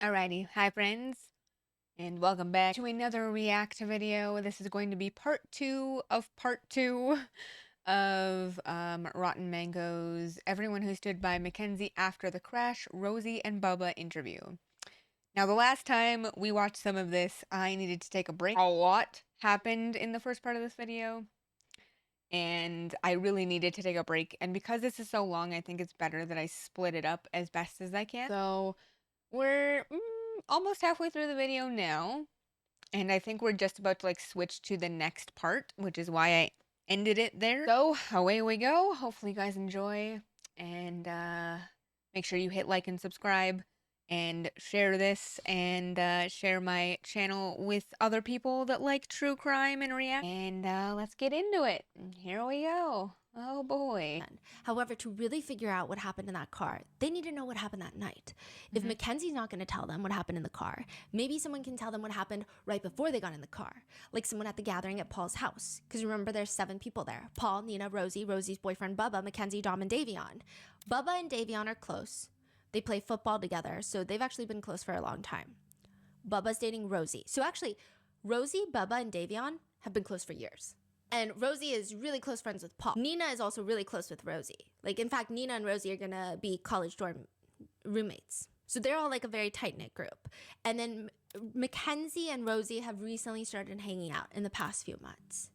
Alrighty, hi friends, and welcome back to another react video. This is going to be part two of Rotten Mango's Everyone Who Stood by Mackenzie After the Crash, Rosie and Bubba interview. Now, the last time we watched some of this, I needed to take a break. A lot happened in the first part of this video, and I really needed to take a break. And because this is so long, I think it's better that I split it up as best as I can. So we're almost halfway through the video now, and I think we're just about to like switch to the next part, which is why I ended it there. So away we go. Hopefully you guys enjoy, and make sure you hit like and subscribe and share this, and share my channel with other people that like true crime and react. And let's get into it. Here we go. Oh boy. However, to really figure out what happened in that car, they need to know what happened that night. If Mackenzie's not going to tell them what happened in the car, maybe someone can tell them what happened right before they got in the car, like someone at the gathering at Paul's house. Because remember, there's 7 people there: Paul, Nina, Rosie, Rosie's boyfriend Bubba, Mackenzie, Dom, and Davion. Bubba and Davion are close. They play football together, so they've actually been close for a long time. Bubba's dating Rosie. So actually, Rosie, Bubba, and Davion have been close for years. And Rosie is really close friends with Paul. Nina is also really close with Rosie. Like, in fact, Nina and Rosie are gonna be college dorm roommates. So they're all like a very tight-knit group. And then Mackenzie and Rosie have recently started hanging out in the past few months.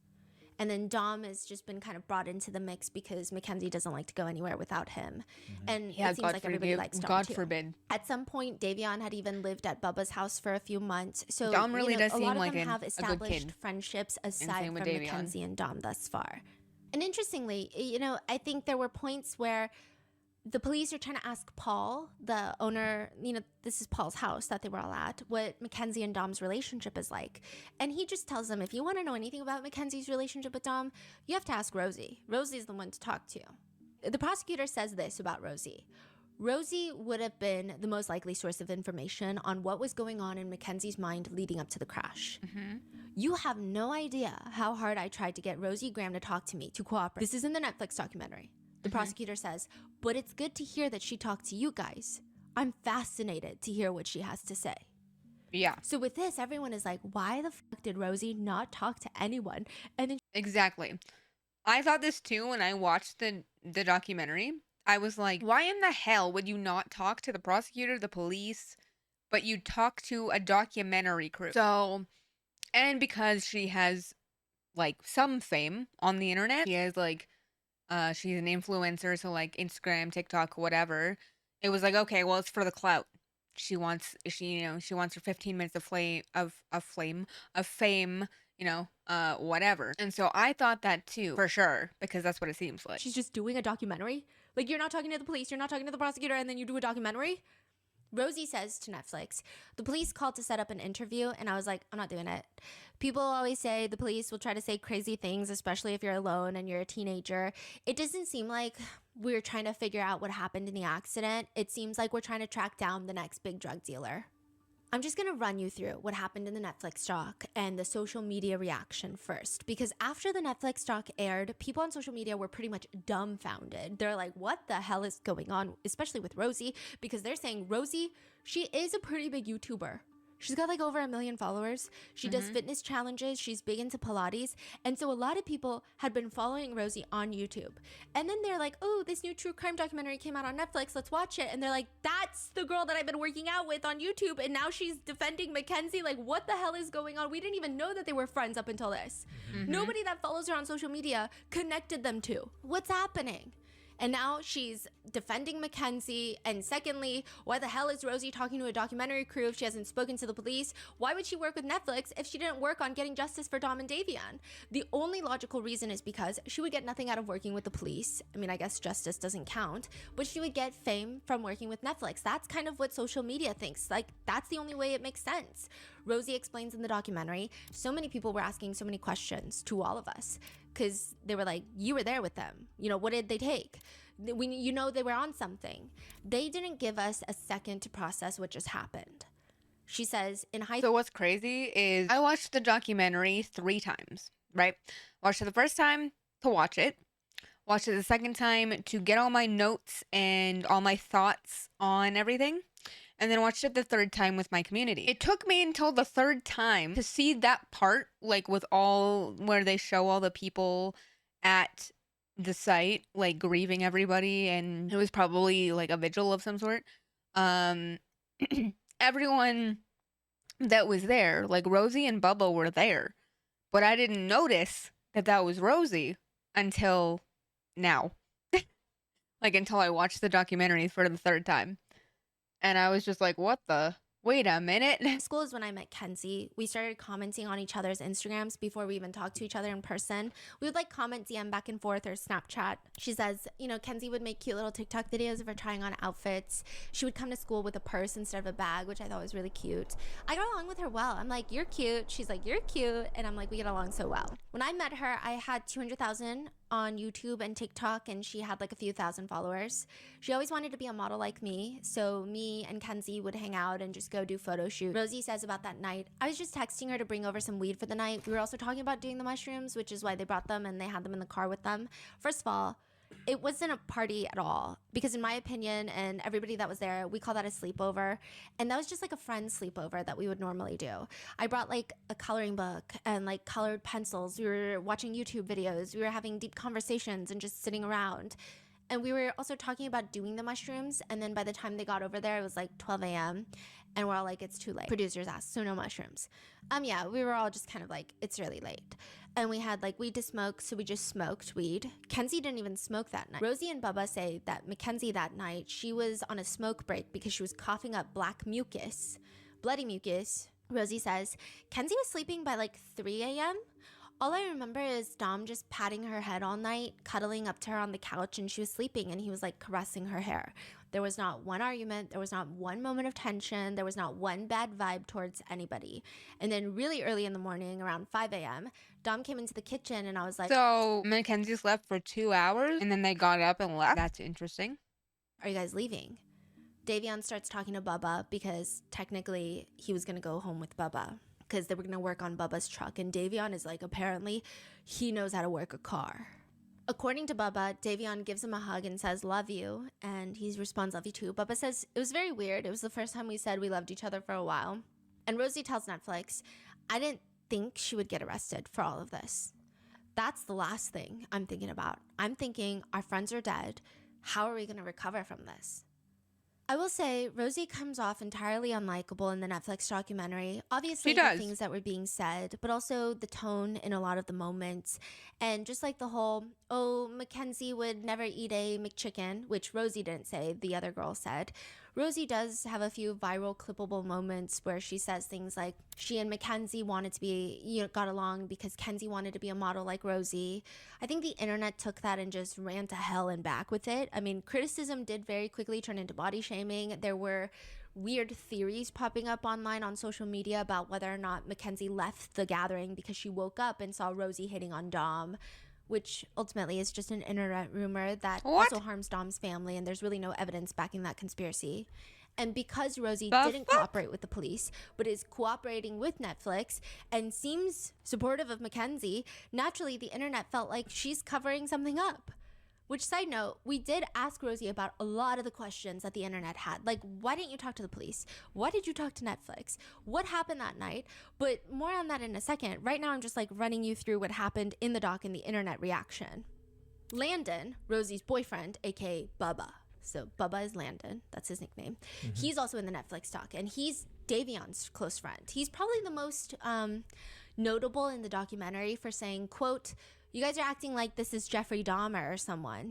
And then Dom has just been kind of brought into the mix because Mackenzie doesn't like to go anywhere without him. And Yeah, it seems like everybody likes Dom God too. forbid. At some point, Davion had even lived at Bubba's house for a few months. So Dom really does a seem lot of like them have a good established kid. friendships aside same from with Davion. Mackenzie and Dom thus far. And interestingly, I think there were points where the police are trying to ask Paul, the owner, this is Paul's house that they were all at, what Mackenzie and Dom's relationship is like. And he just tells them, if you want to know anything about Mackenzie's relationship with Dom, you have to ask Rosie. Rosie's the one to talk to. The prosecutor says this about Rosie. Rosie would have been the most likely source of information on what was going on in Mackenzie's mind leading up to the crash. You have no idea how hard I tried to get Rosie Graham to talk to me, to cooperate. This is in the Netflix documentary. The prosecutor says, but it's good to hear that she talked to you guys. I'm fascinated to hear what she has to say. Yeah. So with this, everyone is like, why the fuck did Rosie not talk to anyone? And then Exactly. I thought this too when I watched the documentary. I was like, why in the hell would you not talk to the prosecutor, the police, but you talk to a documentary crew? So, and because she has like some fame on the internet, she has like she's an influencer, so like Instagram, TikTok, whatever. It was like, okay, well, it's for the clout. She wants her 15 minutes of fame, whatever. And so I thought that too, for sure, because that's what it seems like. she's just doing a documentary. Like, you're not talking to the police, you're not talking to the prosecutor, and then you do a documentary? Rosie says to Netflix, the police called to set up an interview, and I was like, I'm not doing it. People always say the police will try to say crazy things, especially if you're alone and you're a teenager. It doesn't seem like we're trying to figure out what happened in the accident. It seems like we're trying to track down the next big drug dealer. I'm just going to run you through what happened in the Netflix doc and the social media reaction first, because after the Netflix doc aired, people on social media were pretty much dumbfounded. They're like, what the hell is going on? Especially with Rosie, because they're saying Rosie, she is a pretty big YouTuber. She's got like over 1 million followers. She does fitness challenges. She's big into Pilates. And so a lot of people had been following Rosie on YouTube. And then they're like, oh, this new true crime documentary came out on Netflix. Let's watch it. And they're like, that's the girl that I've been working out with on YouTube. And now she's defending Mackenzie. Like, what the hell is going on? We didn't even know that they were friends up until this. Nobody that follows her on social media connected them to. What's happening? And now she's defending Mackenzie. And secondly, why the hell is Rosie talking to a documentary crew if she hasn't spoken to the police? Why would she work with Netflix if she didn't work on getting justice for Dom and Davion? The only logical reason is because she would get nothing out of working with the police. I mean, I guess justice doesn't count, but she would get fame from working with Netflix. That's kind of what social media thinks. Like, that's the only way it makes sense. Rosie explains in the documentary, so many people were asking so many questions to all of us, because they were like, you were there with them. What did they take? They were on something. They didn't give us a second to process what just happened. She says, So what's crazy is I watched the documentary 3 times, right? Watched it the first time to watch it. Watched it the second time to get all my notes and all my thoughts on everything. and then watched it the third time with my community. It took me until the third time to see that part, like with all where they show all the people at the site, like grieving everybody, and it was probably like a vigil of some sort. Um, everyone that was there, like Rosie and Bubba were there, but I didn't notice that that was Rosie until now. Like until I watched the documentary for the third time. And I was just like, what the? Wait a minute. School is when I met Kenzie. We started commenting on each other's Instagrams before we even talked to each other in person. We would like comment DM back and forth or Snapchat. She says, you know, Kenzie would make cute little TikTok videos of her trying on outfits. She would come to school with a purse instead of a bag, which I thought was really cute. I got along with her well. I'm like, you're cute. She's like, you're cute. And I'm like, we get along so well. When I met her, I had 200,000 on YouTube and TikTok, and she had like a few thousand followers. She always wanted to be a model like me, so me and Kenzie would hang out and just go do photo shoots. Rosie says about that night, I was just texting her to bring over some weed for the night. We were also talking about doing the mushrooms, which is why they brought them and they had them in the car with them. First of all, it wasn't a party at all, because in my opinion and everybody that was there, we call that a sleepover, and that was just like a friend's sleepover that we would normally do. I brought like a coloring book and like colored pencils. We were watching YouTube videos, we were having deep conversations and just sitting around, and we were also talking about doing the mushrooms. And then by the time they got over there, it was like 12 a.m. and we're all like, it's too late. Producers asked, so no mushrooms. Yeah, we were all just kind of like, it's really late. And we had like weed to smoke, so we just smoked weed. Kenzie didn't even smoke that night. Rosie and Bubba say that Mackenzie that night, she was on a smoke break because she was coughing up black mucus, bloody mucus. Rosie says, Kenzie was sleeping by like 3 a.m. All I remember is Dom just patting her head all night, cuddling up to her on the couch, and she was sleeping, and he was like caressing her hair. There was not one argument. There was not one moment of tension. There was not one bad vibe towards anybody. And then really early in the morning, around 5 a.m., Dom came into the kitchen, and I was like, So Mackenzie slept for 2 hours and then they got up and left. That's interesting. are you guys leaving? Davion starts talking to Bubba because technically he was going to go home with Bubba because they were going to work on Bubba's truck. And Davion is like, apparently he knows how to work a car. According to Bubba, Davion gives him a hug and says, love you. And he responds, love you too. Bubba says, it was very weird. It was the first time we said we loved each other for a while. And Rosie tells Netflix, I didn't think she would get arrested for all of this. That's the last thing I'm thinking about. I'm thinking our friends are dead. How are we going to recover from this? I will say, Rosie comes off entirely unlikable in the Netflix documentary. Obviously, She does. the things that were being said, but also the tone in a lot of the moments. And just like the whole, oh, Mackenzie would never eat a McChicken, which Rosie didn't say, the other girl said. Rosie does have a few viral clippable moments where she says things like she and Mackenzie wanted to be, got along because Kenzie wanted to be a model like Rosie. I think the internet took that and just ran to hell and back with it. I mean, criticism did very quickly turn into body shaming. There were weird theories popping up online on social media about whether or not Mackenzie left the gathering because she woke up and saw Rosie hitting on Dom, which ultimately is just an internet rumor that also harms Dom's family, and there's really no evidence backing that conspiracy. And because Rosie didn't cooperate with the police, but is cooperating with Netflix and seems supportive of Mackenzie, naturally the internet felt like she's covering something up. Which, side note, we did ask Rosie about a lot of the questions that the internet had. Like, why didn't you talk to the police? Why did you talk to Netflix? What happened that night? But more on that in a second. Right now, I'm just like running you through what happened in the doc and the internet reaction. Landon, Rosie's boyfriend, aka Bubba. So Bubba is Landon. That's his nickname. Mm-hmm. He's also in the Netflix doc, and he's Davion's close friend. He's probably the most notable in the documentary for saying, quote, you guys are acting like this is Jeffrey Dahmer or someone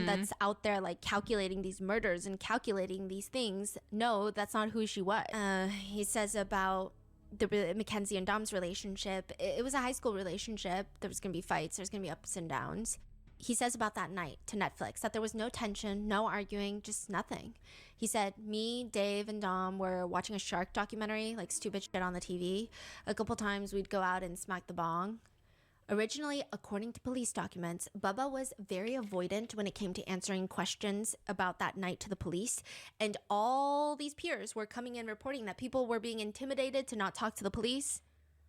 that's out there like calculating these murders and calculating these things. No, that's not who she was. He says about the Mackenzie and Dom's relationship, it was a high school relationship. There was going to be fights. There's going to be ups and downs. He says about that night to Netflix that there was no tension, no arguing, just nothing. He said, me, Dave, and Dom were watching a shark documentary, like stupid shit on the TV. A couple times we'd go out and smack the bong. Originally, according to police documents, Bubba was very avoidant when it came to answering questions about that night to the police, and all these peers were coming in reporting that people were being intimidated to not talk to the police.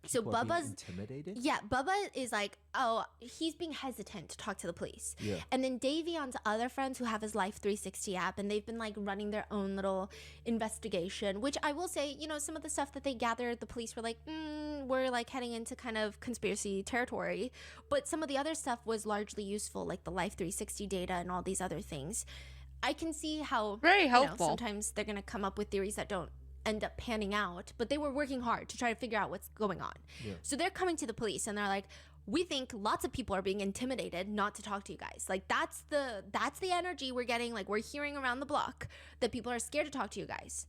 So People are being Bubba's intimidated. Yeah, Bubba is like, oh, he's being hesitant to talk to the police. Yeah. And then Davion's other friends who have his Life 360 app, and they've been like running their own little investigation, which I will say, you know, some of the stuff that they gathered, the police were like, we're like heading into kind of conspiracy territory. But some of the other stuff was largely useful, like the Life 360 data and all these other things. I can see how, Very helpful. sometimes they're going to come up with theories that don't end up panning out, but they were working hard to try to figure out what's going on. Yeah. So they're coming to the police and they're like, we think lots of people are being intimidated not to talk to you guys. Like that's the energy we're getting. Like we're hearing around the block that people are scared to talk to you guys.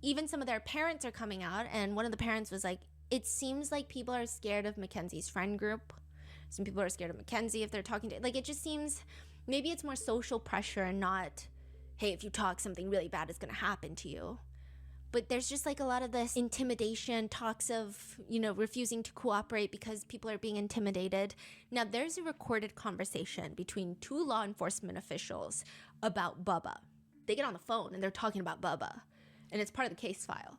Even some of their parents are coming out, and one of the parents was like, it seems like people are scared of Mackenzie's friend group. Some people are scared of Mackenzie if they're talking to, like, it just seems, maybe it's more social pressure and not, hey, if you talk, something really bad is going to happen to you. But there's just like a lot of this intimidation, talks of, refusing to cooperate because people are being intimidated. Now, there's a recorded conversation between two law enforcement officials about Bubba. They get on the phone and they're talking about Bubba, and it's part of the case file.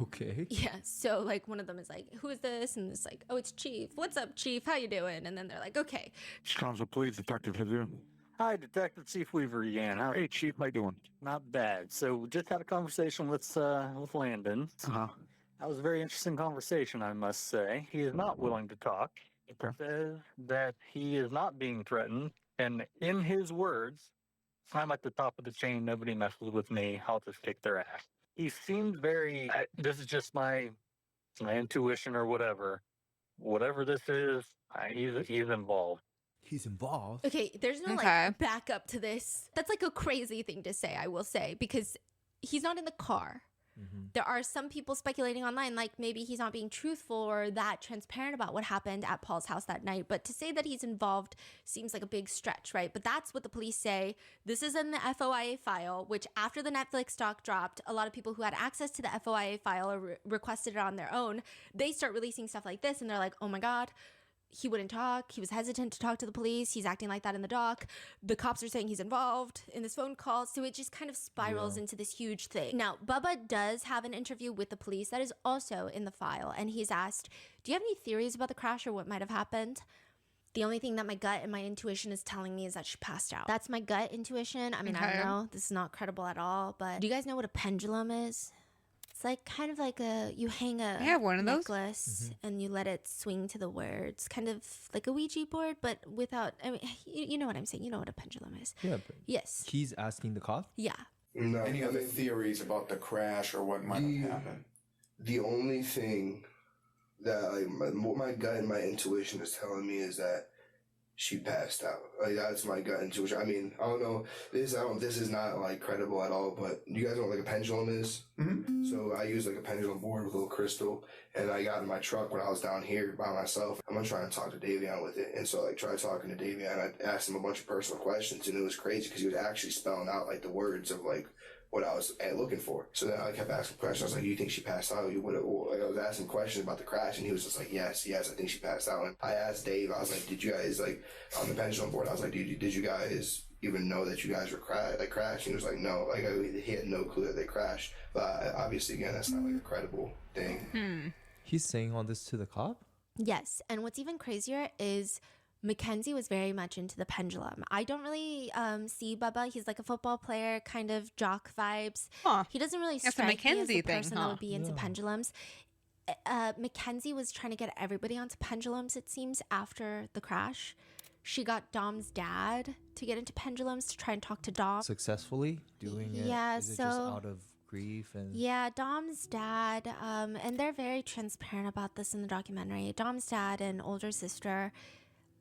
Okay. Yeah, so like one of them is like, who is this? And it's like, oh, it's Chief. What's up, Chief? How you doing? And then they're like, okay. Chicago Police Detective Hazoon. Hi, Detective Chief Weaver again. Hey, Chief, how you doing? Not bad. So, just had a conversation with Landon. That was a very interesting conversation, I must say. He is not willing to talk. He says that he is not being threatened, and in his words, I'm at the top of the chain. Nobody messes with me. I'll just kick their ass. He seemed very. This is just my intuition or whatever. Whatever this is, he's involved. He's involved. Okay, there's no Okay. like backup to this. That's like a crazy thing to say, I will say, because he's not in the car. Mm-hmm. There are some people speculating online, like maybe he's not being truthful or that transparent about what happened at Paul's house that night. But to say that he's involved seems like a big stretch, right? But that's what the police say. This is in the FOIA file, which after the Netflix doc dropped, a lot of people who had access to the FOIA file or requested it on their own, they start releasing stuff like this. And they're like, oh my God, he wouldn't talk. He was hesitant to talk to the police. He's acting like that in the doc. The cops are saying he's involved in this phone call. So it just kind of spirals into this huge thing. Now, Bubba does have an interview with the police that is also in the file. And he's asked, do you have any theories about the crash or what might have happened? The only thing that my gut and my intuition is telling me is that she passed out. That's my gut intuition. I mean, I Okay. don't know. This is not credible at all. But do you guys know what a pendulum is? It's like kind of like you hang a I have one of those. necklace and you let it swing to the words, kind of like a Ouija board, but without, I mean, you know what I'm saying. You know what a pendulum is. Yeah, but Yes. he's asking the cop. Yeah. No, Any other theories about the crash or what might have happened? the only thing that what my gut and my intuition is telling me is that she passed out. Like that's my gut intuition. I mean, I don't know. This is not like credible at all. But you guys know what like a pendulum is. Mm-hmm. So I use like a pendulum board with a little crystal, and I got in my truck when I was down here by myself. I'm gonna try and talk to Davion with it, and so like try talking to Davion. I asked him a bunch of personal questions, and it was crazy because he was actually spelling out like the words of like what I was looking for. So then I kept asking questions. I was like, "Do you think she passed out?" I was asking questions about the crash, and he was just like, "Yes, I think she passed out." And I asked Dave, I was like, "Did you guys like on the pendulum board?" I was like, "Did you guys even know that you guys were crashed?" And he was like, "No." Like he had no clue that they crashed. But obviously, again, that's not like a credible thing. He's saying all this to the cop. Yes. And what's even crazier is Mackenzie was very much into the pendulum. I don't really see Bubba. He's like a football player, kind of jock vibes. Huh. He doesn't really That's a strike me as Mackenzie the thing, person that huh? would be into Yeah. pendulums. Mackenzie was trying to get everybody onto pendulums, it seems, after the crash. She got Dom's dad to get into pendulums to try and talk to Dom. Successfully doing it. Yeah, Is it just so- out of grief and Yeah, Dom's dad, and they're very transparent about this in the documentary. Dom's dad and older sister,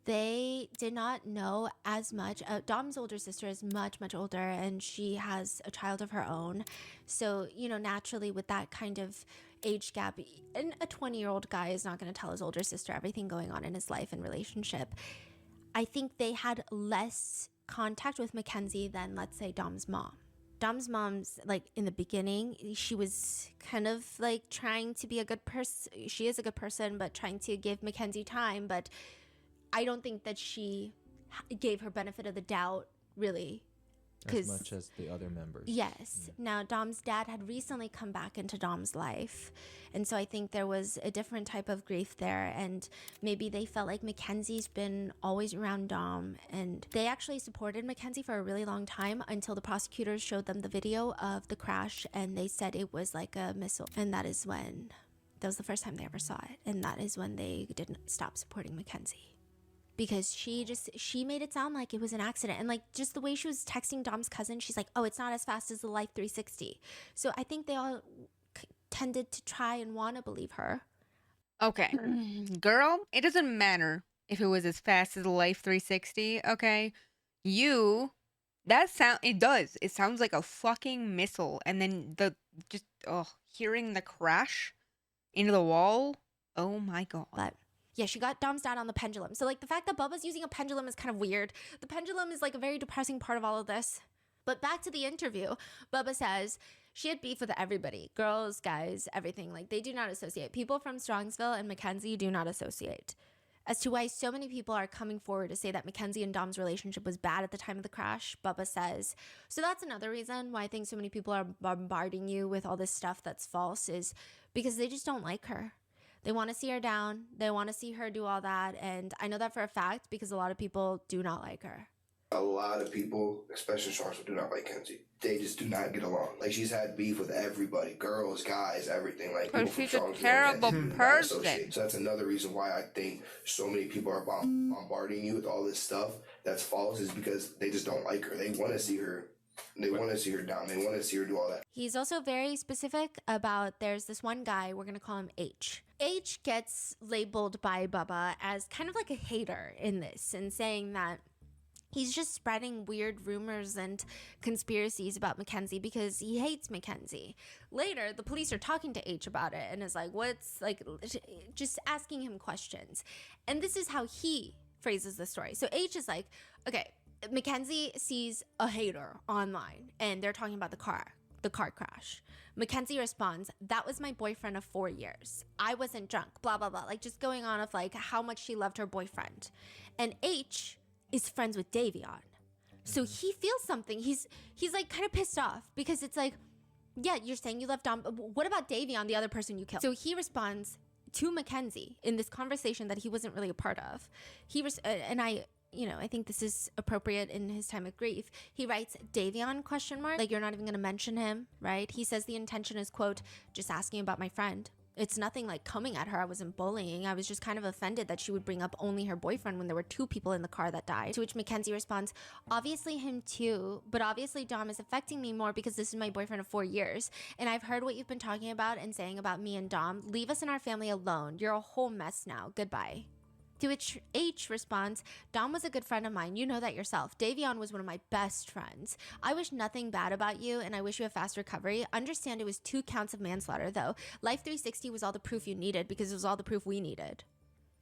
they did not know as much. Dom's older sister is much, much older, and she has a child of her own. So, naturally with that kind of age gap, and a 20-year-old guy is not going to tell his older sister everything going on in his life and relationship. I think they had less contact with Mackenzie than, let's say, Dom's mom. Dom's mom's, like, in the beginning, she was kind of, like, trying to be a good person. She is a good person, but trying to give Mackenzie time. But I don't think that she gave her benefit of the doubt, really, As much as the other members. Yes. Now, Dom's dad had recently come back into Dom's life. And so I think there was a different type of grief there. And maybe they felt like Mackenzie's been always around Dom. And they actually supported Mackenzie for a really long time until the prosecutors showed them the video of the crash. And they said it was like a missile. And that was the first time they ever saw it. And that is when they didn't stop supporting Mackenzie. Because she made it sound like it was an accident. And like just the way she was texting Dom's cousin, she's like, oh, it's not as fast as the Life 360. So I think they all tended to try and want to believe her. Okay. Girl, it doesn't matter if it was as fast as the Life 360, okay? It does. It sounds like a fucking missile. And then hearing the crash into the wall. Oh my God. But yeah, she got Dom's dad on the pendulum. So like the fact that Bubba's using a pendulum is kind of weird. The pendulum is like a very depressing part of all of this. But back to the interview, Bubba says she had beef with everybody. Girls, guys, everything. Like they do not associate. People from Strongsville and Mackenzie do not associate. As to why so many people are coming forward to say that Mackenzie and Dom's relationship was bad at the time of the crash, Bubba says. So that's another reason why I think so many people are bombarding you with all this stuff that's false, is because they just don't like her. They want to see her down. They want to see her do all that. And I know that for a fact because a lot of people do not like her. A lot of people, especially in Charlottesville, do not like Kenzie. They just do not get along. Like, she's had beef with everybody. Girls, guys, everything. Like, But people from she's a Charlottesville and terrible Kenzie do not person. associate. So that's another reason why I think so many people are bombarding you with all this stuff that's false, is because they just don't like her. They want to see her. They want to see her down. They want to see her do all that. He's also very specific about, there's this one guy, we're going to call him H. H gets labeled by Bubba as kind of like a hater in this, and saying that he's just spreading weird rumors and conspiracies about Mackenzie because he hates Mackenzie. Later, the police are talking to H about it and is like, just asking him questions. And this is how he phrases the story. So H is like, okay, Mackenzie sees a hater online and they're talking about the car crash. Mackenzie responds, that was my boyfriend of 4 years. I wasn't drunk, blah, blah, blah. Like just going on of like how much she loved her boyfriend. And H is friends with Davion. So he feels something. He's like kind of pissed off because it's like, yeah, you're saying you love Dom. What about Davion, the other person you killed? So he responds to Mackenzie in this conversation that he wasn't really a part of. I think this is appropriate in his time of grief. He writes, Davion, ? Like, you're not even going to mention him, right? He says the intention is, quote, just asking about my friend. It's nothing like coming at her. I wasn't bullying. I was just kind of offended that she would bring up only her boyfriend when there were 2 people in the car that died. To which Mackenzie responds, obviously him too, but obviously Dom is affecting me more because this is my boyfriend of 4 years. And I've heard what you've been talking about and saying about me and Dom. Leave us and our family alone. You're a whole mess now. Goodbye. To which H responds, Dom was a good friend of mine. You know that yourself. Davion was one of my best friends. I wish nothing bad about you, and I wish you a fast recovery. Understand it was 2 counts of manslaughter, though. Life 360 was all the proof you needed because it was all the proof we needed.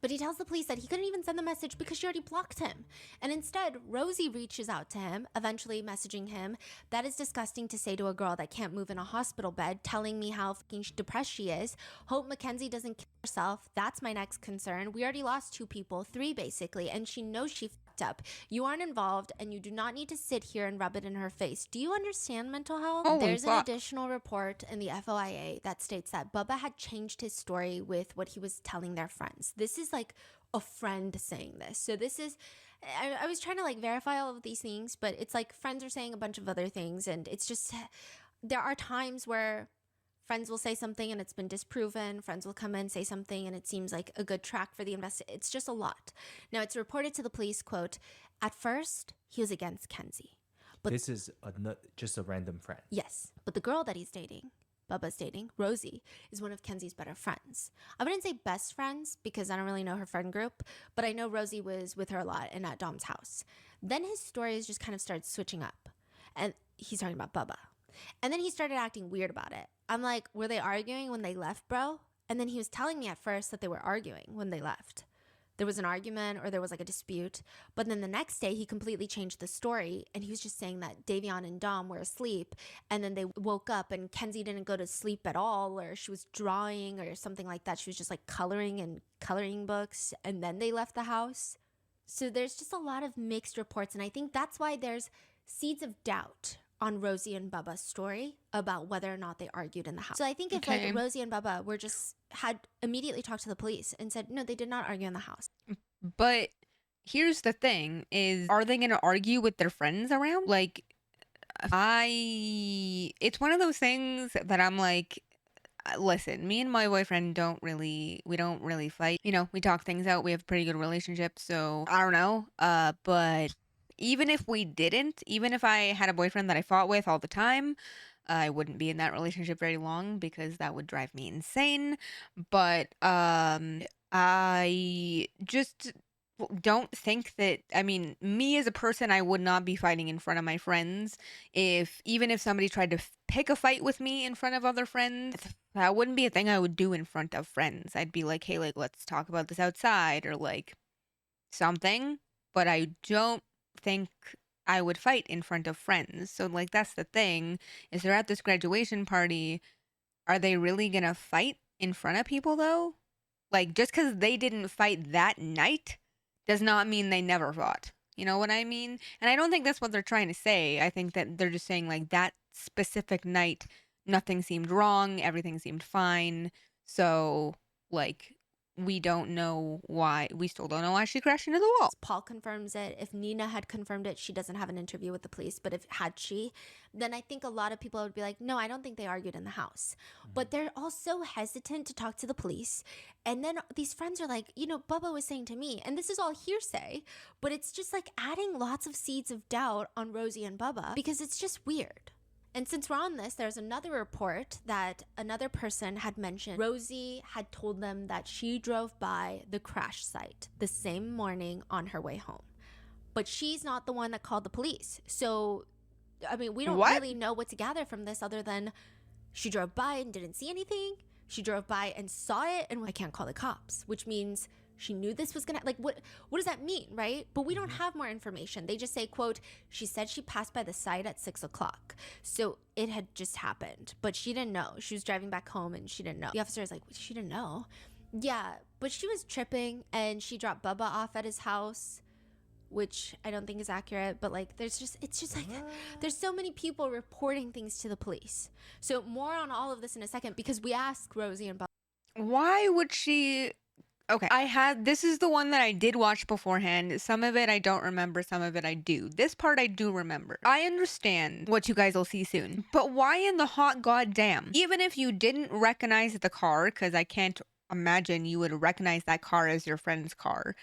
But he tells the police that he couldn't even send the message because she already blocked him. And instead, Rosie reaches out to him, eventually messaging him, that is disgusting to say to a girl that can't move in a hospital bed, telling me how fucking depressed she is. Hope Mackenzie doesn't kill herself. That's my next concern. We already lost 2 people, 3 basically, and she knows she fucked up. You aren't involved, and you do not need to sit here and rub it in her face. Do you understand mental health? There's an additional report in the FOIA that states that Bubba had changed his story with what he was telling their friends. This is like a friend saying this. So this is, I was trying to like verify all of these things, but it's like friends are saying a bunch of other things, and it's just, there are times where friends will say something and it's been disproven. Friends will come in, say something, and it seems like a good track for the investigation. It's just a lot. Now, it's reported to the police, quote, at first, he was against Kenzie. But this is just a random friend. Yes, but the girl that Bubba's dating, Rosie, is one of Kenzie's better friends. I wouldn't say best friends because I don't really know her friend group, but I know Rosie was with her a lot and at Dom's house. Then his stories just kind of started switching up, and he's talking about Bubba. And then he started acting weird about it. I'm like, were they arguing when they left, bro? And then he was telling me at first that they were arguing when they left. There was an argument or there was like a dispute. But then the next day he completely changed the story, and he was just saying that Davion and Dom were asleep, and then they woke up and Kenzie didn't go to sleep at all, or she was drawing or something like that. She was just like coloring in coloring books, and then they left the house. So there's just a lot of mixed reports, and I think that's why there's seeds of doubt on Rosie and Bubba's story about whether or not they argued in the house. So I think if like Rosie and Bubba were just had immediately talked to the police and said, no, they did not argue in the house. But here's the thing is, are they going to argue with their friends around? Like, it's one of those things that I'm like, listen, me and my boyfriend we don't really fight. You know, we talk things out. We have a pretty good relationship. So I don't know. But even if we didn't, even if I had a boyfriend that I fought with all the time, I wouldn't be in that relationship very long because that would drive me insane. But I just don't think that, I mean, me as a person, I would not be fighting in front of my friends. Even if somebody tried to pick a fight with me in front of other friends, that wouldn't be a thing I would do in front of friends. I'd be like, hey, like, let's talk about this outside or like something. But I don't think I would fight in front of friends. So like, that's the thing, is they're at this graduation party. Are they really gonna fight in front of people though? Like, just because they didn't fight that night does not mean they never fought. You know what I mean? And I don't think that's what they're trying to say. I think that they're just saying, like, that specific night, nothing seemed wrong, everything seemed fine. So, like, we don't know why. We still don't know why she crashed into the wall. Paul confirms it. If Nina had confirmed it, she doesn't have an interview with the police. But if had she, then I think a lot of people would be like, no, I don't think they argued in the house. But they're also hesitant to talk to the police. And then these friends are like, you know, Bubba was saying to me, and this is all hearsay, but it's just like adding lots of seeds of doubt on Rosie and Bubba because it's just weird. And since we're on this, there's another report that another person had mentioned Rosie had told them that she drove by the crash site the same morning on her way home. But she's not the one that called the police. So, I mean, we don't really know what to gather from this other than she drove by and didn't see anything. She drove by and saw it and I can't call the cops, which means she knew this was gonna, like, what does that mean, right? But we don't have more information. They just say, quote, she said she passed by the site at 6 o'clock. So it had just happened, but she didn't know. She was driving back home and she didn't know. The officer is like, she didn't know. Yeah, but she was tripping and she dropped Bubba off at his house, which I don't think is accurate, but like it's just like there's so many people reporting things to the police. So more on all of this in a second because we asked Rosie and Bubba. Why would she? Okay, this is the one that I did watch beforehand. Some of it I don't remember, some of it I do. This part I do remember. I understand what you guys will see soon, but why in the hot goddamn? Even if you didn't recognize the car, because I can't imagine you would recognize that car as your friend's car.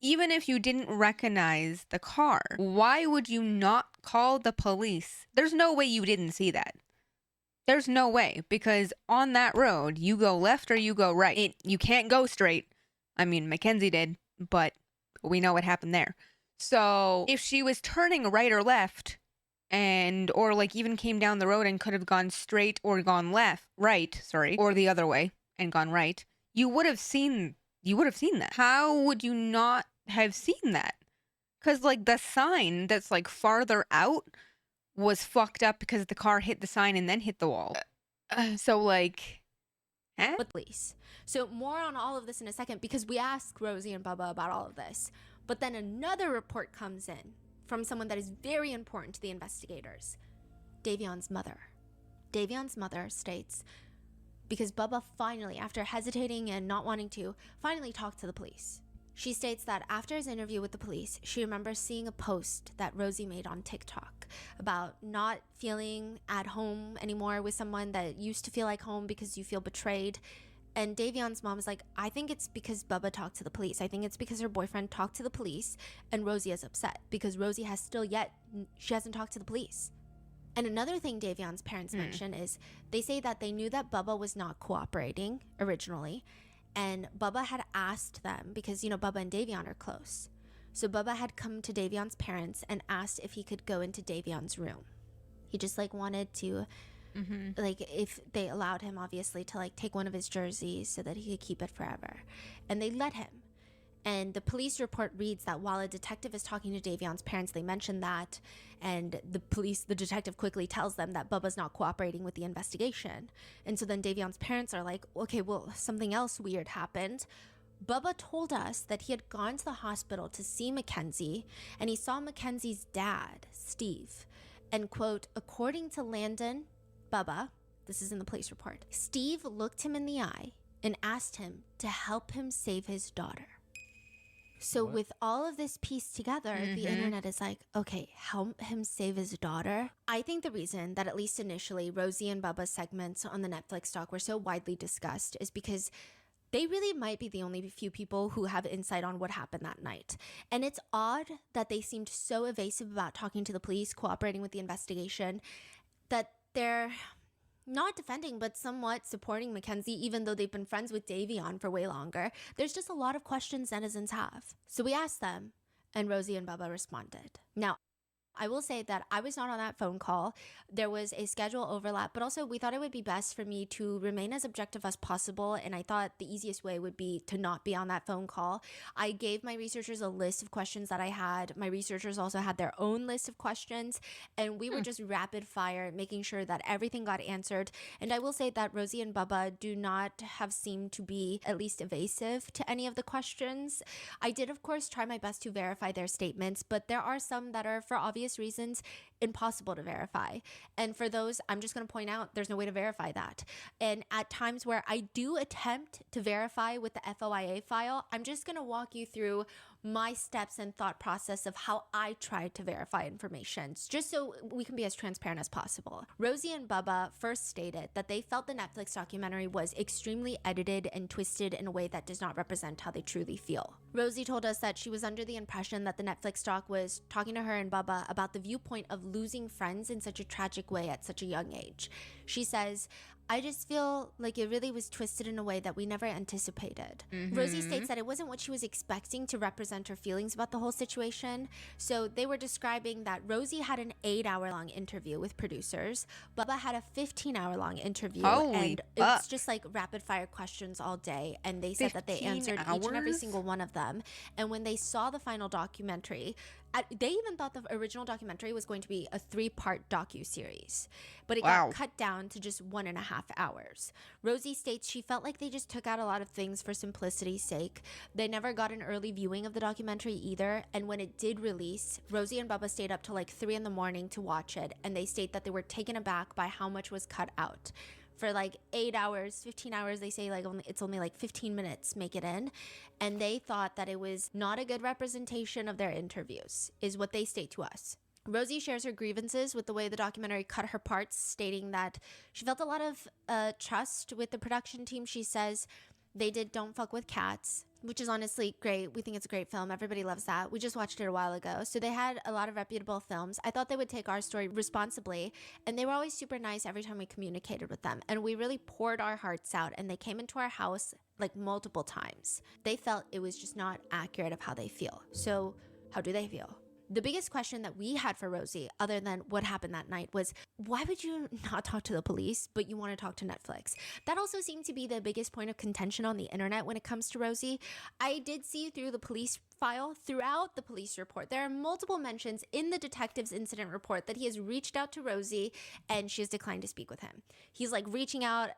Even if you didn't recognize the car, why would you not call the police? There's no way you didn't see that. There's no way, because on that road, you go left or you go right. You can't go straight. I mean, Mackenzie did, but we know what happened there. So if she was turning right or left or like even came down the road and could have gone straight or gone right, or the other way and gone right, you would have seen that. How would you not have seen that? Because like the sign that's like farther out was fucked up because the car hit the sign and then hit the wall. So like, with police. So more on all of this in a second because we asked Rosie and Bubba about all of this. But then another report comes in from someone that is very important to the investigators. Davion's mother. Davion's mother states, because Bubba finally, after hesitating and not wanting to, finally talked to the police. She states that after his interview with the police, she remembers seeing a post that Rosie made on TikTok about not feeling at home anymore with someone that used to feel like home because you feel betrayed. And Davion's mom is like, I think it's because Bubba talked to the police. I think it's because her boyfriend talked to the police and Rosie is upset because Rosie she hasn't talked to the police. And another thing Davion's parents mention is they say that they knew that Bubba was not cooperating originally. And Bubba had asked them, because, you know, Bubba and Davion are close. So Bubba had come to Davion's parents and asked if he could go into Davion's room. He just, like, wanted to, like, if they allowed him, obviously, to, like, take one of his jerseys so that he could keep it forever. And they let him. And the police report reads that while a detective is talking to Davion's parents, they mention that, and the detective quickly tells them that Bubba's not cooperating with the investigation. And so then Davion's parents are like, okay, well, something else weird happened. Bubba told us that he had gone to the hospital to see Mackenzie, and he saw Mackenzie's dad, Steve. And quote, according to Landon, Bubba, this is in the police report, Steve looked him in the eye and asked him to help him save his daughter. So with all of this pieced together, the internet is like, okay, help him save his daughter. I think the reason that at least initially Rosie and Bubba's segments on the Netflix doc were so widely discussed is because they really might be the only few people who have insight on what happened that night. And it's odd that they seemed so evasive about talking to the police, cooperating with the investigation, that they're not defending, but somewhat supporting Mackenzie, even though they've been friends with Davion for way longer. There's just a lot of questions netizens have. So we asked them, and Rosie and Bubba responded. Now, I will say that I was not on that phone call. There was a schedule overlap, but also we thought it would be best for me to remain as objective as possible. And I thought the easiest way would be to not be on that phone call. I gave my researchers a list of questions that I had. My researchers also had their own list of questions, and we were just rapid fire, making sure that everything got answered. And I will say that Rosie and Bubba do not have seemed to be at least evasive to any of the questions. I did, of course, try my best to verify their statements, but there are some that are, for obvious reasons, impossible to verify. And for those, I'm just going to point out there's no way to verify that. And at times where I do attempt to verify with the FOIA file, I'm just going to walk you through my steps and thought process of how I tried to verify information, just so we can be as transparent as possible. Rosie and Bubba first stated that they felt the Netflix documentary was extremely edited and twisted in a way that does not represent how they truly feel. Rosie told us that she was under the impression that the Netflix doc was talking to her and Bubba about the viewpoint of losing friends in such a tragic way at such a young age. She says, I just feel like it really was twisted in a way that we never anticipated. Rosie states that it wasn't what she was expecting to represent her feelings about the whole situation. So they were describing that Rosie had an 8-hour-long interview with producers. Bubba had a 15-hour-long interview. Holy and fuck. it's just like rapid fire questions all day. And they said that they answered 15 each and every hours? single one of them. And when they saw the final documentary, they even thought the original documentary was going to be a 3-part docuseries, but it got cut down to just 1.5 hours. Rosie states she felt like they just took out a lot of things for simplicity's sake. They never got an early viewing of the documentary either, and when it did release, Rosie and Bubba stayed up till like 3 a.m. to watch it, and they state that they were taken aback by how much was cut out. For like 8 hours, 15 hours, they say like it's only like 15 minutes make it in. And they thought that it was not a good representation of their interviews, is what they state to us. Rosie shares her grievances with the way the documentary cut her parts, stating that she felt a lot of trust with the production team. She says they did Don't Fuck with Cats, which is honestly great. We think it's a great film. Everybody loves that. We just watched it a while ago. So they had a lot of reputable films. I thought they would take our story responsibly, and they were always super nice every time we communicated with them. And we really poured our hearts out, and they came into our house like multiple times. They felt it was just not accurate of how they feel. So how do they feel? The biggest question that we had for Rosie, other than what happened that night, was why would you not talk to the police, but you want to talk to Netflix? That also seemed to be the biggest point of contention on the internet when it comes to Rosie. I did see through the police file, throughout the police report, there are multiple mentions in the detective's incident report that he has reached out to Rosie and she has declined to speak with him. He's like reaching out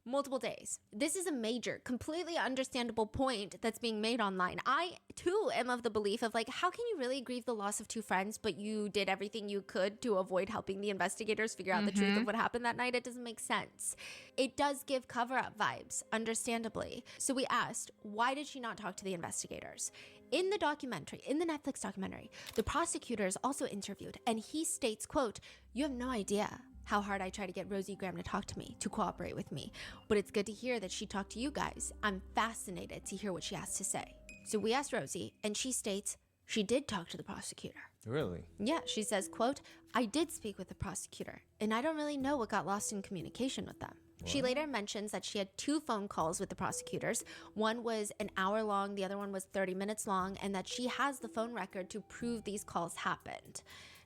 multiple days. This is a major, completely understandable point that's being made online. I too am of the belief of like, how can you really grieve the loss of 2 friends, but you did everything you could to avoid helping the investigators figure out the truth of what happened that night? It doesn't make sense. It does give cover-up vibes, understandably. So we asked, why did she not talk to the investigators? In the documentary, in the Netflix documentary, the prosecutor is also interviewed, and he states, quote, you have no idea how hard I try to get Rosie Graham to talk to me, to cooperate with me. But it's good to hear that she talked to you guys. I'm fascinated to hear what she has to say. So we asked Rosie, and she states she did talk to the prosecutor. Really? Yeah, she says, quote, I did speak with the prosecutor, and I don't really know what got lost in communication with them. She later mentions that she had 2 phone calls with the prosecutors. One was an hour long, the other one was 30 minutes long, and that she has the phone record to prove these calls happened.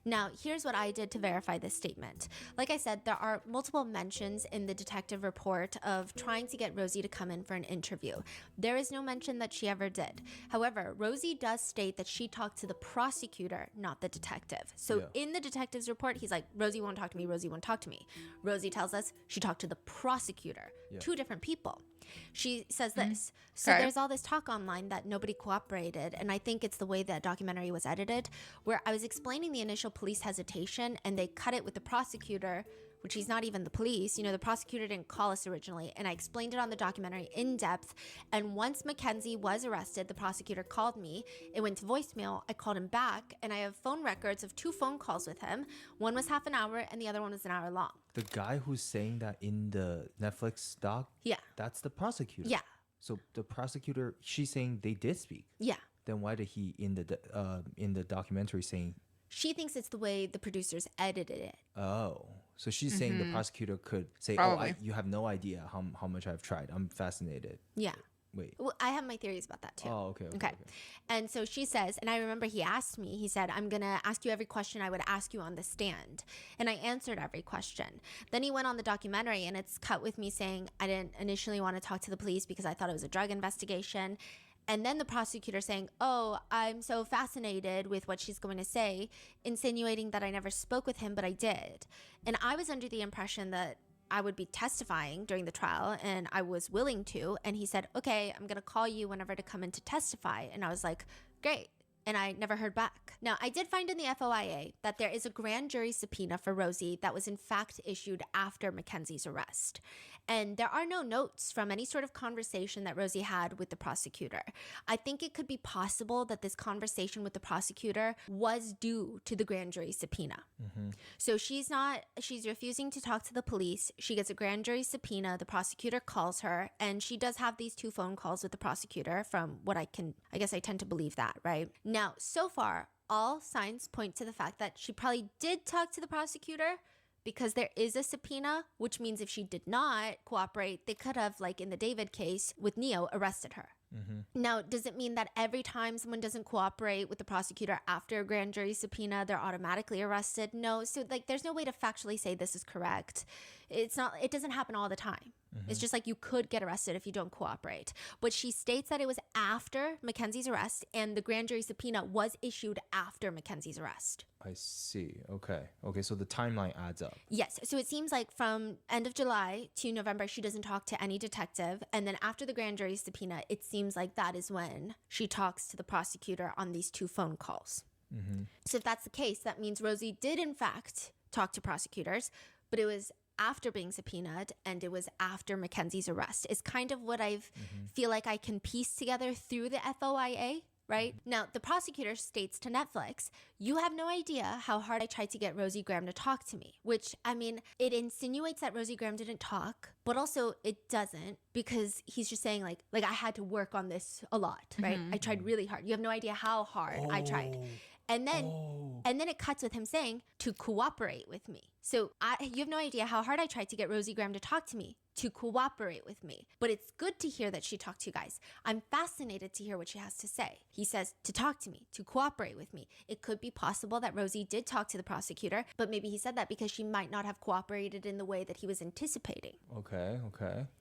Now, here's what I did to verify this statement. Like I said, there are multiple mentions in the detective report of trying to get Rosie to come in for an interview. There is no mention that she ever did. However, Rosie does state that she talked to the prosecutor, not the detective. So in the detective's report, he's like, Rosie won't talk to me, Rosie won't talk to me. Rosie tells us she talked to the prosecutor, 2 different people. She says this. So Okay. there's all this talk online that nobody cooperated, and I think it's the way that documentary was edited, where I was explaining the initial police hesitation and they cut it with the prosecutor, which he's not even the police. You know, the prosecutor didn't call us originally, and I explained it on the documentary in depth. And once Mackenzie was arrested, the prosecutor called me. It went to voicemail. I called him back, and I have phone records of 2 phone calls with him. One was half an hour and the other one was an hour long. The guy who's saying that in the Netflix doc, Yeah. that's the prosecutor. Yeah. So the prosecutor, she's saying they did speak. Yeah. Then why did he in the documentary saying, She thinks it's the way the producers edited it. oh, so she's saying the prosecutor could say, Probably. you have no idea how much I've tried. I'm fascinated. Yeah. Wait. Well, I have my theories about that too. Oh, okay. Okay. And so she says, and I remember he asked me, he said, I'm going to ask you every question I would ask you on the stand. And I answered every question. Then he went on the documentary and it's cut with me saying, I didn't initially want to talk to the police because I thought it was a drug investigation. And then the prosecutor saying, oh, I'm so fascinated with what she's going to say, insinuating that I never spoke with him, but I did. And I was under the impression that I would be testifying during the trial and I was willing to. And he said, okay, I'm going to call you whenever to come in to testify. And I was like, great. And I never heard back. Now, I did find in the FOIA that there is a grand jury subpoena for Rosie that was in fact issued after Mackenzie's arrest. And there are no notes from any sort of conversation that Rosie had with the prosecutor. I think it could be possible that this conversation with the prosecutor was due to the grand jury subpoena. So she's refusing to talk to the police. She gets a grand jury subpoena. The prosecutor calls her and she does have these 2 phone calls with the prosecutor from what I guess I tend to believe that, right? Now, so far, all signs point to the fact that she probably did talk to the prosecutor because there is a subpoena, which means if she did not cooperate, they could have, like in the David case with Neo, arrested her. Now, does it mean that every time someone doesn't cooperate with the prosecutor after a grand jury subpoena, they're automatically arrested? No. So like, there's no way to factually say this is correct. It doesn't happen all the time. It's just like you could get arrested if you don't cooperate. But she states that it was after Mackenzie's arrest and the grand jury subpoena was issued after Mackenzie's arrest. I see. Okay. So the timeline adds up. Yes. So it seems like from end of July to November, she doesn't talk to any detective. And then after the grand jury subpoena, it seems like that is when she talks to the prosecutor on these 2 phone calls. So if that's the case, that means Rosie did in fact talk to prosecutors, but it was after being subpoenaed and it was after Mackenzie's arrest. Is kind of what I feel like I can piece together through the FOIA. Right? Now, the prosecutor states to Netflix, you have no idea how hard I tried to get Rosie Graham to talk to me, which, I mean, it insinuates that Rosie Graham didn't talk, but also it doesn't because he's just saying like I had to work on this a lot, right? I tried really hard. You have no idea how hard I tried. And then it cuts with him saying to cooperate with me. So you have no idea how hard I tried to get Rosie Graham to talk to me, to cooperate with me. But it's good to hear that she talked to you guys. I'm fascinated to hear what she has to say. He says to talk to me, to cooperate with me. It could be possible that Rosie did talk to the prosecutor, but maybe he said that because she might not have cooperated in the way that he was anticipating. Okay.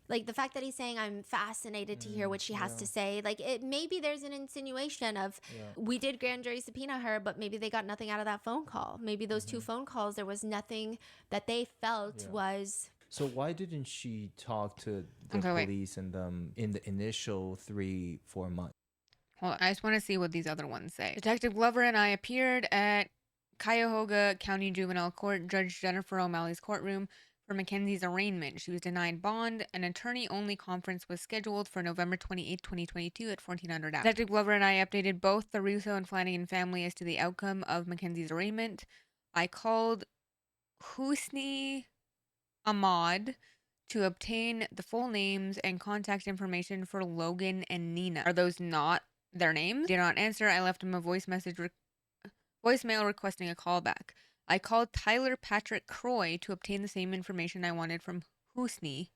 Like the fact that he's saying, I'm fascinated to hear what she has to say. Like maybe there's an insinuation of we did grand jury subpoena her, but maybe they got nothing out of that phone call. Maybe those 2 phone calls, there was nothing that they felt was. So why didn't she talk to the police and them in the initial 3-4 months? Well, I just want to see what these other ones say. Detective Glover and I appeared at Cuyahoga County Juvenile Court, Judge Jennifer O'Malley's courtroom for Mackenzie's arraignment. She was denied bond. An attorney-only conference was scheduled for November 28, 2022 at 1400 hours. Detective Glover and I updated both the Russo and Flanagan family as to the outcome of Mackenzie's arraignment. I called Husni Ahmad to obtain the full names and contact information for Logan and Nina. Are those not their names? Did not answer. I left him a voicemail requesting a callback. I called Tyler Patrick Croy to obtain the same information I wanted from Husni.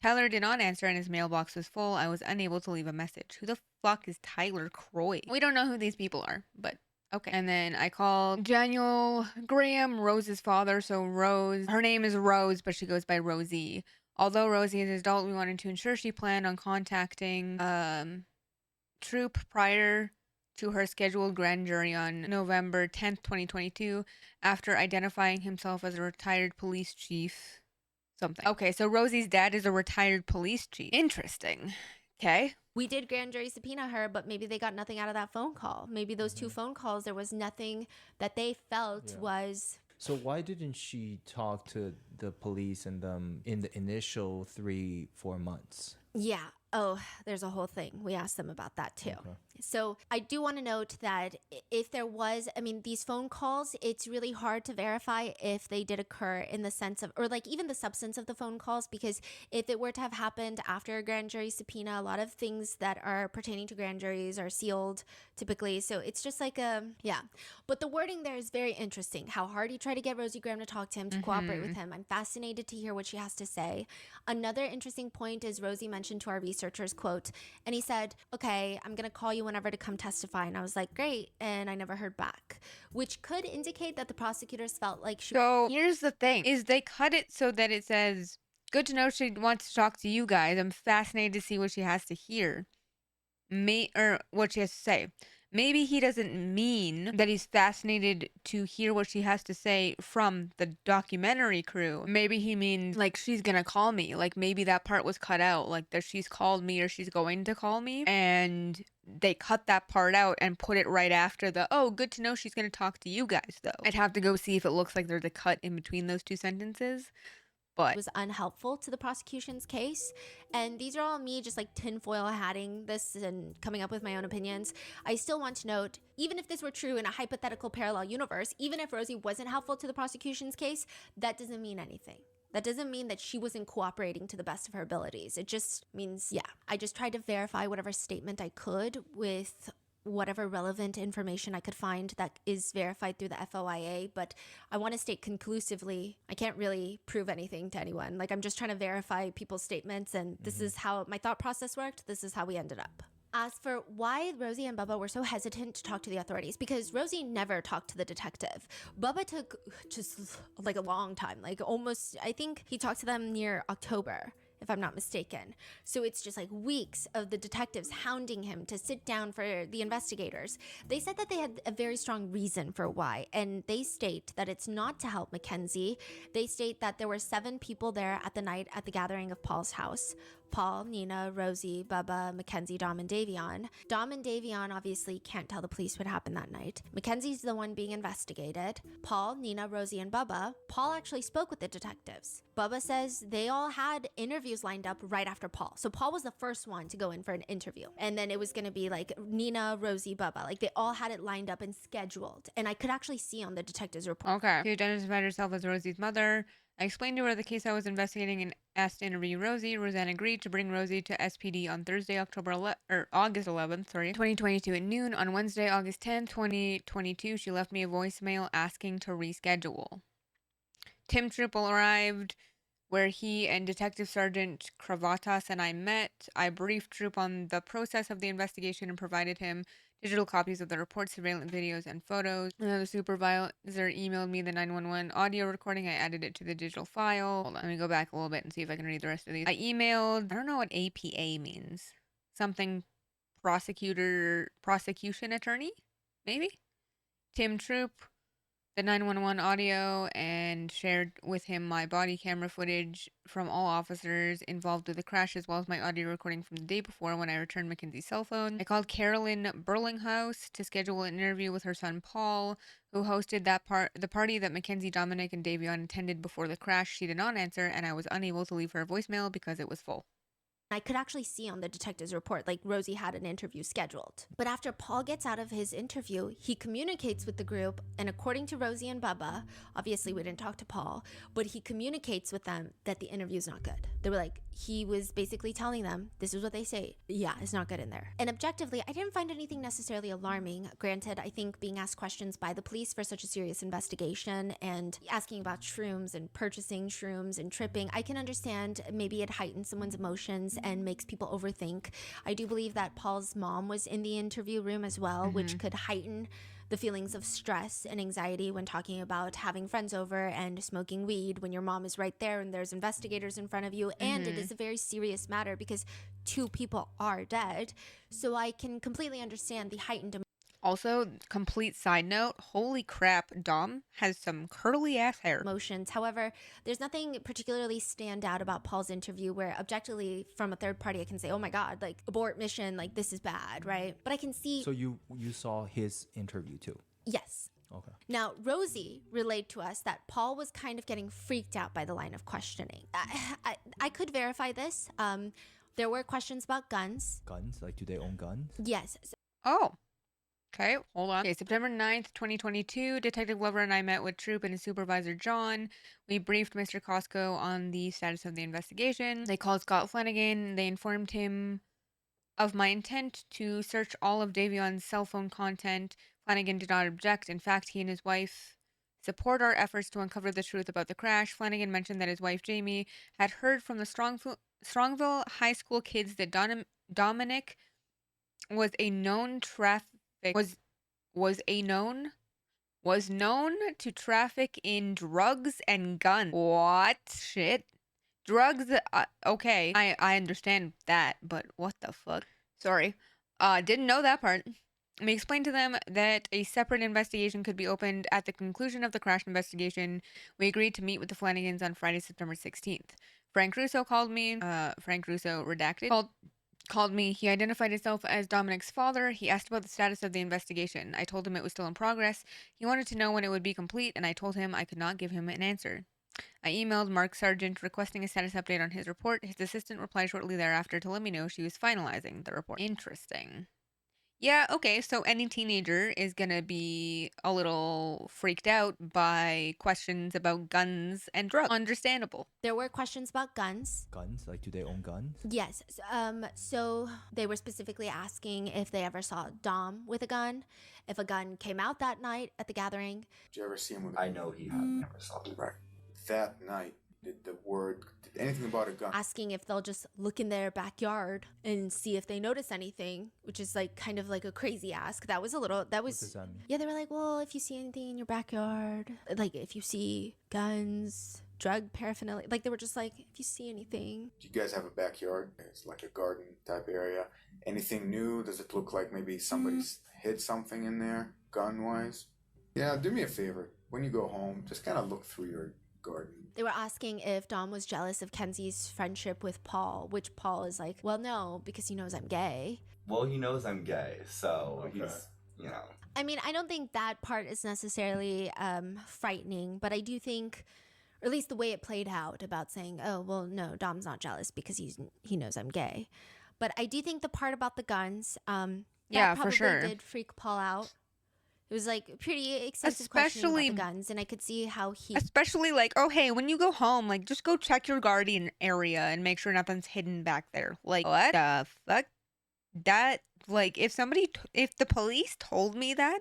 Tyler did not answer and his mailbox was full. I was unable to leave a message. Who the fuck is Tyler Croy? We don't know who these people are, but okay. And then I called Daniel Graham, Rose's father. So Rose, her name is Rose, but she goes by Rosie. Although Rosie is an adult, we wanted to ensure she planned on contacting Troop prior to her scheduled grand jury on November 10th, 2022, after identifying himself as a retired police chief. something. Okay, so Rosie's dad is a retired police chief. Interesting. Okay. We did grand jury subpoena her, but maybe they got nothing out of that phone call. Maybe those 2 phone calls, there was nothing that they felt was... So why didn't she talk to the police and them in the initial 3-4 months? Yeah. Oh, there's a whole thing. We asked them about that too. Okay. So I do want to note that if there was, I mean, these phone calls, it's really hard to verify if they did occur in the sense of, or like even the substance of the phone calls, because if it were to have happened after a grand jury subpoena, a lot of things that are pertaining to grand juries are sealed typically. So it's just like yeah. But the wording there is very interesting. How hard he tried to get Rosie Graham to talk to him, to cooperate with him. I'm fascinated to hear what she has to say. Another interesting point is Rosie mentioned to our researchers, quote, and he said, okay, I'm going to call you whenever to come testify. And I was like, great. And I never heard back, which could indicate that the prosecutors felt like she... So here's the thing, is they cut it so that it says, good to know she wants to talk to you guys. I'm fascinated to see what she has to hear. Or what she has to say. Maybe he doesn't mean that he's fascinated to hear what she has to say from the documentary crew. Maybe he means like she's gonna call me. Like maybe that part was cut out. Like that she's called me or she's going to call me. And they cut that part out and put it right after the, oh, good to know she's gonna talk to you guys though. I'd have to go see if it looks like there's a cut in between those 2 sentences. But was unhelpful to the prosecution's case. And these are all me just like tinfoil hatting this and coming up with my own opinions. I still want to note, even if this were true in a hypothetical parallel universe, even if Rosie wasn't helpful to the prosecution's case, that doesn't mean anything. That doesn't mean that she wasn't cooperating to the best of her abilities. It just means, yeah, I just tried to verify whatever statement I could with whatever relevant information I could find that is verified through the FOIA, but I want to state conclusively, I can't really prove anything to anyone. Like, I'm just trying to verify people's statements, and this is how my thought process worked. This is how we ended up. As for why Rosie and Bubba were so hesitant to talk to the authorities, because Rosie never talked to the detective. Bubba took just like a long time, like almost, I think he talked to them near October, if I'm not mistaken. So it's just like weeks of the detectives hounding him to sit down for the investigators. They said that they had a very strong reason for why, and they state that it's not to help Mackenzie. They state that there were 7 people there at the night at the gathering of Paul's house. Paul, Nina, Rosie, Bubba, Mackenzie, Dom, and Davion. Dom and Davion obviously can't tell the police what happened that night. Mackenzie's the one being investigated. Paul, Nina, Rosie, and Bubba. Paul actually spoke with the detectives. Bubba says they all had interviews lined up right after Paul. So Paul was the first one to go in for an interview. And then it was going to be like Nina, Rosie, Bubba. Like they all had it lined up and scheduled. And I could actually see on the detective's report. Okay. She identified herself as Rosie's mother. I explained to her the case I was investigating and asked to interview Rosie. Roseanne agreed to bring Rosie to SPD on Thursday, August 11th, 2022 at noon. On Wednesday, August 10th, 2022, she left me a voicemail asking to reschedule. Tim Triple arrived, where he and Detective Sergeant Kravatas and I met. I briefed Troop on the process of the investigation and provided him digital copies of the report, surveillance videos, and photos. The supervisor emailed me the 911 audio recording. I added it to the digital file. Hold on, let me go back a little bit and see if I can read the rest of these. I emailed, I don't know what APA means. Something prosecution attorney? Maybe? Tim Troop, the 911 audio, and shared with him my body camera footage from all officers involved with the crash, as well as my audio recording from the day before when I returned Mackenzie's cell phone. I called Carolyn Burlinghouse to schedule an interview with her son Paul, who hosted the party that Mackenzie, Dominic, and Davion attended before the crash. She did not answer, and I was unable to leave her a voicemail because it was full. I could actually see on the detective's report, like Rosie had an interview scheduled. But after Paul gets out of his interview, he communicates with the group, and according to Rosie and Bubba, obviously we didn't talk to Paul, but he communicates with them that the interview's not good. They were like, he was basically telling them, this is what they say. Yeah, it's not good in there. And objectively, I didn't find anything necessarily alarming. Granted, I think being asked questions by the police for such a serious investigation and asking about shrooms and purchasing shrooms and tripping, I can understand maybe it heightens someone's emotions and makes people overthink. I do believe that Paul's mom was in the interview room as well, which could heighten the feelings of stress and anxiety when talking about having friends over and smoking weed when your mom is right there and there's investigators in front of you. And it is a very serious matter because 2 people are dead. So I can completely understand the heightened Also, complete side note, holy crap, Dom has some curly ass hair. Emotions. However, there's nothing particularly stand out about Paul's interview where objectively from a third party I can say, oh my God, like abort mission, like this is bad, right? But I can see. So you saw his interview too? Yes. Okay. Now, Rosie relayed to us that Paul was kind of getting freaked out by the line of questioning. I could verify this. There were questions about guns. Guns? Like, do they own guns? Yes. Oh. Okay, hold on. Okay, September 9th, 2022, Detective Glover and I met with Troop and his supervisor, John. We briefed Mr. Costco on the status of the investigation. They called Scott Flanagan. They informed him of my intent to search all of Davion's cell phone content. Flanagan did not object. In fact, he and his wife support our efforts to uncover the truth about the crash. Flanagan mentioned that his wife, Jamie, had heard from the Strongville High School kids that Dominic was a known was known to traffic in drugs and guns. What? Shit. Drugs, okay. I understand that, but what the fuck? Sorry. Didn't know that part. We explained to them that a separate investigation could be opened at the conclusion of the crash investigation. We agreed to meet with the Flanagans on Friday, September 16th. Frank Russo called me. Frank Russo, redacted, called me. He identified himself as Dominic's father. He asked about the status of the investigation. I told him it was still in progress. He wanted to know when it would be complete, and I told him I could not give him an answer. I emailed Mark Sargent requesting a status update on his report. His assistant replied shortly thereafter to let me know she was finalizing the report. Interesting. Yeah, okay, so any teenager is gonna be a little freaked out by questions about guns and drugs. Understandable. There were questions about guns. Guns? Like, do they own guns? Yes. So they were specifically asking if they ever saw Dom with a gun, if a gun came out that night at the gathering. Did you ever see him with I know he had never saw it. Right. That night, did anything about a gun? Asking if they'll just look in their backyard and see if they notice anything, which is like kind of like a crazy ask. That was. What does that mean? Yeah, they were like, well, if you see anything in your backyard, like if you see guns, drug paraphernalia, like they were just like, if you see anything. Do you guys have a backyard? It's like a garden type area. Anything new? Does it look like maybe somebody's hid something in there, gun-wise? Yeah, do me a favor. When you go home, just kind of look through your garden. They were asking if Dom was jealous of Kenzie's friendship with Paul, which Paul is like, well, no, because he knows I'm gay. Well, he knows I'm gay, so Okay. he's, you know. I mean, I don't think that part is necessarily frightening, but I do think, or at least the way it played out about saying, oh, well, no, Dom's not jealous because he knows I'm gay. But I do think the part about the guns, Yeah, that for probably sure. did freak Paul out. It was like pretty extensive questioning Especially- about the guns, and I could see how he. Especially like, oh hey, when you go home, like just go check your guardian area and make sure nothing's hidden back there. Like what the fuck? That like if the police told me that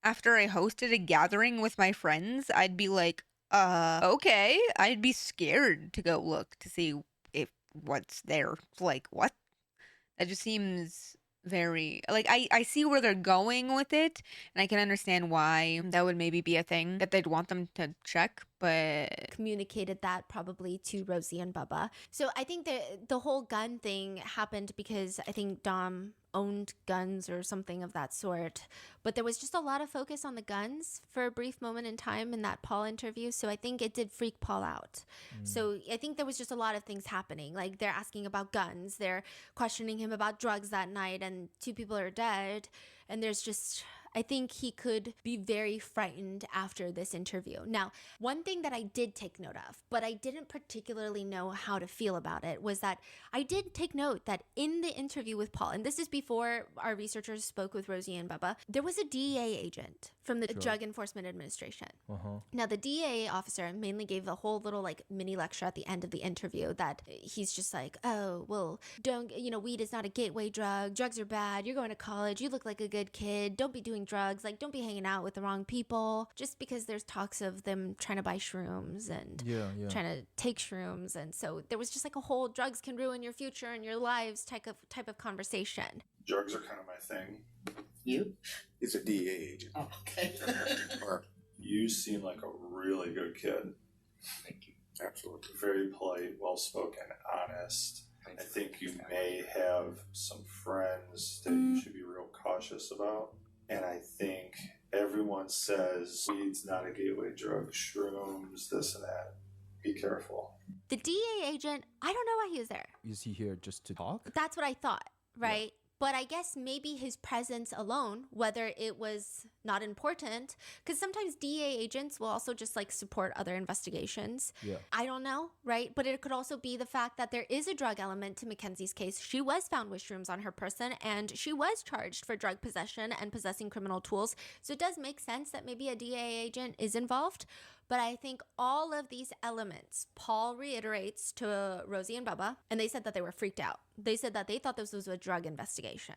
after I hosted a gathering with my friends, I'd be like, okay. I'd be scared to go look to see if what's there. Like what? That just seems very like I see where they're going with it, and I can understand why that would maybe be a thing that they'd want them to check, but communicated that probably to Rosie and Bubba. So I think that the whole gun thing happened because I think Dom owned guns or something of that sort. But there was just a lot of focus on the guns for a brief moment in time in that Paul interview. So I think it did freak Paul out. So I think there was just a lot of things happening. Like they're asking about guns, they're questioning him about drugs that night, and 2 people are dead. And there's just, I think he could be very frightened after this interview. Now, one thing that I did take note of, but I didn't particularly know how to feel about it, was that I did take note that in the interview with Paul, and this is before our researchers spoke with Rosie and Bubba, there was a DEA agent from the Drug Enforcement Administration. Now, the DEA officer mainly gave a whole little like mini lecture at the end of the interview that he's just like, oh, well, weed is not a gateway drug. Drugs are bad. You're going to college. You look like a good kid. Don't be doing drugs. Like, don't be hanging out with the wrong people. Just because there's talks of them trying to buy shrooms and trying to take shrooms. And so there was just like a whole drugs can ruin your future and your lives type of conversation. Drugs are kind of my thing. You? He's a DEA agent. Oh, okay. Or you seem like a really good kid. Thank you. Absolutely. Very polite, well-spoken, honest. I think you may have some friends that you should be real cautious about. And I think everyone says weed's not a gateway drug, shrooms, this and that. Be careful. The DA agent, I don't know why he was there. Is he here just to talk? That's what I thought, right? But I guess maybe his presence alone, whether it was not important, because sometimes DA agents will also just like support other investigations. Yeah. I don't know, right? But it could also be the fact that there is a drug element to Mackenzie's case. She was found with shrooms on her person and she was charged for drug possession and possessing criminal tools. So it does make sense that maybe a DA agent is involved. But I think all of these elements, Paul reiterates to Rosie and Bubba, and they said that they were freaked out. They said that they thought this was a drug investigation.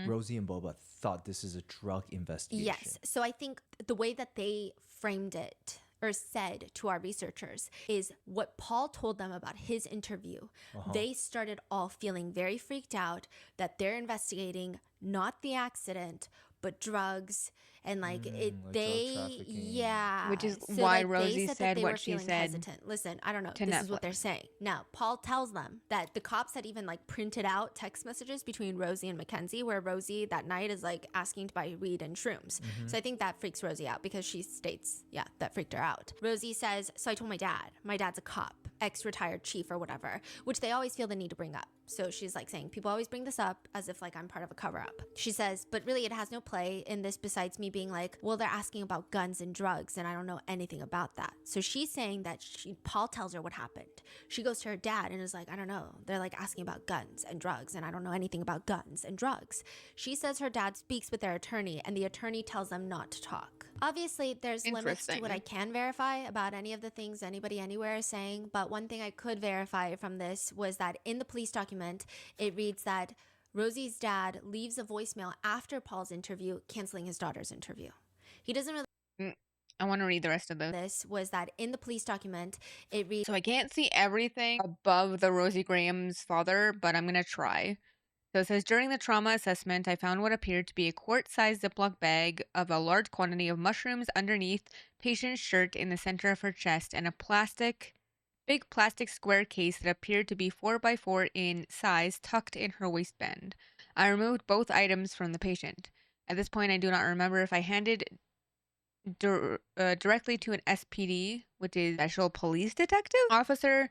Rosie and Bubba thought this is a drug investigation. Yes. So I think the way that they framed it or said to our researchers is what Paul told them about his interview. They started all feeling very freaked out that they're investigating not the accident, but drugs and like it. like They drug trafficking. yeah, Which is so, why like, Rosie they said said that they what were she feeling said hesitant. Listen, I don't know. to This is what Netflix. they're saying. Now, Paul tells them that the cops had even like printed out text messages between Rosie and Mackenzie, where Rosie that night is like asking to buy weed and shrooms. So I think that freaks Rosie out because she states, yeah, that freaked her out. Rosie says, so I told my dad. My dad's a cop, ex-retired chief or whatever, which they always feel the need to bring up. So she's like saying, people always bring this up as if like I'm part of a cover up. She says, but really it has no play in this besides me being like, well, they're asking about guns and drugs and I don't know anything about that. So she's saying that Paul tells her what happened. She goes to her dad and is like, I don't know. They're like asking about guns and drugs and I don't know anything about guns and drugs. She says her dad speaks with their attorney and the attorney tells them not to talk. Obviously, there's limits to what I can verify about any of the things anybody anywhere is saying, but one thing I could verify from this was that in the police document, it reads that Rosie's dad leaves a voicemail after Paul's interview, canceling his daughter's interview. He doesn't really. I want to read the rest of this. This was that in the police document, it reads. So I can't see everything above the Rosie Graham's father, but I'm going to try. So it says, during the trauma assessment, I found what appeared to be a quart-sized Ziploc bag of a large quantity of mushrooms underneath patient's shirt in the center of her chest and a big plastic square case that appeared to be 4x4 in size tucked in her waistband. I removed both items from the patient. At this point, I do not remember if I handed directly to an SPD, which is Special Police Detective Officer,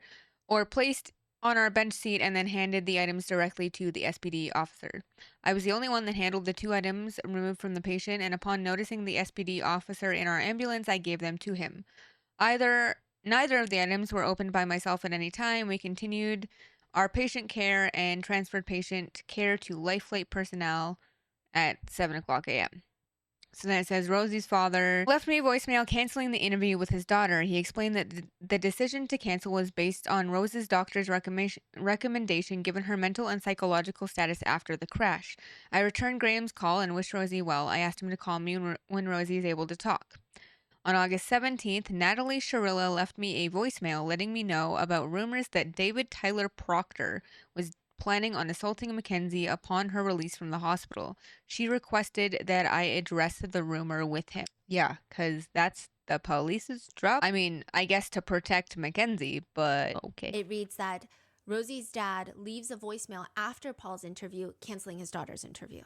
or placed on our bench seat and then handed the items directly to the SPD officer. I was the only one that handled the two items removed from the patient, and upon noticing the SPD officer in our ambulance, I gave them to him. Neither of the items were opened by myself at any time. We continued our patient care and transferred patient care to Life Flight personnel at 7 o'clock a.m. So then it says, Rosie's father left me a voicemail canceling the interview with his daughter. He explained that the decision to cancel was based on Rose's doctor's recommendation given her mental and psychological status after the crash. I returned Graham's call and wished Rosie well. I asked him to call me when Rosie is able to talk. On August 17th, Natalie Sharilla left me a voicemail letting me know about rumors that David Tyler Proctor was planning on assaulting Mackenzie upon her release from the hospital. She requested that I address the rumor with him. Yeah, because that's the police's job. I mean, I guess to protect Mackenzie, but okay. It reads that Rosie's dad leaves a voicemail after Paul's interview, canceling his daughter's interview.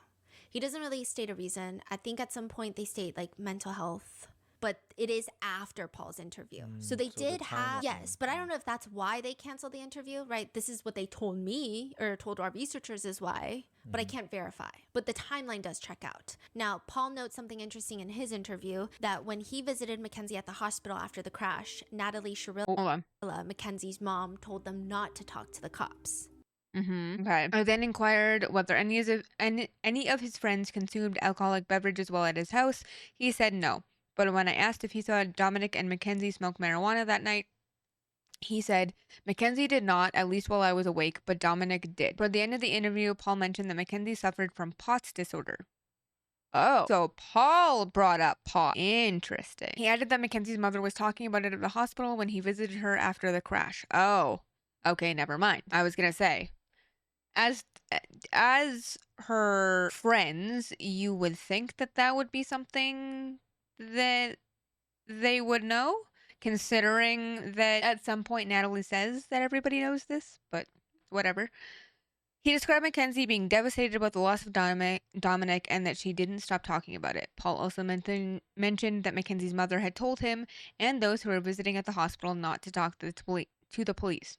He doesn't really state a reason. I think at some point they state like mental health, but it is after Paul's interview. So they did have, yes, but I don't know if that's why they canceled the interview, right? This is what they told me or told our researchers is why, but I can't verify. But the timeline does check out. Now, Paul notes something interesting in his interview that when he visited Mackenzie at the hospital after the crash, Natalie Sharilla, Mackenzie's mom, told them not to talk to the cops. Okay. I then inquired whether any of his friends consumed alcoholic beverages while at his house. He said no. But when I asked if he saw Dominic and Mackenzie smoke marijuana that night, he said, Mackenzie did not, at least while I was awake, but Dominic did. Toward the end of the interview, Paul mentioned that Mackenzie suffered from POTS disorder. Oh, so Paul brought up pot. Interesting. He added that Mackenzie's mother was talking about it at the hospital when he visited her after the crash. Oh, okay, never mind. I was gonna say, as her friends, you would think that would be something that they would know, considering that at some point Natalie says that everybody knows this, but whatever. He described Mackenzie being devastated about the loss of Dominic and that she didn't stop talking about it. Paul also mentioned that Mackenzie's mother had told him and those who were visiting at the hospital not to talk to the police.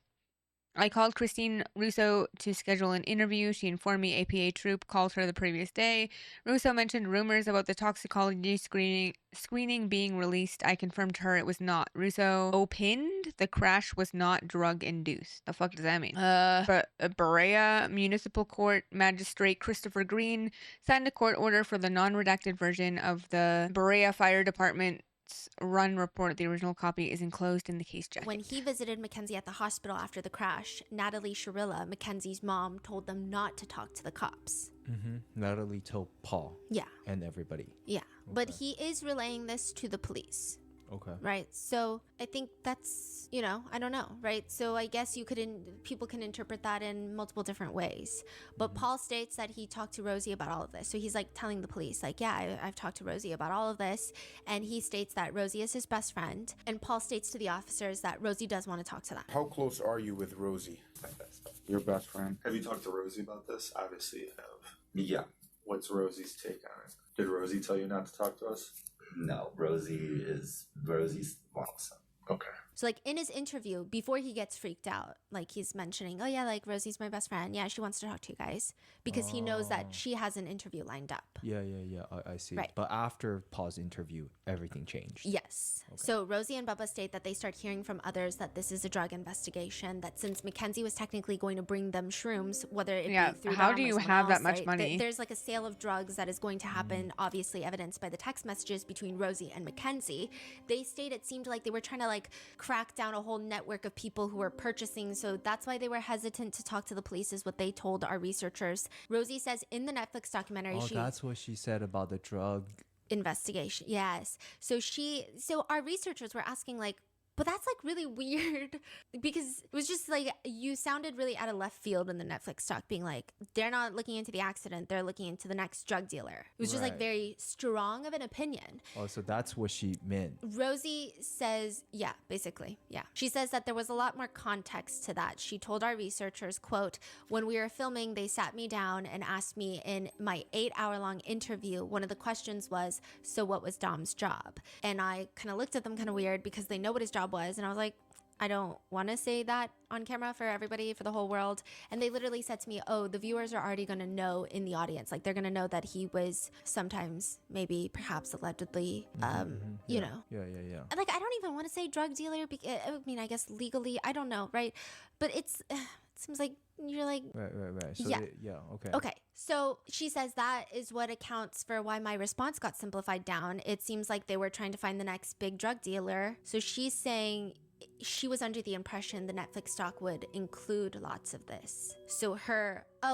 I called Christine Russo to schedule an interview. She informed me APA Troop called her the previous day. Russo mentioned rumors about the toxicology screening being released. I confirmed to her it was not. Russo opined the crash was not drug-induced. The fuck does that mean? But Berea Municipal Court Magistrate Christopher Green signed a court order for the non-redacted version of the Berea Fire Department run report. The original copy is enclosed in the case jacket. When he visited Mackenzie at the hospital after the crash, Natalie Sharilla, Mackenzie's mom, told them not to talk to the cops. Natalie told Paul. Yeah. And everybody. Yeah. But Okay. he is relaying this to the police. Okay. Right. So I think that's, I don't know. Right. So I guess people can interpret that in multiple different ways. But Paul states that he talked to Rosie about all of this. So he's like telling the police, like, yeah, I've talked to Rosie about all of this. And he states that Rosie is his best friend. And Paul states to the officers that Rosie does want to talk to them. How close are you with Rosie? My best friend. Your best friend? Have you talked to Rosie about this? Obviously you have. Yeah. What's Rosie's take on it? Did Rosie tell you not to talk to us? No, Rosie's awesome. Okay. So like in his interview, before he gets freaked out, like he's mentioning, oh yeah, like Rosie's my best friend. Yeah, she wants to talk to you guys because he knows that she has an interview lined up. Yeah. I see. Right. But after Paul's interview, everything changed. Yes. Okay. So Rosie and Bubba state that they start hearing from others that this is a drug investigation, that since Mackenzie was technically going to bring them shrooms, whether it be through how them do or you someone have that else, much right? money? There's like a sale of drugs that is going to happen, obviously evidenced by the text messages between Rosie and Mackenzie. They state it seemed like they were trying to like crack down a whole network of people who were purchasing, so that's why they were hesitant to talk to the police, is what they told our researchers. Rosie says in the Netflix documentary, That's what she said about the drug investigation. Yes. So our researchers were asking like, but that's like really weird because it was just like you sounded really out of left field in the Netflix talk, being like, they're not looking into the accident, they're looking into the next drug dealer. It was just like Right. very strong of an opinion. Oh, so that's what she meant. Rosie says, yeah, basically, yeah. She says that there was a lot more context to that. She told our researchers, quote, when we were filming, they sat me down and asked me in my 8-hour-long interview, one of the questions was, so what was Dom's job? And I kind of looked at them kind of weird because they know what his job was. And I was like, I don't want to say that on camera for everybody, for the whole world. And they literally said to me, oh, the viewers are already going to know in the audience. Like they're going to know that he was sometimes, maybe, perhaps, allegedly, you know. Yeah. Like, I don't even want to say drug dealer. I mean, I guess legally, I don't know, right? But it seems like you're like, Right. So Yeah. Okay. okay. So she says that is what accounts for why my response got simplified down. It seems like they were trying to find the next big drug dealer. So she's saying she was under the impression the Netflix doc would include lots of this. So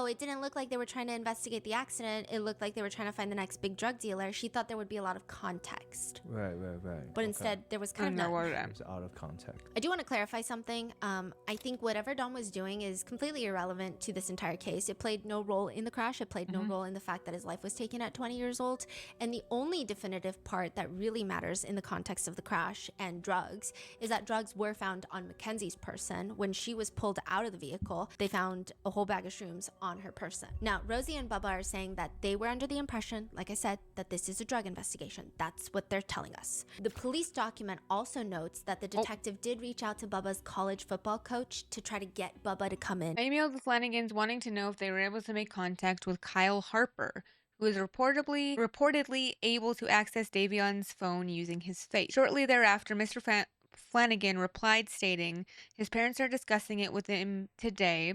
it didn't look like they were trying to investigate the accident. It looked like they were trying to find the next big drug dealer. She thought there would be a lot of context. Right. But instead, there was kind of none. It's out of context. I do want to clarify something. I think whatever Dom was doing is completely irrelevant to this entire case. It played no role in the crash. It played no role in the fact that his life was taken at 20 years old. And the only definitive part that really matters in the context of the crash and drugs is that drugs were found on Mackenzie's person. When she was pulled out of the vehicle, they found a whole bag of shrooms on her person. Now, Rosie and Bubba are saying that they were under the impression, like I said, that this is a drug investigation. That's what they're telling us. The police document also notes that the detective did reach out to Bubba's college football coach to try to get Bubba to come in. I emailed the Flanagans wanting to know if they were able to make contact with Kyle Harper, who is reportedly able to access Davion's phone using his face. Shortly thereafter, Mr. Flanagan replied stating his parents are discussing it with him today,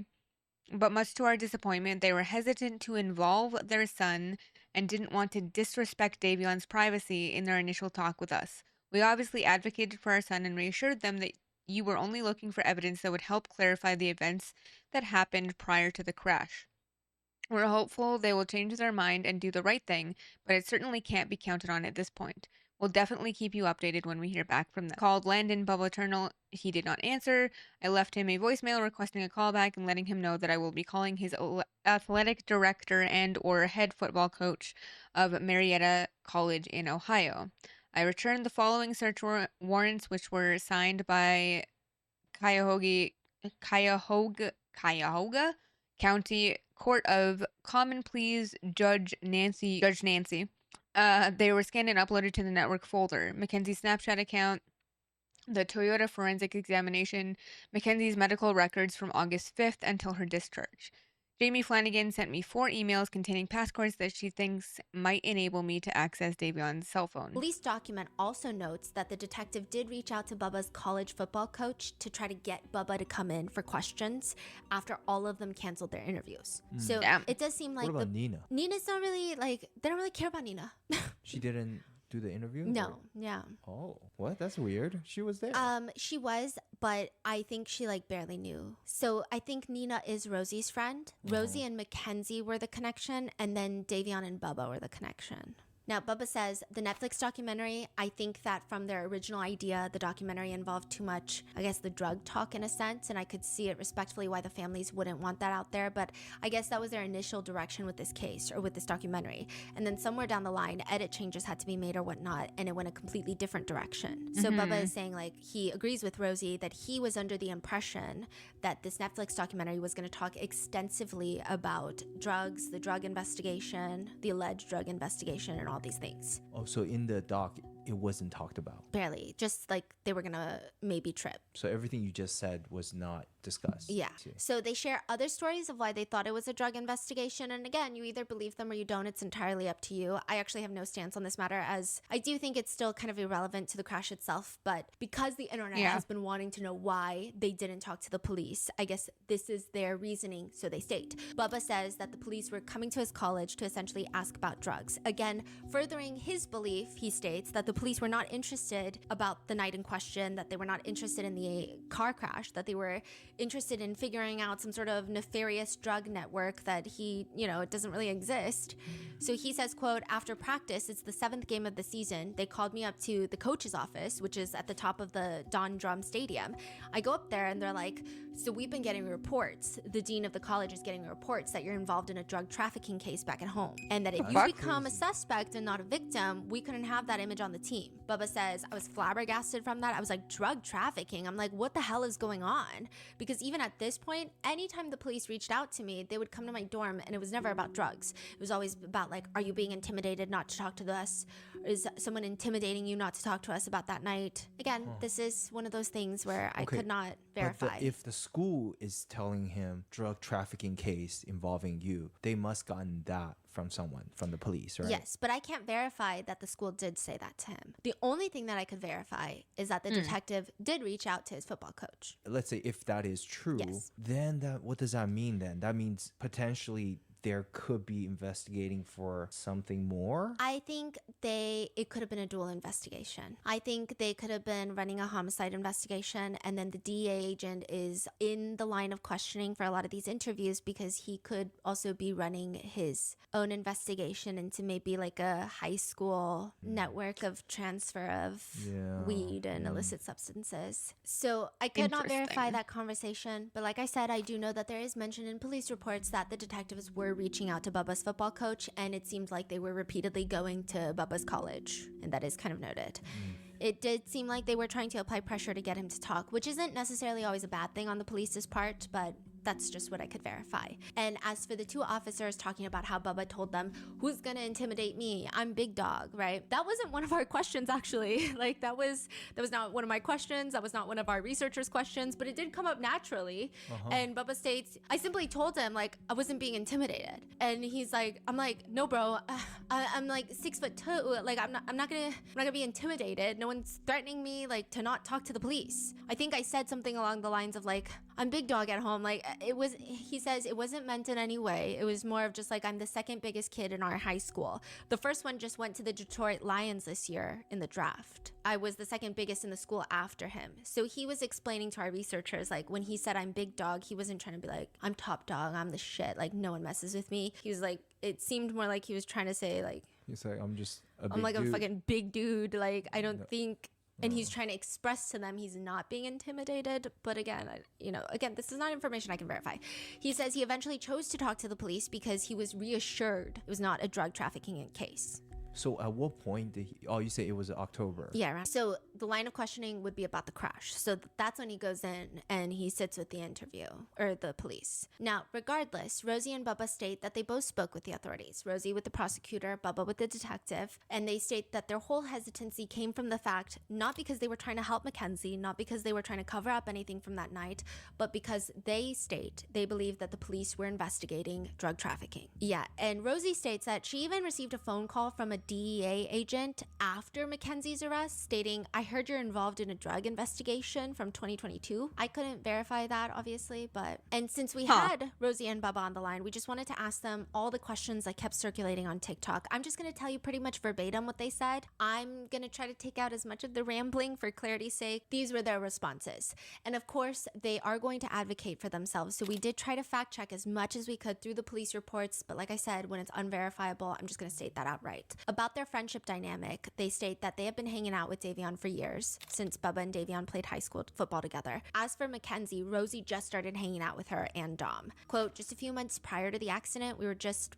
but much to our disappointment, they were hesitant to involve their son and didn't want to disrespect Davion's privacy in their initial talk with us. We obviously advocated for our son and reassured them that you were only looking for evidence that would help clarify the events that happened prior to the crash. We're hopeful they will change their mind and do the right thing, but it certainly can't be counted on at this point. We'll definitely keep you updated when we hear back from them. Called Landon Bubba Eternal. He did not answer. I left him a voicemail requesting a callback and letting him know that I will be calling his athletic director and or head football coach of Marietta College in Ohio. I returned the following search warrants, which were signed by Cuyahoga County Court of Common Pleas Judge Nancy. They were scanned and uploaded to the network folder. Mackenzie's Snapchat account, the Toyota forensic examination, Mackenzie's medical records from August 5th until her discharge. Jamie Flanagan sent me 4 emails containing passcodes that she thinks might enable me to access Davion's cell phone. Police document also notes that the detective did reach out to Bubba's college football coach to try to get Bubba to come in for questions after all of them canceled their interviews. So Damn. it does seem like What about Nina? Nina's not really like, they don't really care about Nina. She didn't do the interview? No, yeah. Oh, what? That's weird. She was there. She was, but I think she like barely knew. So I think Nina is Rosie's friend. Rosie and Mackenzie were the connection, and then Davion and Bubba were the connection. Now, Bubba says the Netflix documentary, I think that from their original idea, the documentary involved too much, I guess, the drug talk in a sense, and I could see it respectfully why the families wouldn't want that out there, but I guess that was their initial direction with this case, or with this documentary. And then somewhere down the line, edit changes had to be made or whatnot, and it went a completely different direction. So Bubba is saying, like, he agrees with Rosie that he was under the impression that this Netflix documentary was going to talk extensively about drugs, the drug investigation, the alleged drug investigation, and all these things. Oh, so in the doc, it wasn't talked about. Barely. Just like they were gonna maybe trip. So everything you just said was not discussed. Yeah. So they share other stories of why they thought it was a drug investigation. And again, you either believe them or you don't. It's entirely up to you. I actually have no stance on this matter, as I do think it's still kind of irrelevant to the crash itself. But because the internet has been wanting to know why they didn't talk to the police, I guess this is their reasoning. So they state. Bubba says that the police were coming to his college to essentially ask about drugs. Again, furthering his belief, he states that the police were not interested about the night in question, that they were not interested in the car crash, that they were interested in figuring out some sort of nefarious drug network that it doesn't really exist. So he says, quote, after practice, it's the 7th game of the season. They called me up to the coach's office, which is at the top of the Don Drum Stadium. I go up there and they're like, so we've been getting reports. The dean of the college is getting reports that you're involved in a drug trafficking case back at home. And that if you become a suspect and not a victim, we couldn't have that image on the team. Bubba says, I was flabbergasted from that. I was like, drug trafficking? I'm like, what the hell is going on? Because even at this point, anytime the police reached out to me, they would come to my dorm and it was never about drugs. It was always about like, are you being intimidated not to talk to us? Is someone intimidating you not to talk to us about that night? Again, this is one of those things where I could not verify. But if the school is telling him drug trafficking case involving you, they must gotten that from someone, from the police, right? Yes, but I can't verify that the school did say that to him. The only thing that I could verify is that the detective did reach out to his football coach. Let's say if that is true, Yes. then what does that mean then? That means potentially there could be investigating for something more? I think it could have been a dual investigation. I think they could have been running a homicide investigation, and then the DEA agent is in the line of questioning for a lot of these interviews because he could also be running his own investigation into maybe like a high school network of transfer of weed and illicit substances. So I could not verify that conversation, but like I said, I do know that there is mention in police reports that the detectives were reaching out to Bubba's football coach, and it seemed like they were repeatedly going to Bubba's college, and that is kind of noted. It did seem like they were trying to apply pressure to get him to talk, which isn't necessarily always a bad thing on the police's part, but that's just what I could verify. And as for the 2 officers talking about how Bubba told them, who's gonna intimidate me? I'm big dog, right? That wasn't one of our questions, actually. Like that was not one of my questions. That was not one of our researchers' questions, but it did come up naturally. And Bubba states, I simply told him like I wasn't being intimidated. And he's like, I'm like, no, bro, I'm like 6'2". Like I'm not gonna be intimidated. No one's threatening me like to not talk to the police. I think I said something along the lines of like, I'm big dog at home. Like he says it wasn't meant in any way. It was more of just like, I'm the 2nd biggest kid in our high school. The first one just went to the Detroit Lions this year in the draft. I was the 2nd biggest in the school after him. So he was explaining to our researchers, like when he said I'm big dog, he wasn't trying to be like, I'm top dog, I'm the shit, like no one messes with me. He was like, it seemed more like he was trying to say like, He's like, I'm just I'm like dude. A fucking big dude. Like I don't think. And he's trying to express to them he's not being intimidated. But again, this is not information I can verify. He says he eventually chose to talk to the police because he was reassured it was not a drug trafficking case. So at what point did you say it was October? Yeah. So the line of questioning would be about the crash. So that's when he goes in and he sits with the interview or the police. Now, regardless, Rosie and Bubba state that they both spoke with the authorities, Rosie with the prosecutor, Bubba with the detective, and they state that their whole hesitancy came from the fact not because they were trying to help Mackenzie, not because they were trying to cover up anything from that night, but because they state they believe that the police were investigating drug trafficking. Yeah, and Rosie states that she even received a phone call from a DEA agent after Mackenzie's arrest stating, I heard you're involved in a drug investigation from 2022. I couldn't verify that, obviously, but... And since we had Rosie and Bubba on the line, we just wanted to ask them all the questions that kept circulating on TikTok. I'm just going to tell you pretty much verbatim what they said. I'm going to try to take out as much of the rambling for clarity's sake. These were their responses. And of course, they are going to advocate for themselves. So we did try to fact check as much as we could through the police reports. But like I said, when it's unverifiable, I'm just going to state that outright. About their friendship dynamic, they state that they have been hanging out with Davion for years, since Bubba and Davion played high school football together. As for Mackenzie, Rosie just started hanging out with her and Dom. Quote, just a few months prior to the accident, we just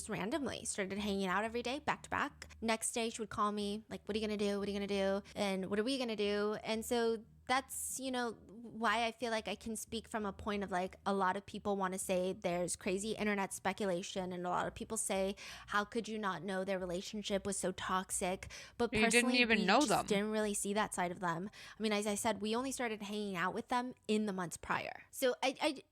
randomly started hanging out every day, back to back. Next day, she would call me, like, what are you gonna do? What are you gonna do? And what are we gonna do? And so that's, you know, why I feel like I can speak from a point of like a lot of people want to say there's crazy internet speculation, and a lot of people say, how could you not know their relationship was so toxic? But You personally, didn't even we know just them. didn't really see that side of them. I mean, as I said, we only started hanging out with them in the months prior. So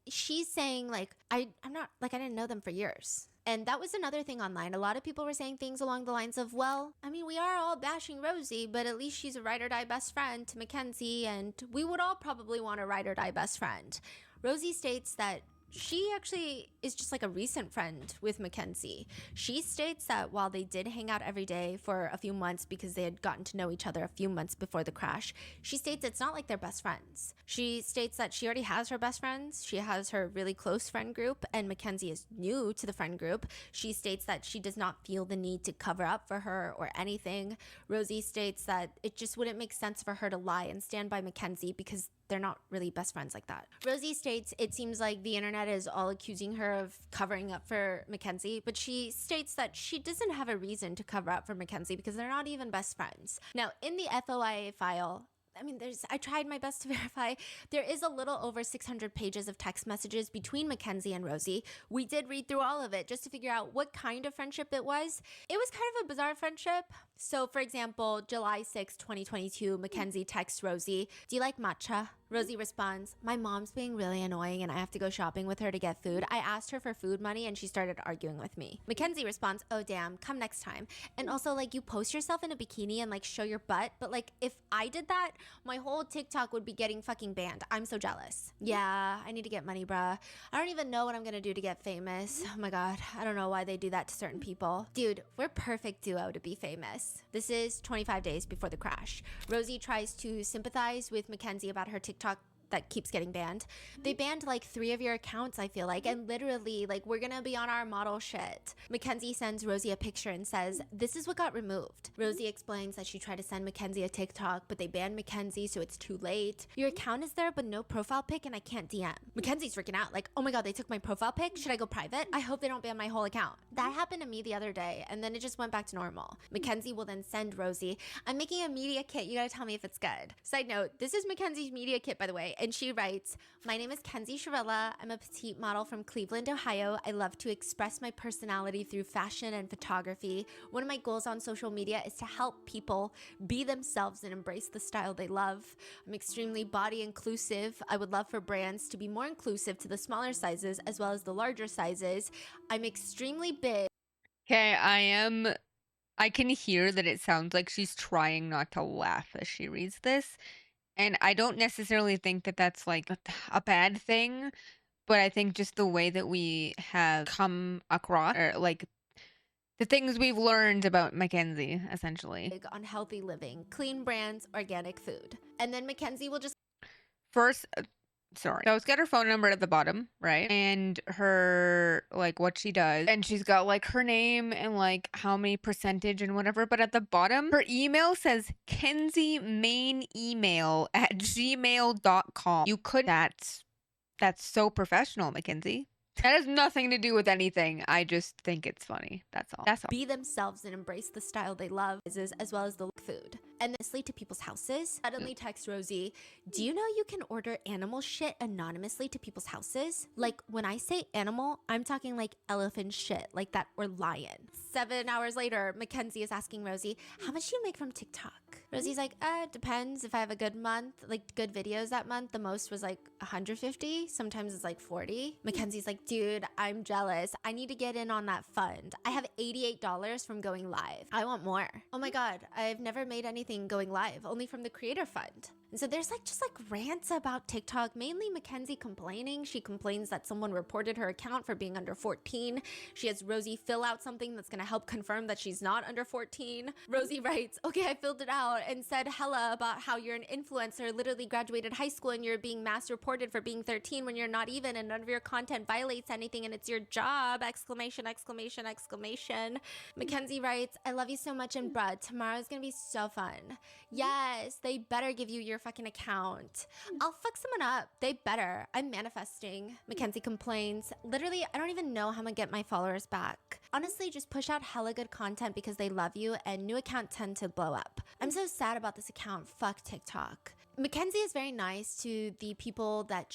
she's saying like, I'm not like, I didn't know them for years. And that was another thing online. A lot of people were saying things along the lines of, well, I mean, we are all bashing Rosie, but at least she's a ride or die best friend to Mackenzie, and we would all probably want a ride or die best friend. Rosie states that she actually is just like a recent friend with Mackenzie. She states that while they did hang out every day for a few months because they had gotten to know each other a few months before the crash, she states it's not like they're best friends. She states that she already has her best friends. She has her really close friend group, and Mackenzie is new to the friend group. She states that she does not feel the need to cover up for her or anything. Rosie states that it just wouldn't make sense for her to lie and stand by Mackenzie because they're not really best friends like that. Rosie states it seems like the internet is all accusing her of covering up for Mackenzie, but she states that she doesn't have a reason to cover up for Mackenzie because they're not even best friends. Now, in the FOIA file, I mean, I tried my best to verify. There is a little over 600 pages of text messages between Mackenzie and Rosie. We did read through all of it just to figure out what kind of friendship it was. It was kind of a bizarre friendship. So, for example, July 6, 2022, Mackenzie texts Rosie, do you like matcha? Rosie responds, my mom's being really annoying and I have to go shopping with her to get food. I asked her for food money and she started arguing with me. Mackenzie responds, oh damn, come next time. And also, like, you post yourself in a bikini and like show your butt, but like if I did that, my whole TikTok would be getting fucking banned. I'm so jealous. Yeah, I need to get money, bruh. I don't even know what I'm gonna do to get famous. Oh my god, I don't know why they do that to certain people. Dude, we're perfect duo to be famous. This is 25 days before the crash. Rosie tries to sympathize with Mackenzie about her TikTok that keeps getting banned. They banned like 3 of your accounts, I feel like, and literally like we're gonna be on our model shit. Mackenzie sends Rosie a picture and says, this is what got removed. Rosie explains that she tried to send Mackenzie a TikTok, but they banned Mackenzie, so it's too late. Your account is there, but no profile pic, and I can't DM. Mackenzie's freaking out, like, oh my god, they took my profile pic? Should I go private? I hope they don't ban my whole account. That happened to me the other day, and then it just went back to normal. Mackenzie will then send Rosie, I'm making a media kit, you gotta tell me if it's good. Side note, this is Mackenzie's media kit, by the way, and she writes, my name is Kenzie Sharella. I'm a petite model from Cleveland, Ohio. I love to express my personality through fashion and photography. One of my goals on social media is to help people be themselves and embrace the style they love. I'm extremely body inclusive. I would love for brands to be more inclusive to the smaller sizes as well as the larger sizes. I'm extremely big. Okay, I can hear that it sounds like she's trying not to laugh as she reads this. And I don't necessarily think that that's like a bad thing, but I think just the way that we have come across, or like the things we've learned about Mackenzie, essentially. On healthy living, clean brands, organic food. And then Mackenzie will just First, sorry. So it's got her phone number at the bottom, right? And her, like, what she does. And she's got, like, her name and, like, how many percentage and whatever. But at the bottom, her email says Kenzie main email at gmail.com. You could, that's so professional, Mackenzie. That has nothing to do with anything. I just think it's funny. That's all. That's all. Be themselves and embrace the style they love, as well as the food. And then sleep to people's houses. Suddenly text Rosie, do you know you can order animal shit anonymously to people's houses? Like, when I say animal, I'm talking like elephant shit, like that, or lion. 7 hours later, Mackenzie is asking Rosie, how much do you make from TikTok? Rosie's like, depends. If I have a good month, like good videos that month, the most was like 150. Sometimes it's like 40. Mackenzie's like, dude, I'm jealous. I need to get in on that fund. I have $88 from going live. I want more. Oh my God, I've never made anything going live, only from the creator fund. And so there's just rants about TikTok, mainly Mackenzie complaining. She complains that someone reported her account for being under 14. She has Rosie fill out something that's gonna help confirm that she's not under 14. Rosie writes, okay, I filled it out and said hella about how you're an influencer, literally graduated high school and you're being mass reported for being 13 when you're not even, and none of your content violates anything and it's your job, exclamation, exclamation, exclamation. Mackenzie writes, I love you so much, and bruh, tomorrow's gonna be so fun. Yes, they better give you your fucking account. I'll fuck someone up. They better. I'm manifesting. Mackenzie complains, literally, I don't even know how I'm gonna get my followers back. Honestly, just push out hella good content because they love you, and new accounts tend to blow up. I'm so sad about this account. Fuck TikTok. Mackenzie is very nice to the people that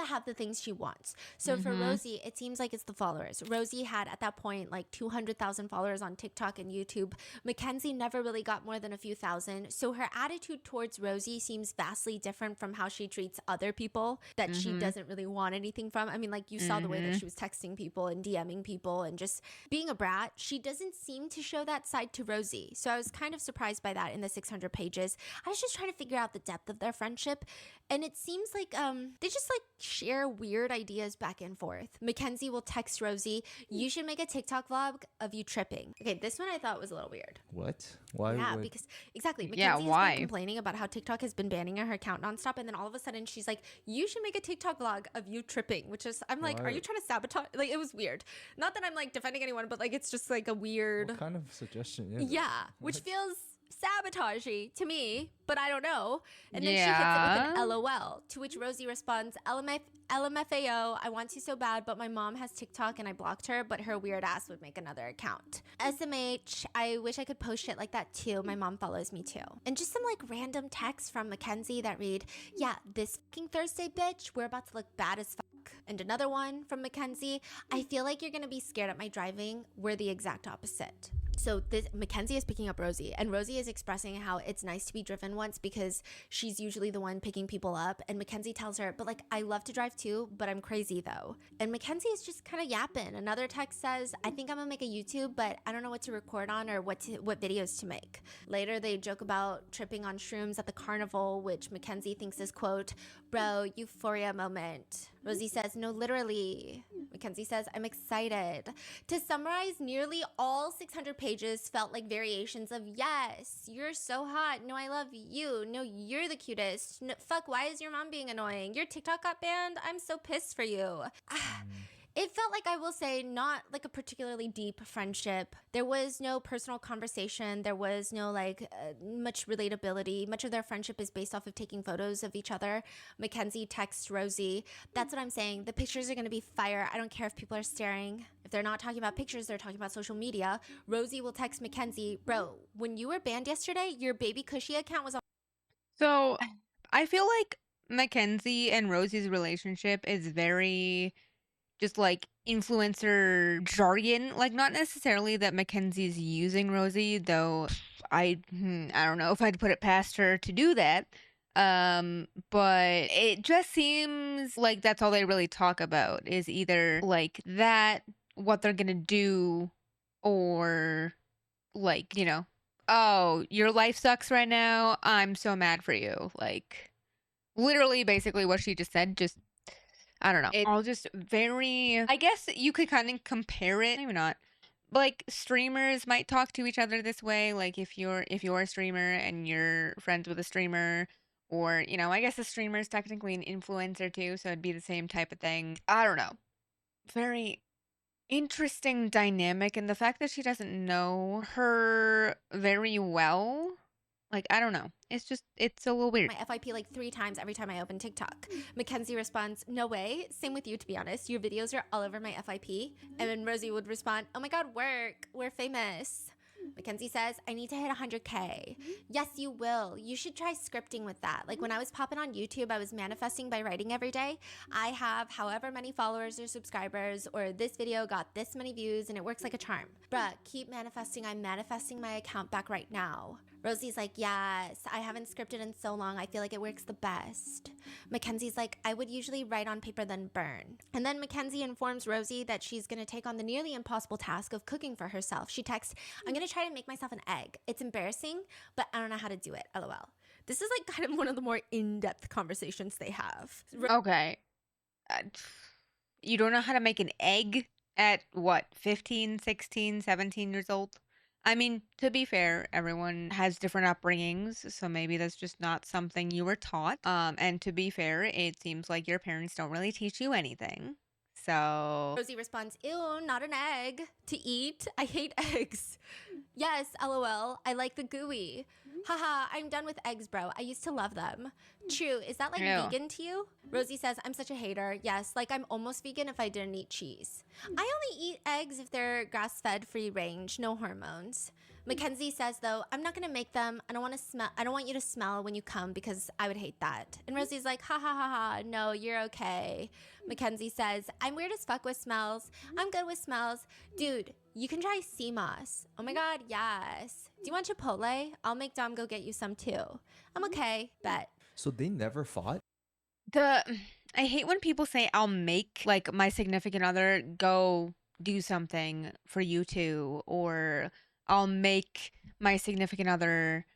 have the things she wants. So for Rosie, it seems like it's the followers. Rosie had at that point like 200,000 followers on TikTok and YouTube. Mackenzie never really got more than a few thousand. So her attitude towards Rosie seems vastly different from how she treats other people that she doesn't really want anything from. I mean, like, you saw the way that she was texting people and DMing people and just being a brat. She doesn't seem to show that side to Rosie. So I was kind of surprised by that in the 600 pages. I was just trying to figure out the depth of their friendship. And it seems like they just share weird ideas back and forth. Mackenzie will text Rosie, you should make a TikTok vlog of you tripping. Okay, this one I thought was a little weird. What? Why? Yeah, would... because exactly. Yeah, Mackenzie has why? been complaining about how TikTok has been banning her account nonstop, and then all of a sudden she's like, you should make a TikTok vlog of you tripping, which is, I'm like, Why? are you trying to sabotage? Like, it was weird. Not that I'm defending anyone, but it's just a weird. What kind of suggestion is it? Yeah, which feels sabotagey to me, but I don't know. And then she Yeah. hits it with an LOL, to which Rosie responds, LMFAO, I want to so bad, but my mom has TikTok and I blocked her, but her weird ass would make another account. SMH, I wish I could post shit like that too. My mom follows me too. And just some random texts from Mackenzie that read, yeah, this fucking Thursday, bitch, we're about to look bad as fuck. And another one from Mackenzie, I feel like you're gonna be scared at my driving. We're the exact opposite. So Mackenzie is picking up Rosie, and Rosie is expressing how it's nice to be driven once because she's usually the one picking people up. And Mackenzie tells her, but I love to drive too, but I'm crazy though. And Mackenzie is just kind of yapping. Another text says, I think I'm gonna make a YouTube, but I don't know what to record on or what videos to make. Later, they joke about tripping on shrooms at the carnival, which Mackenzie thinks is, quote, bro, euphoria moment. Rosie says, no, literally. Mackenzie says, I'm excited. To summarize, nearly all 600 pages felt like variations of, yes, you're so hot. No, I love you. No, you're the cutest. No, fuck, why is your mom being annoying? Your TikTok got banned? I'm so pissed for you. It felt like, I will say, not a particularly deep friendship. There was no personal conversation. There was no much relatability. Much of their friendship is based off of taking photos of each other. Mackenzie texts Rosie. That's what I'm saying. The pictures are going to be fire. I don't care if people are staring. If they're not talking about pictures, they're talking about social media. Rosie will text Mackenzie, bro, when you were banned yesterday, your baby cushy account was on. So I feel like Mackenzie and Rosie's relationship is very just influencer jargon. Not necessarily that Mackenzie's using Rosie, though I don't know if I'd put it past her to do that. But it just seems like that's all they really talk about is either that, what they're gonna do, or oh, your life sucks right now. I'm so mad for you. Literally basically what she just said, just I don't know. It's all just very, I guess you could kind of compare it, maybe not. Streamers might talk to each other this way, if you're a streamer and you're friends with a streamer, or I guess a streamer is technically an influencer too, so it'd be the same type of thing. I don't know. Very interesting dynamic, and the fact that she doesn't know her very well, Like, I don't know. It's just, it's a little weird. My FYP like 3 times every time I open TikTok. Mackenzie responds, no way. Same with you, to be honest. Your videos are all over my FYP. And then Rosie would respond, oh my God, work. We're famous. Mackenzie says, I need to hit 100K. Yes, you will. You should try scripting with that. Like when I was popping on YouTube, I was manifesting by writing every day. I have however many followers or subscribers, or this video got this many views, and it works like a charm. Bruh, keep manifesting. I'm manifesting my account back right now. Rosie's like, yes, I haven't scripted in so long. I feel like it works the best. Mackenzie's like, I would usually write on paper then burn. And then Mackenzie informs Rosie that she's going to take on the nearly impossible task of cooking for herself. She texts, I'm going to try to make myself an egg. It's embarrassing, but I don't know how to do it. LOL. This is like kind of one of the more in-depth conversations they have. Okay. You don't know how to make an egg at what, 15, 16, 17 years old? I mean, to be fair, everyone has different upbringings, so maybe that's just not something you were taught. And to be fair, it seems like your parents don't really teach you anything. So Rosie responds, ew, not an egg to eat. I hate eggs. Yes, LOL. I like the gooey. Haha, I'm done with eggs, bro. I used to love them. True. Is that like Ew. vegan to you? Rosie says, I'm such a hater. Yes, like I'm almost vegan if I didn't eat cheese. I only eat eggs if they're grass-fed, free range, no hormones. Mackenzie says though, I'm not gonna make them. I don't want you to smell when you come because I would hate that. And Rosie's like, ha ha ha ha, no, you're okay. Mackenzie says, I'm weird as fuck with smells. I'm good with smells. Dude, you can try sea moss. Oh my God, yes. Do you want Chipotle? I'll make Dom go get you some too. I'm okay, bet. So they never fought? I hate when people say I'll make like my significant other go do something for you two, or I'll make my significant other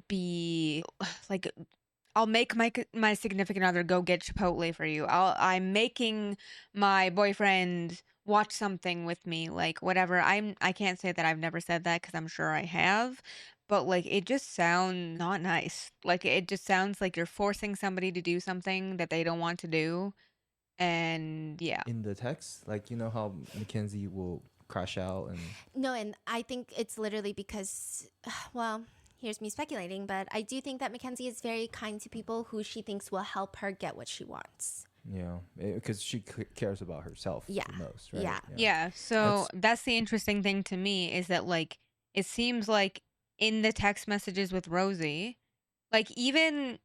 be like I'll make my significant other go get Chipotle for you. I'm making my boyfriend watch something with me, like whatever. I can't say that I've never said that because I'm sure I have, but like it just sounds not nice. Like it just sounds like you're forcing somebody to do something that they don't want to do. And yeah. In the text, like you know how Mackenzie will crash out and No, and I think it's literally because, well, here's me speculating, but I do think that Mackenzie is very kind to people who she thinks will help her get what she wants. because she cares about herself Yeah. the most, right? Yeah. Yeah, so that's the interesting thing to me is that like it seems like in the text messages with Rosie, like even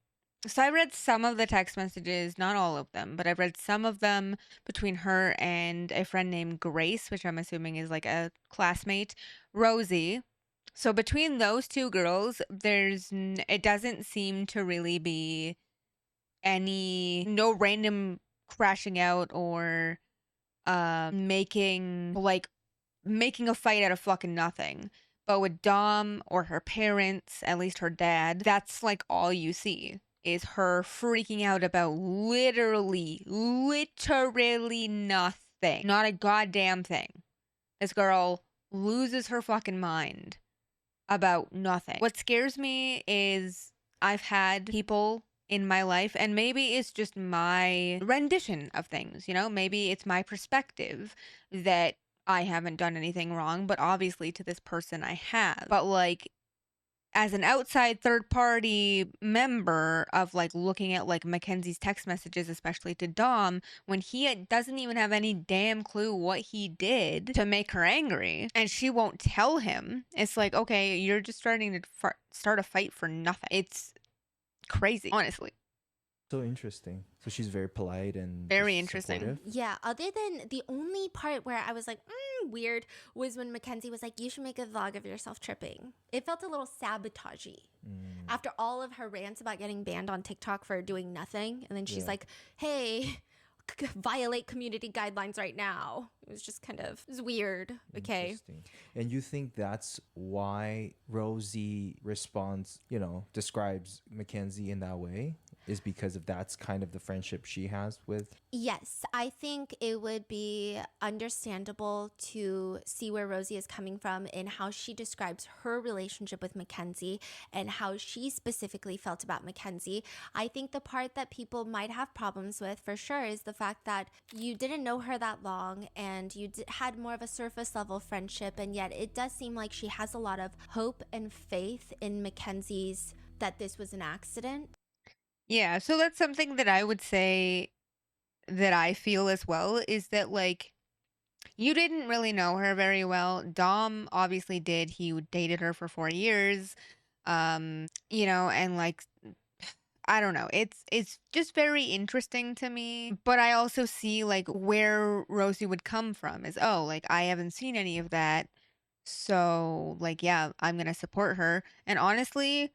so I read some of the text messages, not all of them, but I've read some of them between her and a friend named Grace, which I'm assuming is like a classmate, Rosie. So between those two girls, it doesn't seem to really be no random crashing out or making a fight out of fucking nothing. But with Dom or her parents, at least her dad, that's like all you see is her freaking out about literally nothing. Not a goddamn thing. This girl loses her fucking mind about nothing. What scares me is I've had people in my life, and maybe it's just my rendition of things, maybe it's my perspective that I haven't done anything wrong, but obviously to this person I have. But like as an outside third party member of like looking at like Mackenzie's text messages, especially to Dom, when he doesn't even have any damn clue what he did to make her angry and she won't tell him, it's like, okay, you're just starting to start a fight for nothing. It's crazy, honestly. So interesting. So she's very polite and very just interesting. Supportive. Yeah, other than the only part where I was like, weird, was when Mackenzie was like, you should make a vlog of yourself tripping. It felt a little sabotagey. After all of her rants about getting banned on TikTok for doing nothing. And then she's like, hey, violate community guidelines right now. It was just kind of, it was weird. Okay. Interesting. And you think that's why Rosie describes Mackenzie in that way? Is because of that's kind of the friendship she has with? Yes, I think it would be understandable to see where Rosie is coming from and how she describes her relationship with Mackenzie and how she specifically felt about Mackenzie. I think the part that people might have problems with for sure is the fact that you didn't know her that long and you had more of a surface level friendship, and yet it does seem like she has a lot of hope and faith in Mackenzie's that this was an accident. Yeah, so that's something that I would say that I feel as well, is that like you didn't really know her very well. Dom obviously did. He dated her for 4 years. And like I don't know. It's just very interesting to me. But I also see like where Rosie would come from is, oh, like I haven't seen any of that. So like yeah, I'm gonna support her. And honestly,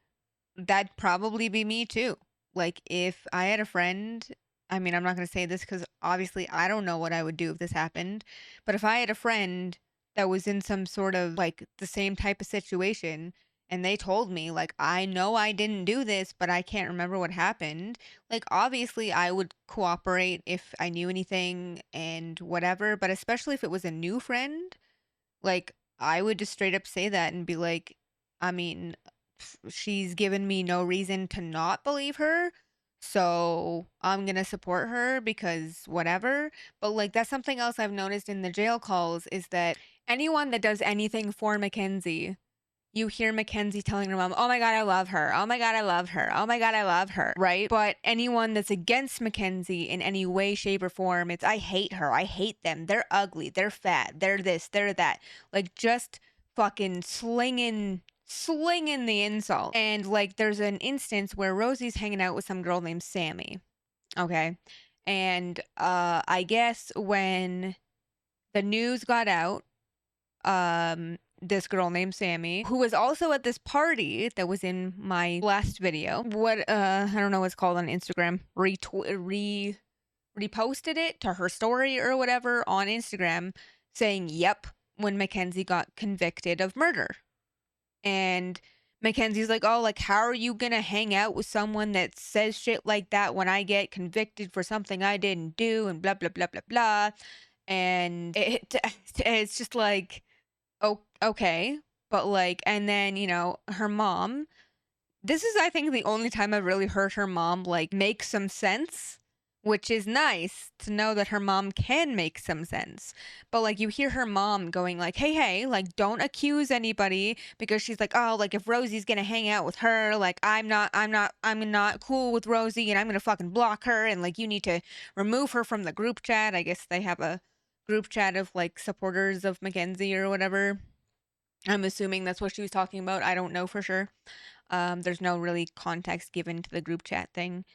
that'd probably be me too. Like if I had a friend, I mean, I'm not going to say this because obviously I don't know what I would do if this happened, but if I had a friend that was in some sort of like the same type of situation and they told me like I know I didn't do this, but I can't remember what happened, like obviously I would cooperate if I knew anything and whatever, but especially if it was a new friend, like, I would just straight up say that and be like, I mean, she's given me no reason to not believe her. So I'm gonna support her because whatever. But like that's something else I've noticed in the jail calls is that anyone that does anything for Mackenzie, you hear Mackenzie telling her mom, "Oh my God, I love her. Oh my God, I love her. Oh my God, I love her." Right? But anyone that's against Mackenzie in any way, shape, or form, it's, "I hate her. I hate them. They're ugly. They're fat. They're this. They're that." Like just fucking slinging the insult. And like there's an instance where Rosie's hanging out with some girl named Sammy. Okay. And I guess when the news got out, this girl named Sammy, who was also at this party that was in my last video. I don't know what's called on Instagram. Reposted it to her story or whatever on Instagram saying, "Yep," when Mackenzie got convicted of murder. And Mackenzie's like, "Oh, like how are you gonna hang out with someone that says shit like that when I get convicted for something I didn't do?" And blah blah blah blah blah. And it's just like, oh, okay. But like, and then, her mom, this is, I think, the only time I've really heard her mom like make some sense, which is nice to know that her mom can make some sense. But like, you hear her mom going like, hey, like, don't accuse anybody, because she's like, oh, like if Rosie's gonna hang out with her, like I'm not cool with Rosie and I'm gonna fucking block her, and like you need to remove her from the group chat. I guess they have a group chat of like supporters of Mackenzie or whatever. I'm assuming that's what she was talking about. I don't know for sure. There's no really context given to the group chat thing.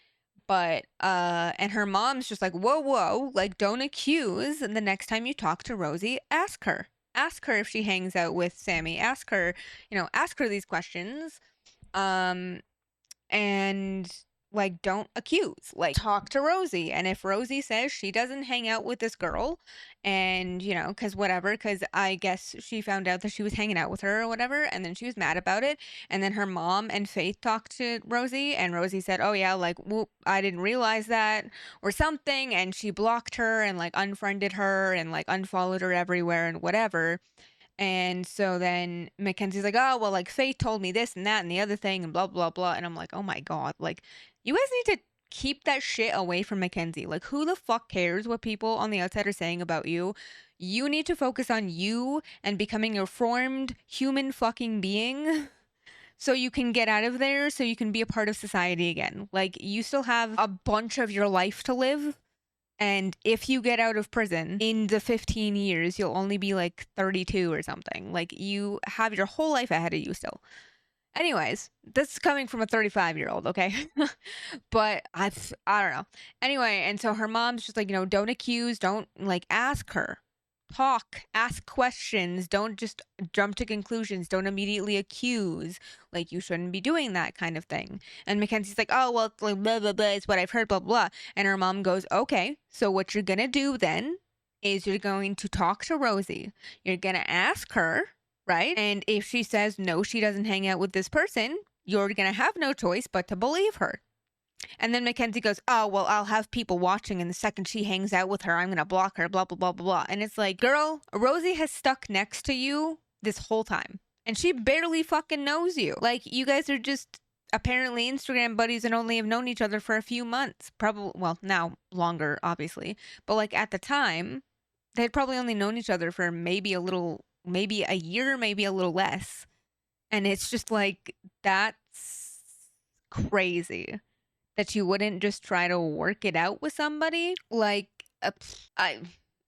But and her mom's just like, whoa, like don't accuse. And the next time you talk to Rosie, ask her. Ask her if she hangs out with Sammy. Ask her, ask her these questions. And like don't accuse, like talk to Rosie. And if Rosie says she doesn't hang out with this girl, and because I guess she found out that she was hanging out with her or whatever, and then she was mad about it, and then her mom and Faith talked to Rosie, and Rosie said, oh yeah, like whoop, I didn't realize that or something, and she blocked her and like unfriended her and like unfollowed her everywhere and whatever. And so then Mackenzie's like, oh, well, like Faith told me this and that and the other thing and blah, blah, blah. And I'm like, oh my God, like you guys need to keep that shit away from Mackenzie. Like, who the fuck cares what people on the outside are saying about you? You need to focus on you and becoming a formed human fucking being so you can get out of there, so you can be a part of society again. Like, you still have a bunch of your life to live. And if you get out of prison in the 15 years, you'll only be like 32 or something. Like you have your whole life ahead of you still. Anyways, this is coming from a 35-year-old, okay? But I don't know. Anyway, and so her mom's just like, don't accuse, don't like ask her. Talk, ask questions, don't just jump to conclusions, don't immediately accuse. Like you shouldn't be doing that kind of thing. And Mackenzie's like, oh, well, like blah, blah, blah, it's what I've heard, blah, blah. And her mom goes, okay, so what you're gonna do then is you're going to talk to Rosie. You're gonna ask her, right? And if she says no, she doesn't hang out with this person, you're gonna have no choice but to believe her. And then Mackenzie goes, oh, well, I'll have people watching, and the second she hangs out with her, I'm going to block her, blah, blah, blah, blah, blah. And it's like, girl, Rosie has stuck next to you this whole time, and she barely fucking knows you. Like, you guys are just apparently Instagram buddies and only have known each other for a few months. Probably, well, now longer, obviously. But like at the time, they'd probably only known each other for maybe a year, maybe a little less. And it's just like, that's crazy that you wouldn't just try to work it out with somebody. Like, I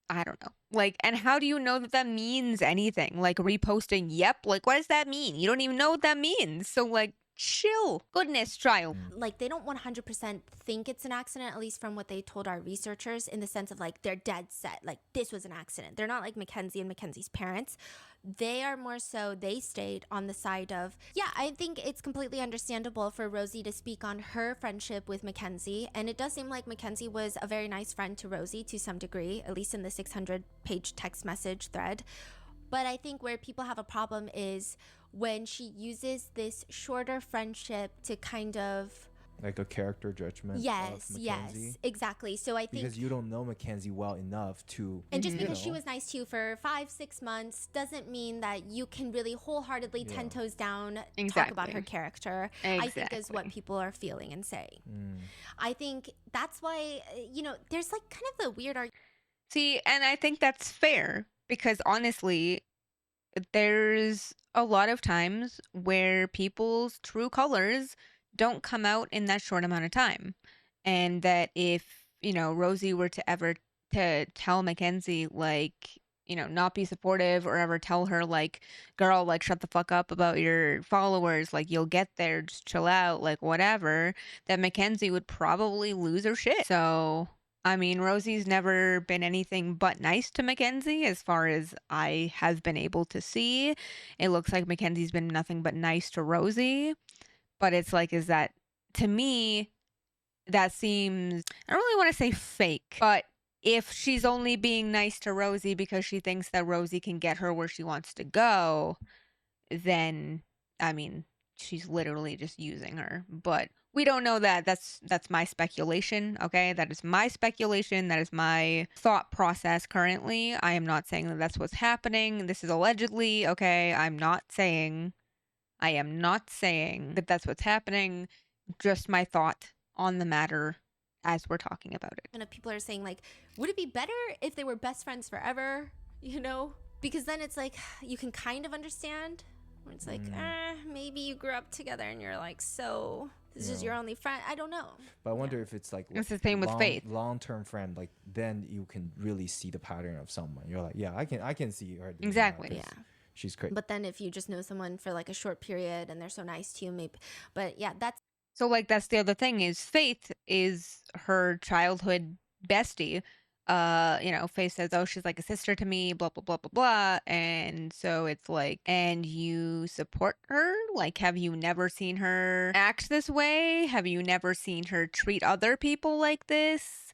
don't know. Like, and how do you know that that means anything? Like reposting, yep. Like, what does that mean? You don't even know what that means. So, like, chill. Goodness, child. Like, they don't 100% think it's an accident, at least from what they told our researchers, in the sense of like they're dead set, like this was an accident. They're not like Mackenzie and Mackenzie's parents. They are more so, they stayed on the side of, yeah, I think it's completely understandable for Rosie to speak on her friendship with Mackenzie. And it does seem like Mackenzie was a very nice friend to Rosie to some degree, at least in the 600-page text message thread. But I think where people have a problem is when she uses this shorter friendship to kind of, like a character judgment. yes, of yes, Mackenzie. exactly. So I think, Because you don't know Mackenzie well enough to. and just you because she know. was nice to you for 5-6 months doesn't mean that you can really wholeheartedly 10 toes down talk about her Exactly. character. I think is what Exactly. people are feeling and saying. Mm. I think that's why, there's like kind of the weird argument. See, and I think that's fair because honestly, there's a lot of times where people's true colors don't come out in that short amount of time. And that if, Rosie were to ever to tell Mackenzie, like, not be supportive or ever tell her, like, girl, like, shut the fuck up about your followers, like, you'll get there, just chill out, like, whatever, that Mackenzie would probably lose her shit. So, I mean, Rosie's never been anything but nice to Mackenzie as far as I have been able to see. It looks like Mackenzie's been nothing but nice to Rosie. But it's like, is that, to me, that seems, I don't really want to say fake, but if she's only being nice to Rosie because she thinks that Rosie can get her where she wants to go, then, I mean, she's literally just using her. But we don't know that. That's my speculation, okay? That is my speculation. That is my thought process currently. I am not saying that that's what's happening. This is allegedly, okay? I am not saying that that's what's happening. Just my thought on the matter as we're talking about it. And people are saying, like, would it be better if they were best friends forever? Because then it's like you can kind of understand. Where it's like, maybe you grew up together and you're like, so this is your only friend. I don't know. But I wonder if it's like It's the same with Faith. long-term friend. Like then you can really see the pattern of someone. You're like, yeah, I can see her. doing that Exactly. 'cause Yeah. She's crazy. But then if you just know someone for like a short period and they're so nice to you, maybe. But yeah, that's So, like, that's the other thing is Faith is her childhood bestie. Faith says, oh, she's like a sister to me, blah, blah, blah, blah, blah. And so it's like, and you support her? Like, have you never seen her act this way? Have you never seen her treat other people like this?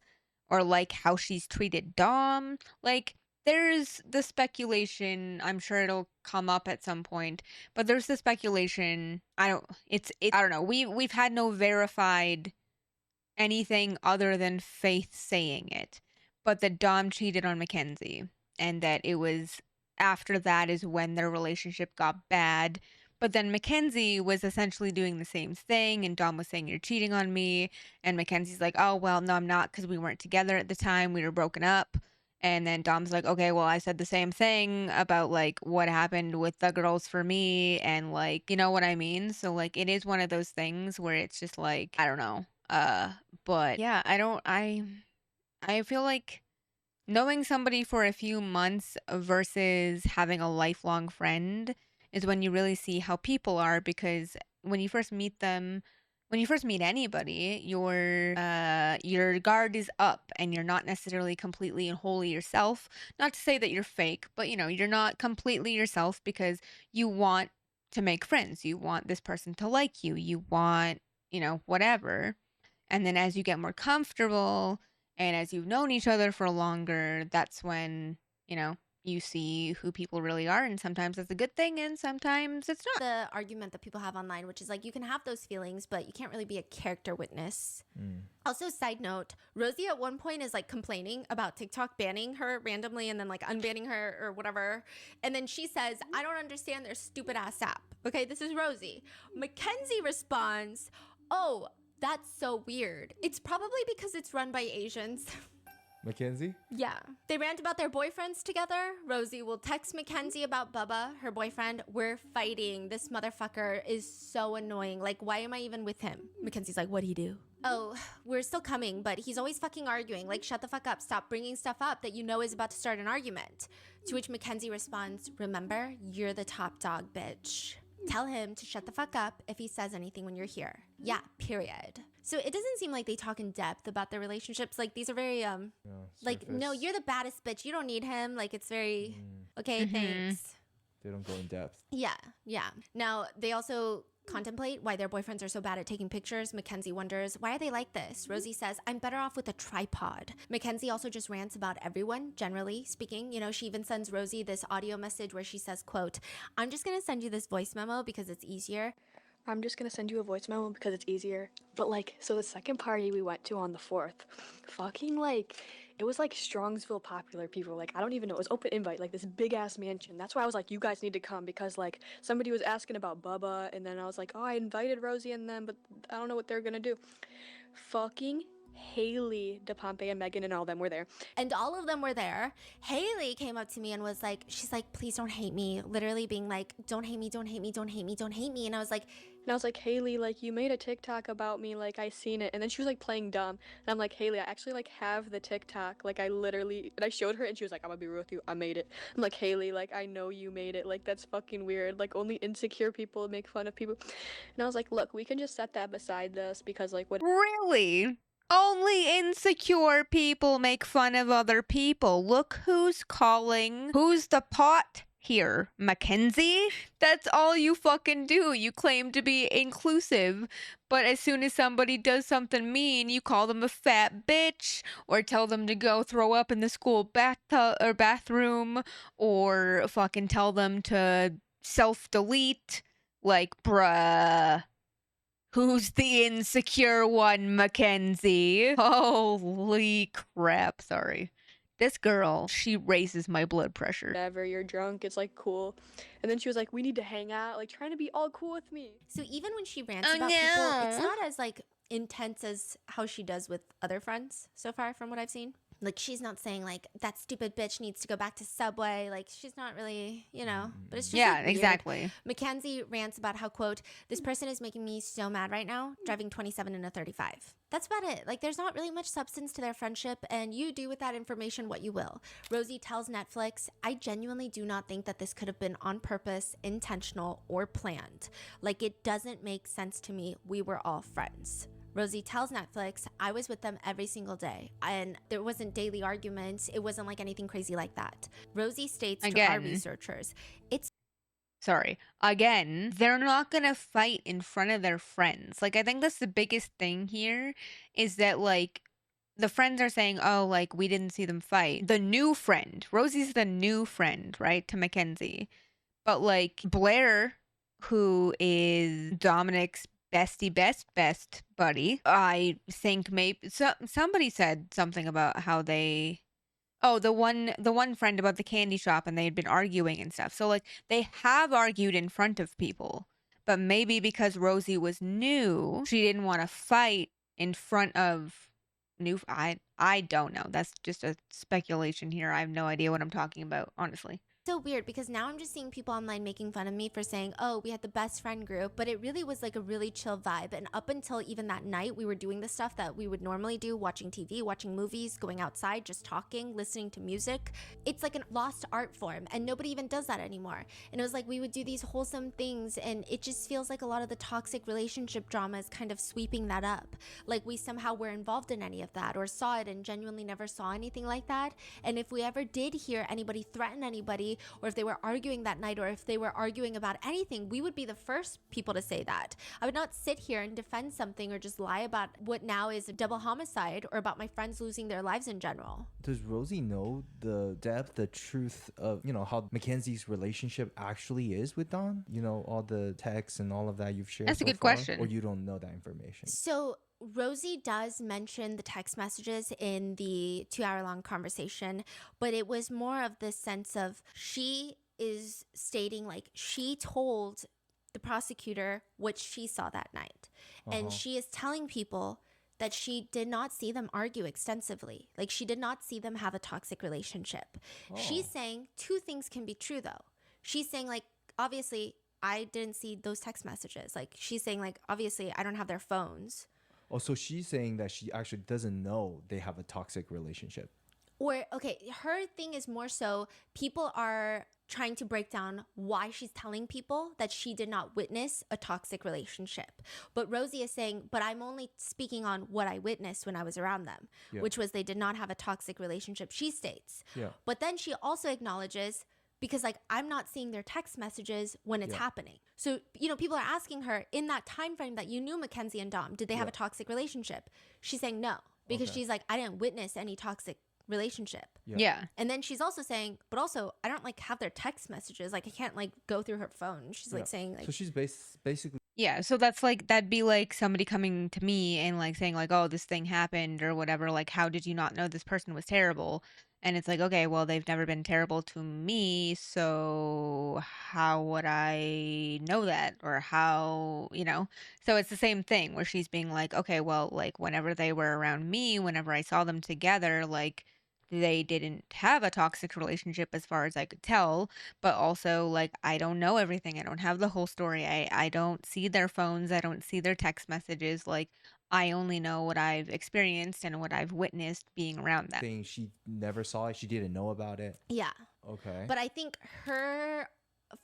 Or like how she's treated Dom? Like, there's the speculation, I'm sure it'll come up at some point, but there's the speculation, I don't know. We've had no verified anything other than Faith saying it, but that Dom cheated on Mackenzie and that it was after that is when their relationship got bad. But then Mackenzie was essentially doing the same thing, and Dom was saying, you're cheating on me. And Mackenzie's like, oh, well, no, I'm not, because we weren't together at the time. We were broken up. And then Dom's like, okay, well, I said the same thing about, like, what happened with the girls for me. And, like, you know what I mean? So, like, it is one of those things where it's just, like, I don't know. But, yeah, I feel like knowing somebody for a few months versus having a lifelong friend is when you really see how people are, because when you first meet them, when you first meet anybody, your guard is up and you're not necessarily completely and wholly yourself. Not to say that you're fake, but you're not completely yourself because you want to make friends. You want this person to like you. You want, whatever. And then as you get more comfortable and as you've known each other for longer, that's when, you see who people really are, and sometimes it's a good thing and sometimes it's not. The argument that people have online, which is like, you can have those feelings, but you can't really be a character witness. Also, side note, Rosie at one point is like complaining about TikTok banning her randomly and then like unbanning her or whatever. And then she says, I don't understand their stupid ass app. Okay, this is Rosie. Mackenzie responds, oh, that's so weird. It's probably because it's run by Asians. Mackenzie? Yeah. They rant about their boyfriends together. Rosie will text Mackenzie about Bubba, her boyfriend. We're fighting. This motherfucker is so annoying. Like, why am I even with him? Mackenzie's like, what'd he do? Oh, we're still coming, but he's always fucking arguing. Like, shut the fuck up. Stop bringing stuff up that you know is about to start an argument. To which Mackenzie responds, remember, you're the top dog, bitch. Tell him to shut the fuck up if he says anything when you're here. Yeah, period. So it doesn't seem like they talk in depth about their relationships. Like, these are very, like, no, you're the baddest bitch. You don't need him. Like, it's very, okay, thanks. They don't go in depth. Yeah. Now, they also contemplate why their boyfriends are so bad at taking pictures. Mackenzie wonders, why are they like this? Rosie says, I'm better off with a tripod. Mackenzie also just rants about everyone, generally speaking. You know, she even sends Rosie this audio message where she says, quote, I'm just going to send you this voice memo because it's easier. I'm just gonna send you a voice memo because it's easier. But like, so the second party we went to on the 4th, fucking like, it was like Strongsville popular people. Like, I don't even know. It was open invite, like this big ass mansion. That's why I was like, you guys need to come because like somebody was asking about Bubba, and then I was like, oh, I invited Rosie and them, but I don't know what they're gonna do. Fucking Haley, DePompe, and Megan and all of them were there. And all of them were there. Haley came up to me and was like, she's like, please don't hate me. Literally being like, don't hate me, don't hate me, don't hate me, don't hate me. And I was like, Haley, like, you made a TikTok about me, like, I seen it. And then she was, like, playing dumb. And I'm like, Haley, I actually, like, have the TikTok. Like, I literally, and I showed her, and she was like, I'm gonna be real with you, I made it. I'm like, Haley, like, I know you made it. Like, that's fucking weird. Like, only insecure people make fun of people. And I was like, look, we can just set that beside this because, like, what... Really? Only insecure people make fun of other people. Look who's calling. Who's the pot here? Mackenzie? That's all you fucking do. You claim to be inclusive, but as soon as somebody does something mean, you call them a fat bitch or tell them to go throw up in the school bathtub or bathroom or fucking tell them to self-delete. Like, bruh. Who's the insecure one, Mackenzie? Holy crap, sorry. This girl, she raises my blood pressure. Whatever, you're drunk, it's like cool. And then she was like, we need to hang out, like trying to be all cool with me. so even when she rants about people, it's not as like intense as how she does with other friends so far from what I've seen. Like, she's not saying like, that stupid bitch needs to go back to Subway. Like, she's not really, you know, but it's just Yeah, like, weird. exactly. Mackenzie rants about how, quote, this person is making me so mad right now, driving 27 in a 35. That's about it. Like, there's not really much substance to their friendship, and you do with that information what you will. Rosie tells Netflix, I genuinely do not think that this could have been on purpose, intentional, or planned. Like, it doesn't make sense to me. We were all friends. Rosie tells Netflix, I was with them every single day, and there wasn't daily arguments. It wasn't like anything crazy like that. Rosie states to our Again. researchers, it's Sorry. Again, they're not gonna fight in front of their friends. Like, I think that's the biggest thing here is that, like, the friends are saying, oh, like, we didn't see them fight. The new friend, Rosie's the new friend, right, to Mackenzie. But, like, Blair, who is Dominic's best buddy, I think maybe somebody said something about how they... Oh, the one friend about the candy shop, and they had been arguing and stuff. So, like, they have argued in front of people. But maybe because Rosie was new, she didn't want to fight in front of new... I don't know. That's just a speculation here. I have no idea what I'm talking about, honestly. so weird because now I'm just seeing people online making fun of me for saying, oh, we had the best friend group, but it really was like a really chill vibe. And up until even that night, we were doing the stuff that we would normally do, watching TV, watching movies, going outside, just talking, listening to music. It's like a lost art form, and nobody even does that anymore. And it was like we would do these wholesome things, and it just feels like a lot of the toxic relationship drama is kind of sweeping that up. Like we somehow were involved in any of that or saw it and genuinely never saw anything like that. And if we ever did hear anybody threaten anybody, Mackenzie, or if they were arguing that night, or if they were arguing about anything, we would be the first people to say that. I would not sit here and defend something or just lie about what now is a double homicide or about my friends losing their lives in general. Does Rosie know the depth, the truth of, how Mackenzie's relationship actually is with Don? All the texts and all of that you've shared That's a so good far? question. Or you don't know that information? So Rosie does mention the text messages in the 2-hour-long conversation, but it was more of the sense of she is stating like she told the prosecutor what she saw that night. And she is telling people that she did not see them argue extensively. Like she did not see them have a toxic relationship. She's saying two things can be true though. She's saying like, obviously I didn't see those text messages. Like she's saying like, obviously I don't have their phones. Oh, so she's saying that she actually doesn't know they have a toxic relationship. Or, okay, her thing is more so people are trying to break down why she's telling people that she did not witness a toxic relationship. But Rosie is saying, but I'm only speaking on what I witnessed when I was around them, which was they did not have a toxic relationship, she states. Yeah. But then she also acknowledges, because like I'm not seeing their text messages when it's happening. So, people are asking her in that time frame that you knew Mackenzie and Dom, did they have a toxic relationship? She's saying no, because she's like, I didn't witness any toxic relationship. Yeah. And then she's also saying, but also I don't like have their text messages. Like I can't like go through her phone. She's like saying like, So she's basically Yeah, so that'd be like somebody coming to me and like saying like, "Oh, this thing happened" or whatever, like, "How did you not know this person was terrible?" And it's like, "Okay, well, they've never been terrible to me, so how would I know that?" Or how. So it's the same thing where she's being like, "Okay, well, like whenever they were around me, whenever I saw them together, like they didn't have a toxic relationship as far as I could tell, but also like I don't know everything. I don't have the whole story. I don't see their phones. I don't see their text messages. Like I only know what I've experienced and what I've witnessed being around them." saying she never saw it. She didn't know about it. yeah. Okay. But I think her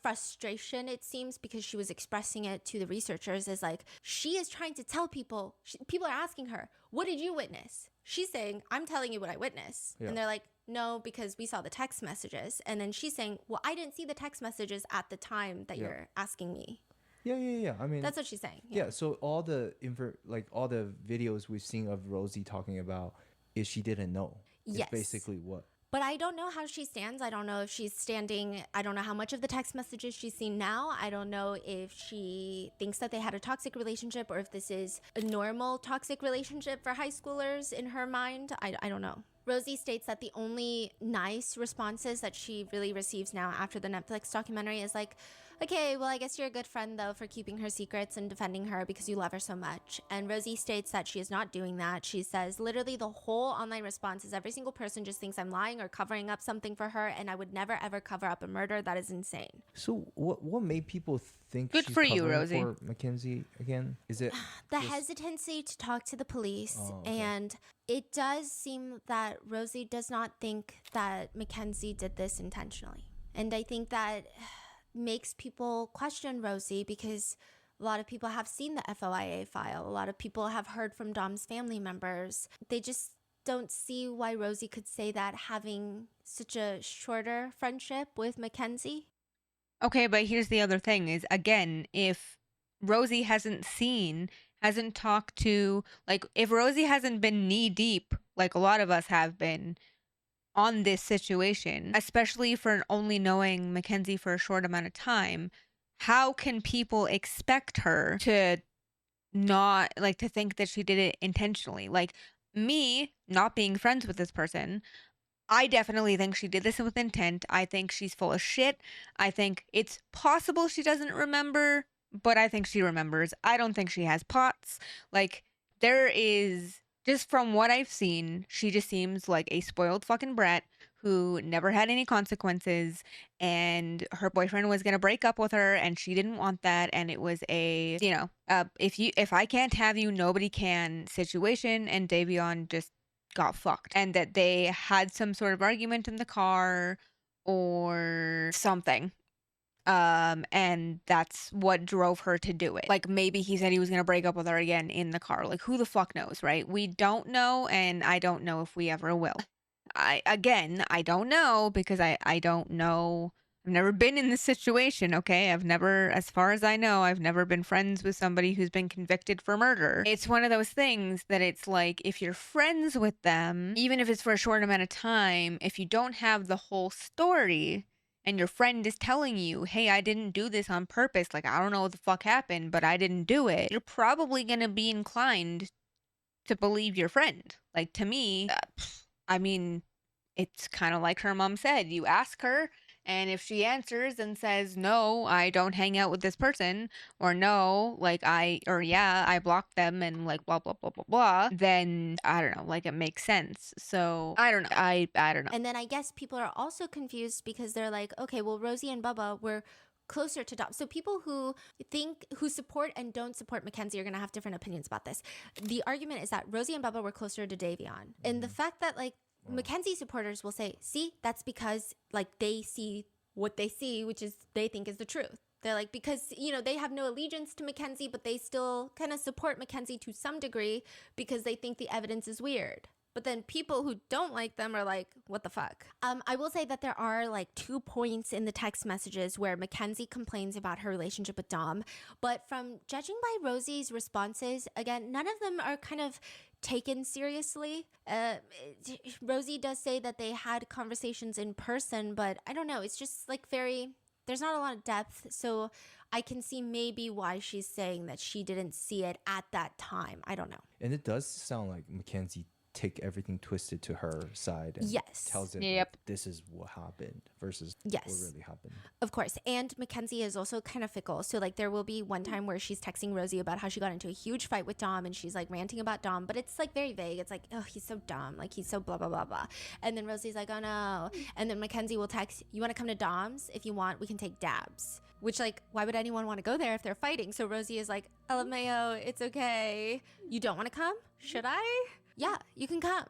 frustration, it seems, because she was expressing it to the researchers, is like she is trying to tell people. People are asking her, "What did you witness?" She's saying, "I'm telling you what I witnessed," and they're like, "No, because we saw the text messages." And then she's saying, "Well, I didn't see the text messages at the time that you're asking me." Yeah. I mean, That's what she's saying. yeah. So all the all the videos we've seen of Rosie talking about is she didn't know. Yes. It's basically what. But I don't know how she stands. I don't know if she's standing. I don't know how much of the text messages she's seen now. I don't know if she thinks that they had a toxic relationship or if this is a normal toxic relationship for high schoolers in her mind. I don't know. Rosie states that the only nice responses that she really receives now after the Netflix documentary is like, "Okay, well, I guess you're a good friend, though, for keeping her secrets and defending her because you love her so much." And Rosie states that she is not doing that. She says, literally, the whole online response is every single person just thinks I'm lying or covering up something for her, and I would never, ever cover up a murder. That is insane. So what made people think Good she's for you, covering Rosie. for Mackenzie again? Is it The just- hesitancy to talk to the police, Oh, okay. and it does seem that Rosie does not think that Mackenzie did this intentionally. And I think that makes people question Rosie because a lot of people have seen the FOIA file. A lot of people have heard from Dom's family members. They just don't see why Rosie could say that having such a shorter friendship with Mackenzie. Okay, but here's the other thing is, again, if Rosie hasn't talked to, like, if Rosie hasn't been knee deep, like a lot of us have been on this situation, especially for only knowing Mackenzie for a short amount of time, how can people expect her to not, like, to think that she did it intentionally? Like, me not being friends with this person, I definitely think she did this with intent. I think she's full of shit. I think it's possible she doesn't remember, but I think she remembers. I don't think she has POTS. Like, there is, just from what I've seen, she just seems like a spoiled fucking brat who never had any consequences, and her boyfriend was going to break up with her, and she didn't want that, and it was a, if I can't have you, nobody can situation, and Davion just got fucked, and that they had some sort of argument in the car or something, and that's what drove her to do it. Like, maybe he said he was gonna break up with her again in the car. Like, who the fuck knows, right? We don't know, and I don't know if we ever will. I don't know because I don't know I've never been in this situation, okay? I've never, as far as I know, I've never been friends with somebody who's been convicted for murder. It's one of those things that it's like, if you're friends with them, even if it's for a short amount of time, if you don't have the whole story and your friend is telling you, hey, I didn't do this on purpose, like, I don't know what the fuck happened, but I didn't do it, you're probably gonna be inclined to believe your friend. Like, to me, I mean, it's kind of like her mom said. You ask her, and if she answers and says, no, I don't hang out with this person, or no, like or yeah, I blocked them and like blah, blah, blah, blah, blah, then I don't know, like it makes sense. So I don't know. I don't know. And then I guess people are also confused because they're like, okay, well, Rosie and Bubba were closer to Dom. So people who support and don't support Mackenzie are going to have different opinions about this. The argument is that Rosie and Bubba were closer to Davion. And the fact that like Mackenzie supporters will say, see, that's because like they see what they see, which is they think is the truth. They're like, because, you know, they have no allegiance to Mackenzie, but they still kind of support Mackenzie to some degree because they think the evidence is weird. But then people who don't like them are like, what the fuck? I will say that there are like 2 points in the text messages where Mackenzie complains about her relationship with Dom. But from judging by Rosie's responses, again, none of them are kind of taken seriously. Rosie does say that they had conversations in person, but I don't know. It's just like there's not a lot of depth. So I can see maybe why she's saying that she didn't see it at that time. I don't know. And it does sound like Mackenzie take everything twisted to her side and Yes. tells it Yep. like, this is what happened versus Yes. what really happened. Of course. And Mackenzie is also kind of fickle. So like there will be one time where she's texting Rosie about how she got into a huge fight with Dom and she's like ranting about Dom, but it's like very vague. It's like, oh, he's so dumb. Like he's so blah, blah, blah, blah. And then Rosie's like, oh no. And then Mackenzie will text, you want to come to Dom's? If you want, we can take dabs. Which like, why would anyone want to go there if they're fighting? So Rosie is like, LMAO, it's okay. You don't want to come? Should I? Yeah, you can come.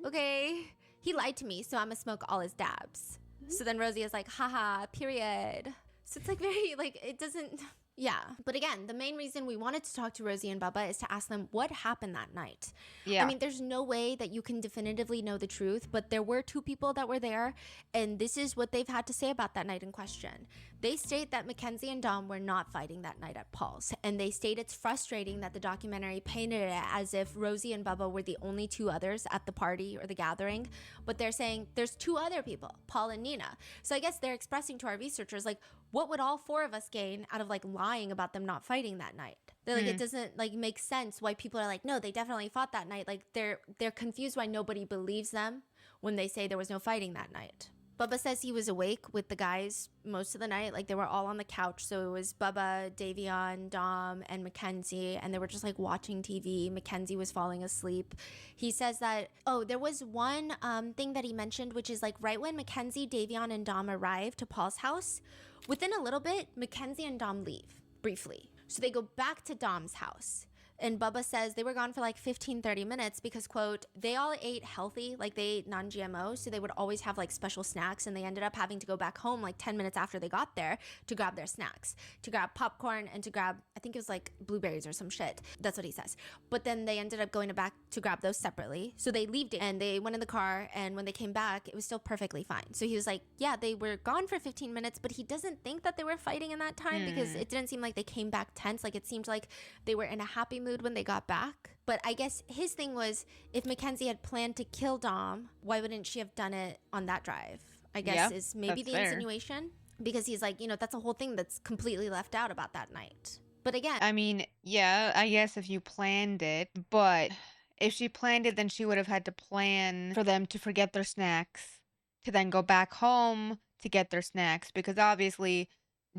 Okay. He lied to me, so I'm gonna smoke all his dabs. So then Rosie is like, haha, period. So it's like very, like, it doesn't, yeah. But again, the main reason we wanted to talk to Rosie and Bubba is to ask them what happened that night. Yeah. I mean, there's no way that you can definitively know the truth, but there were 2 people that were there, and this is what they've had to say about that night in question. They state that Mackenzie and Dom were not fighting that night at Paul's, and they state it's frustrating that the documentary painted it as if Rosie and Bubba were the only 2 others at the party or the gathering, but they're saying there's 2 other people, Paul and Nina. So I guess they're expressing to our researchers, like, what would all 4 of us gain out of like lying about them not fighting that night? They're like, it doesn't like make sense why people are like, no, they definitely fought that night. Like they're confused why nobody believes them when they say there was no fighting that night. Bubba says he was awake with the guys most of the night. Like they were all on the couch. So it was Bubba, Davion, Dom, and Mackenzie. And they were just like watching TV. Mackenzie was falling asleep. He says that, oh, there was one thing that he mentioned, which is like right when Mackenzie, Davion, and Dom arrived to Paul's house, within a little bit, Mackenzie and Dom leave briefly. So they go back to Dom's house. And Bubba says they were gone for like 15, 30 minutes because, quote, they all ate healthy, like they ate non-GMO, so they would always have like special snacks, and they ended up having to go back home like 10 minutes after they got there to grab their snacks, to grab popcorn and to grab, I think it was like blueberries or some shit. That's what he says. But then they ended up going back to grab those separately. So they left it and they went in the car, and when they came back, it was still perfectly fine. So he was like, yeah, they were gone for 15 minutes, but he doesn't think that they were fighting in that time because it didn't seem like they came back tense. Like it seemed like they were in a happy mood when they got back. But I guess his thing was, if Mackenzie had planned to kill Dom, why wouldn't she have done it on that drive? I guess is maybe the insinuation, because he's like, you know, that's a whole thing that's completely left out about that night. But again, I mean, yeah, I guess if you planned it, but if she planned it, then she would have had to plan for them to forget their snacks, to then go back home to get their snacks, because obviously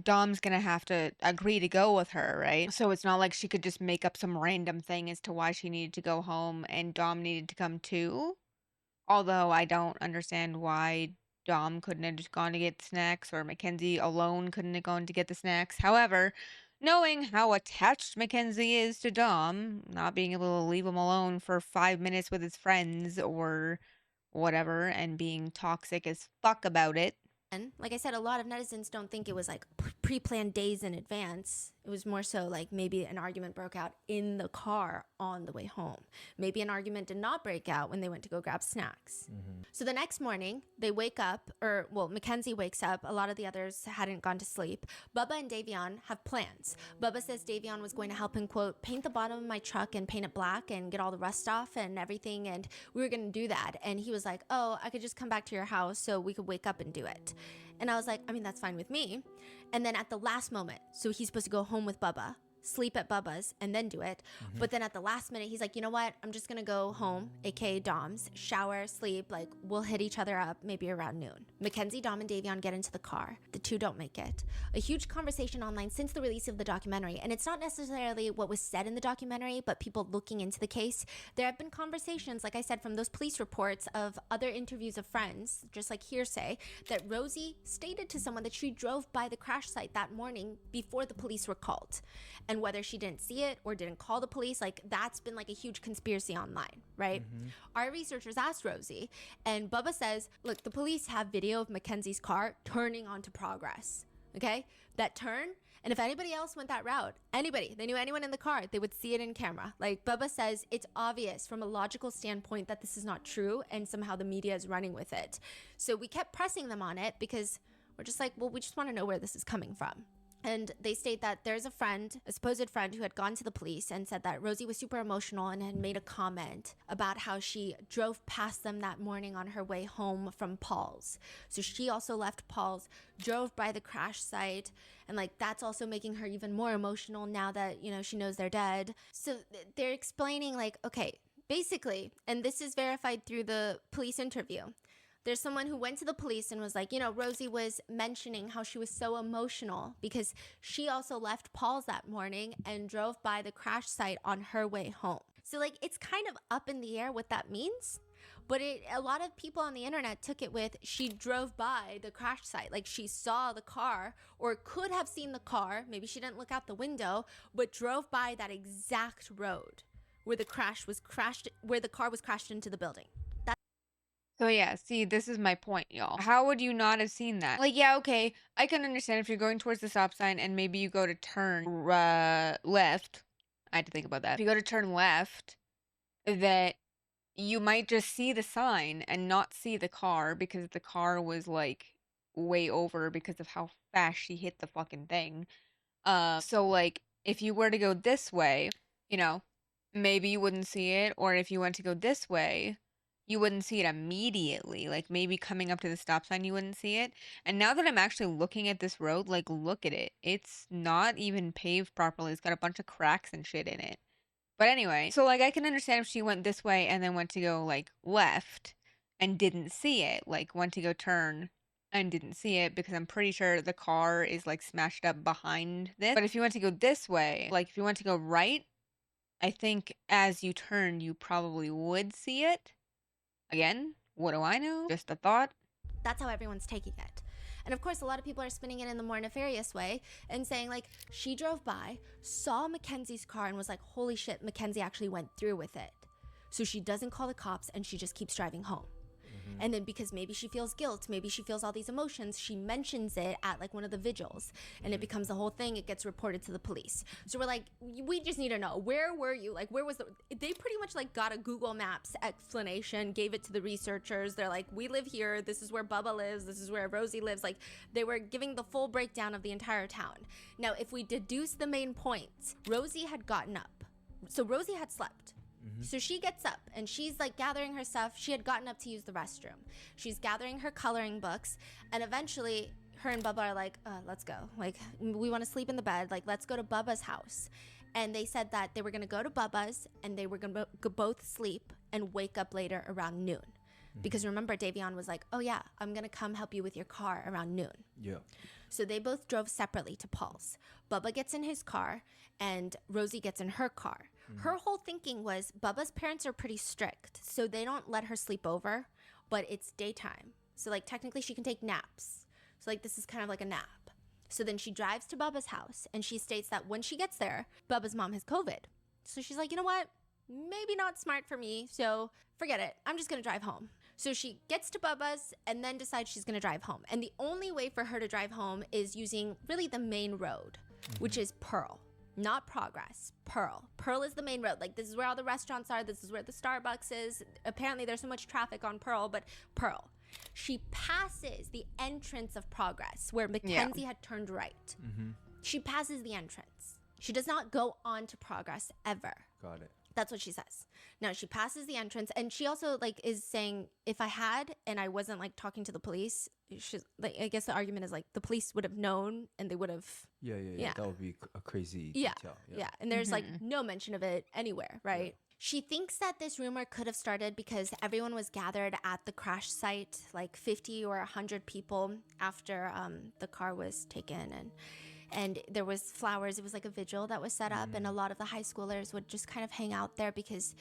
Dom's gonna have to agree to go with her, right? So it's not like she could just make up some random thing as to why she needed to go home and Dom needed to come too. Although I don't understand why Dom couldn't have just gone to get snacks, or Mackenzie alone couldn't have gone to get the snacks. However, knowing how attached Mackenzie is to Dom, not being able to leave him alone for 5 minutes with his friends or whatever, and being toxic as fuck about it. like I said, a lot of netizens don't think it was like pre-planned days in advance. It was more so like maybe an argument broke out in the car on the way home. Maybe an argument did not break out when they went to go grab snacks. So the next morning, they wake up, Mackenzie wakes up. A lot of the others hadn't gone to sleep. Bubba and Davion have plans. Bubba says Davion was going to help him, quote, paint the bottom of my truck and paint it black and get all the rust off and everything. And we were going to do that. And he was like, oh, I could just come back to your house so we could wake up and do it. And I was like, I mean, that's fine with me. And then at the last moment, so he's supposed to go home with Bubba, sleep at Bubba's, and then do it. But then at the last minute, he's like, you know what? I'm just going to go home, aka Dom's, shower, sleep, like we'll hit each other up maybe around noon. Mackenzie, Dom, and Davion get into the car. The two don't make it. A huge conversation online since the release of the documentary. And it's not necessarily what was said in the documentary, but people looking into the case. There have been conversations, like I said, from those police reports of other interviews of friends, just like hearsay, that Rosie stated to someone that she drove by the crash site that morning before the police were called. And whether she didn't see it or didn't call the police, like that's been like a huge conspiracy online, right? Our researchers asked Rosie, and Bubba says, look, the police have video of Mackenzie's car turning onto Progress, okay? That turn, and if anybody else went that route, they knew anyone in the car, they would see it in camera. Like Bubba says, it's obvious from a logical standpoint that this is not true, and somehow the media is running with it. So we kept pressing them on it because we're just like, well, we just want to know where this is coming from. And they state that there's a supposed friend who had gone to the police and said that Rosie was super emotional and had made a comment about how she drove past them that morning on her way home from Paul's. So she also left Paul's, drove by the crash site, and like that's also making her even more emotional now that, you know, she knows they're dead. So they're explaining like, okay, basically, and this is verified through the police interview, there's someone who went to the police and was like, you know, Rosie was mentioning how she was so emotional because she also left Paul's that morning and drove by the crash site on her way home. So like, it's kind of up in the air what that means. But a lot of people on the internet took it with she drove by the crash site. Like she saw the car or could have seen the car. Maybe she didn't look out the window, but drove by that exact road where the car was crashed into the building. So yeah, see, this is my point, y'all. How would you not have seen that? Like, yeah, okay, I can understand if you're going towards the stop sign and maybe you go to turn left. I had to think about that. If you go to turn left, that you might just see the sign and not see the car because the car was like way over because of how fast she hit the fucking thing. So like, if you were to go this way, you know, maybe you wouldn't see it, or if you went to go this way, you wouldn't see it immediately. Like maybe coming up to the stop sign, you wouldn't see it. And now that I'm actually looking at this road, like look at it. It's not even paved properly. It's got a bunch of cracks and shit in it. But anyway, so like I can understand if she went this way and then went to go like left and didn't see it, like went to go turn and didn't see it because I'm pretty sure the car is like smashed up behind this. But if you went to go this way, like if you went to go right, I think as you turn, you probably would see it. Again, what do I know? Just a thought. That's how everyone's taking it. And of course, a lot of people are spinning it in the more nefarious way and saying like, she drove by, saw Mackenzie's car and was like, holy shit, Mackenzie actually went through with it. So she doesn't call the cops and she just keeps driving home. And then because maybe she feels guilt, maybe she feels all these emotions, she mentions it at like one of the vigils and it becomes the whole thing. It gets reported to the police. So we're like, we just need to know, where were you? Like, where was they pretty much like got a Google Maps explanation, gave it to the researchers. They're like, we live here. This is where Bubba lives. This is where Rosie lives. Like they were giving the full breakdown of the entire town. Now, if we deduce the main points, Rosie had gotten up. So Rosie had slept. So she gets up and she's like gathering her stuff. She had gotten up to use the restroom. She's gathering her coloring books, and eventually her and Bubba are like, let's go. Like, we want to sleep in the bed. Like, let's go to Bubba's house. And they said that they were going to go to Bubba's and they were going to both sleep and wake up later around noon. Because remember, Davion was like, oh yeah, I'm going to come help you with your car around noon. Yeah. So they both drove separately to Paul's. Bubba gets in his car and Rosie gets in her car. Her whole thinking was Bubba's parents are pretty strict, so they don't let her sleep over, but it's daytime. So like technically she can take naps. So like this is kind of like a nap. So then she drives to Bubba's house and she states that when she gets there, Bubba's mom has COVID. So she's like, you know what? Maybe not smart for me, so forget it. I'm just going to drive home. So she gets to Bubba's and then decides she's going to drive home. And the only way for her to drive home is using really the main road, which is Pearl. Not Progress, Pearl. Pearl is the main road. Like, this is where all the restaurants are. This is where the Starbucks is. Apparently, there's so much traffic on Pearl, but Pearl. She passes the entrance of Progress where Mackenzie had turned right. She passes the entrance. She does not go on to Progress ever. Got it. That's what she says. Now, she passes the entrance, and she also, like, is saying, if I had and I wasn't, like, talking to the police, she's, like, I guess the argument is, like, the police would have known and they would have... Yeah. That would be a crazy Yeah. detail. Yeah. And there's, like, no mention of it anywhere, right? She thinks that this rumor could have started because everyone was gathered at the crash site, like 50 or 100 people after the car was taken, and there was flowers. It was like a vigil that was set up, and a lot of the high schoolers would just kind of hang out there because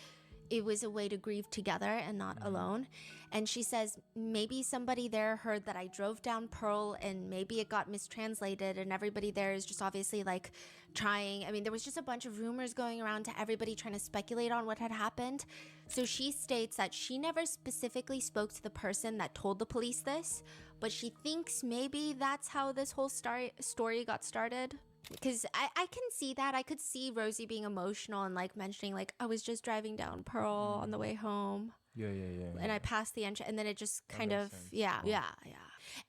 it was a way to grieve together and not alone. And she says maybe somebody there heard that I drove down Pearl, and maybe it got mistranslated, and everybody there is just obviously like trying. I mean, there was just a bunch of rumors going around to everybody trying to speculate on what had happened. So she states that she never specifically spoke to the person that told the police this, but she thinks maybe that's how this whole story got started. Because I can see that. I could see Rosie being emotional and like mentioning like, I was just driving down Pearl on the way home. Yeah. And I passed the entrance, and then it just kind of, sense. yeah.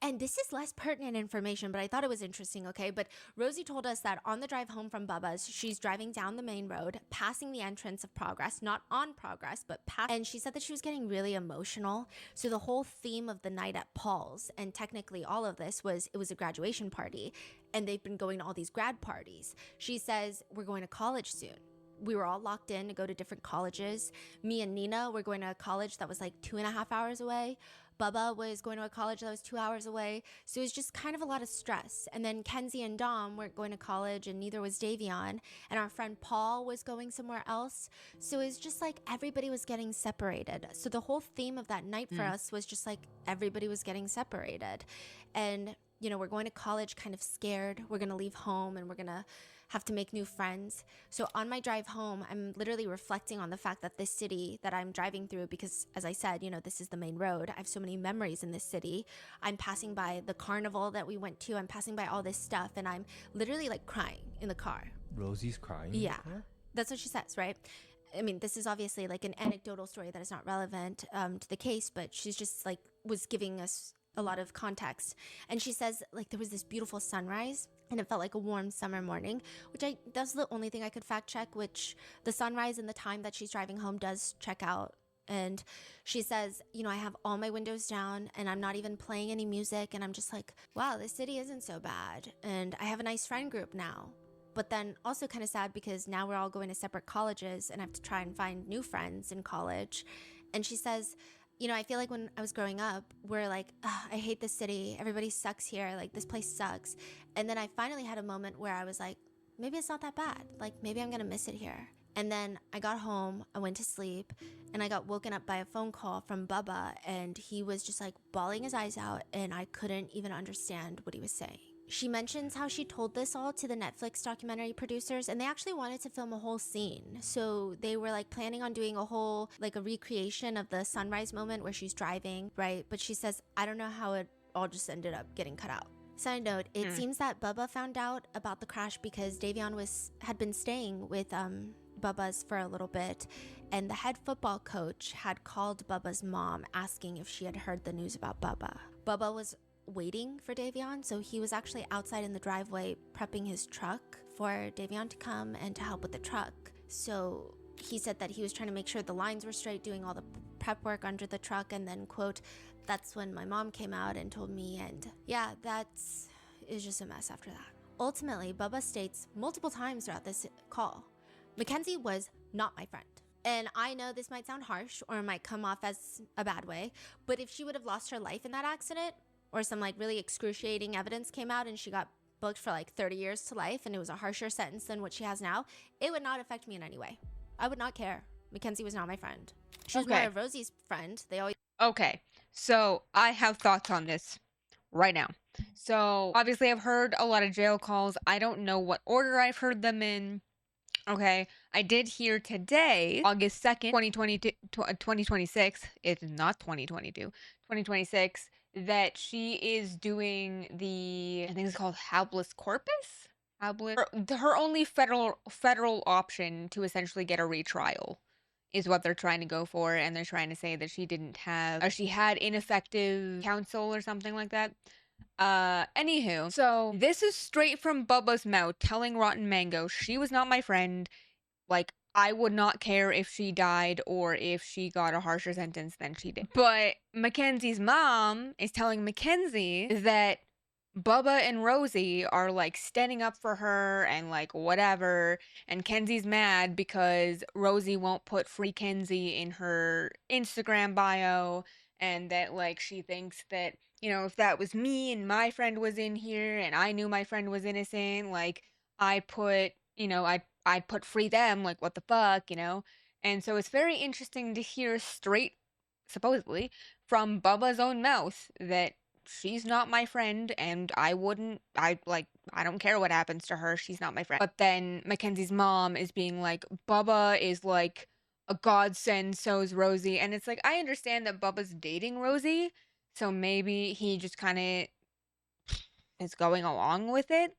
And this is less pertinent information, but I thought it was interesting, okay? But Rosie told us that on the drive home from Bubba's, she's driving down the main road, passing the entrance of Progress, not on Progress, but past. And she said that she was getting really emotional. So the whole theme of the night at Paul's, and technically all of this was, it was a graduation party, and they've been going to all these grad parties. She says, we're going to college soon. We were all locked in to go to different colleges. Me and Nina were going to a college that was like 2.5 hours away. Bubba was going to a college that was 2 hours away. So it was just kind of a lot of stress. And then Kenzie and Dom weren't going to college, and neither was Davion. And our friend Paul was going somewhere else. So it was just like everybody was getting separated. So the whole theme of that night for us was just like everybody was getting separated. And, you know, we're going to college kind of scared. We're going to leave home, and we're going to have to make new friends. So on my drive home, I'm literally reflecting on the fact that this city that I'm driving through, because as I said, you know, this is the main road. I have so many memories in this city. I'm passing by the carnival that we went to. I'm passing by all this stuff, and I'm literally like crying in the car. Rosie's crying? Yeah. That's what she says, right? I mean, this is obviously like an anecdotal story that is not relevant to the case, but she's just like was giving us a lot of context. And she says like there was this beautiful sunrise, and it felt like a warm summer morning, that's the only thing I could fact check, which the sunrise and the time that she's driving home does check out. And she says, you know, I have all my windows down, and I'm not even playing any music, and I'm just like, wow, this city isn't so bad, and I have a nice friend group now. But then also kind of sad because now we're all going to separate colleges, and I have to try and find new friends in college. And she says, you know, I feel like when I was growing up, we're like, I hate this city. Everybody sucks here. Like, this place sucks. And then I finally had a moment where I was like, maybe it's not that bad. Like, maybe I'm going to miss it here. And then I got home, I went to sleep, and I got woken up by a phone call from Bubba, and he was just like bawling his eyes out, and I couldn't even understand what he was saying. She mentions how she told this all to the Netflix documentary producers, and they actually wanted to film a whole scene. So they were like planning on doing a whole, like a recreation of the sunrise moment where she's driving, right? But she says, I don't know how it all just ended up getting cut out. Side note, it seems that Bubba found out about the crash because Davion had been staying with Bubba's for a little bit, and the head football coach had called Bubba's mom asking if she had heard the news about Bubba. Bubba was waiting for Davion, so he was actually outside in the driveway prepping his truck for Davion to come and to help with the truck. So he said that he was trying to make sure the lines were straight, doing all the prep work under the truck, and then, quote, that's when my mom came out and told me, and yeah, is just a mess after that. Ultimately, Bubba states multiple times throughout this call, Mackenzie was not my friend. And I know this might sound harsh or might come off as a bad way, but if she would have lost her life in that accident, or some like really excruciating evidence came out and she got booked for like 30 years to life and it was a harsher sentence than what she has now, it would not affect me in any way. I would not care. Mackenzie was not my friend. She was more of Rosie's friend. They always... Okay, so I have thoughts on this right now. So obviously I've heard a lot of jail calls. I don't know what order I've heard them in. Okay, I did hear today, August 2nd, 2026, it's not 2022, 2026, that she is doing I think it's called habeas corpus? Her only federal option to essentially get a retrial is what they're trying to go for, and they're trying to say that she didn't have, or she had ineffective counsel or something like that. Anywho, so this is straight from Bubba's mouth telling Rotten Mango she was not my friend. Like, I would not care if she died or if she got a harsher sentence than she did. But Mackenzie's mom is telling Mackenzie that Bubba and Rosie are like standing up for her and like whatever. And Kenzie's mad because Rosie won't put free Kenzie in her Instagram bio. And that like she thinks that, if that was me and my friend was in here and I knew my friend was innocent, like I put, I put free them, like what the fuck. And so it's very interesting to hear straight, supposedly, from Bubba's own mouth that she's not my friend and I don't care what happens to her, she's not my friend. But then Mackenzie's mom is being like, Bubba is like a godsend, so is Rosie. And it's like, I understand that Bubba's dating Rosie, so maybe he just kind of is going along with it.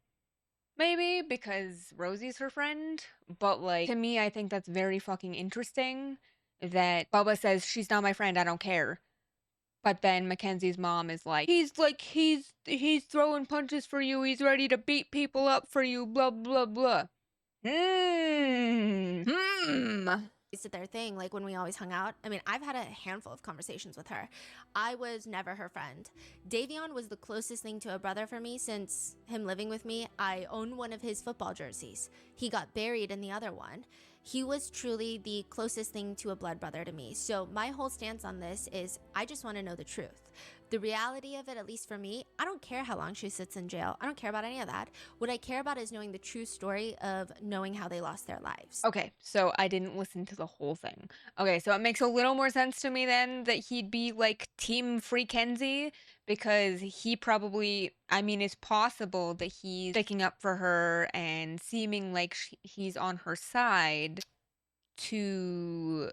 Maybe because Rosie's her friend, but like to me, I think that's very fucking interesting that Bubba says she's not my friend, I don't care. But then Mackenzie's mom is like, he's throwing punches for you, he's ready to beat people up for you, blah blah blah. Did their thing, like when we always hung out. I mean, I've had a handful of conversations with her. I was never her friend. Davion was the closest thing to a brother for me since him living with me. I own one of his football jerseys. He got buried in the other one. He was truly the closest thing to a blood brother to me. So my whole stance on this is I just want to know the truth. The reality of it, at least for me, I don't care how long she sits in jail. I don't care about any of that. What I care about is knowing the true story of knowing how they lost their lives. Okay, so I didn't listen to the whole thing. Okay, so it makes a little more sense to me then that he'd be like Team Free Kenzie, because he probably, I mean, it's possible that he's sticking up for her and seeming like he's on her side to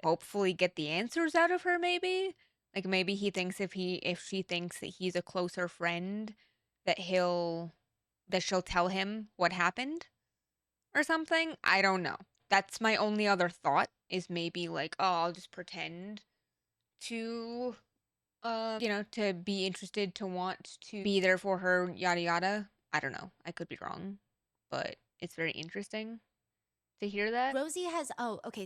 hopefully get the answers out of her, maybe. Like maybe he thinks if she thinks that he's a closer friend, that she'll tell him what happened or something. I don't know. That's my only other thought, is maybe like, oh, I'll just pretend to to be interested, to want to be there for her, yada yada. I don't know. I could be wrong, but it's very interesting to hear that. Rosie has,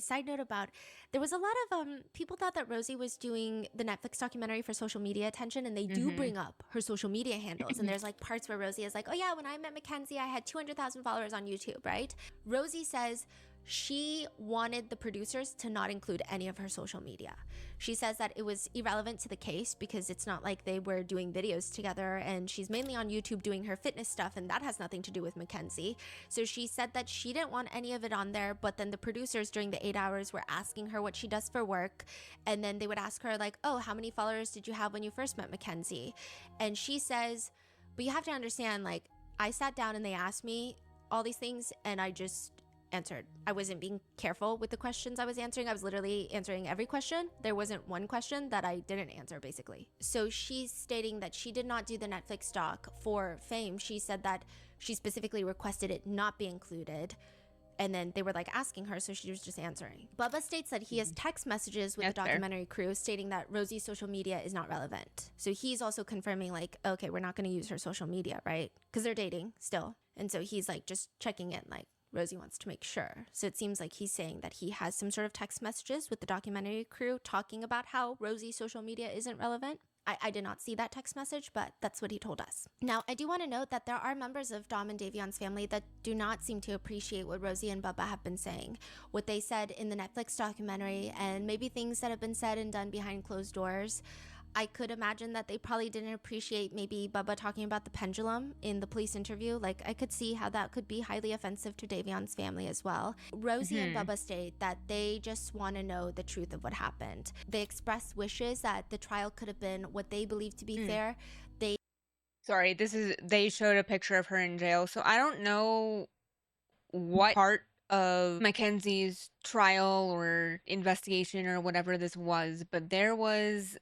side note about, there was a lot of people thought that Rosie was doing the Netflix documentary for social media attention, and they do bring up her social media handles. And there's like parts where Rosie is like, oh yeah, when I met Mackenzie, I had 200,000 followers on YouTube, right? Rosie says she wanted the producers to not include any of her social media. She says that it was irrelevant to the case because it's not like they were doing videos together, and she's mainly on YouTube doing her fitness stuff, and that has nothing to do with Mackenzie. So she said that she didn't want any of it on there, but then the producers during the 8 hours were asking her what she does for work, and then they would ask her like, oh, how many followers did you have when you first met Mackenzie? And she says, but you have to understand, like, I sat down and they asked me all these things, and I just answered. I wasn't being careful with the questions I was answering. I was literally answering every question. There wasn't one question that I didn't answer, basically. So she's stating that she did not do the Netflix doc for fame. She said that she specifically requested it not be included. And then they were like asking her, so she was just answering. Bubba states that he has text messages with the documentary crew stating that Rosie's social media is not relevant. So he's also confirming like, okay, we're not going to use her social media, right? Because they're dating still. And so he's like just checking in, like, Rosie wants to make sure. So it seems like he's saying that he has some sort of text messages with the documentary crew talking about how Rosie's social media isn't relevant. I did not see that text message, but that's what he told us. Now, I do want to note that there are members of Dom and Davion's family that do not seem to appreciate what Rosie and Bubba have been saying, what they said in the Netflix documentary, and maybe things that have been said and done behind closed doors. I could imagine that they probably didn't appreciate maybe Bubba talking about the pendulum in the police interview. Like, I could see how that could be highly offensive to Davion's family as well. Rosie and Bubba state that they just want to know the truth of what happened. They express wishes that the trial could have been what they believe to be fair. Sorry, they showed a picture of her in jail, so I don't know what part of Mackenzie's trial or investigation or whatever this was, but there's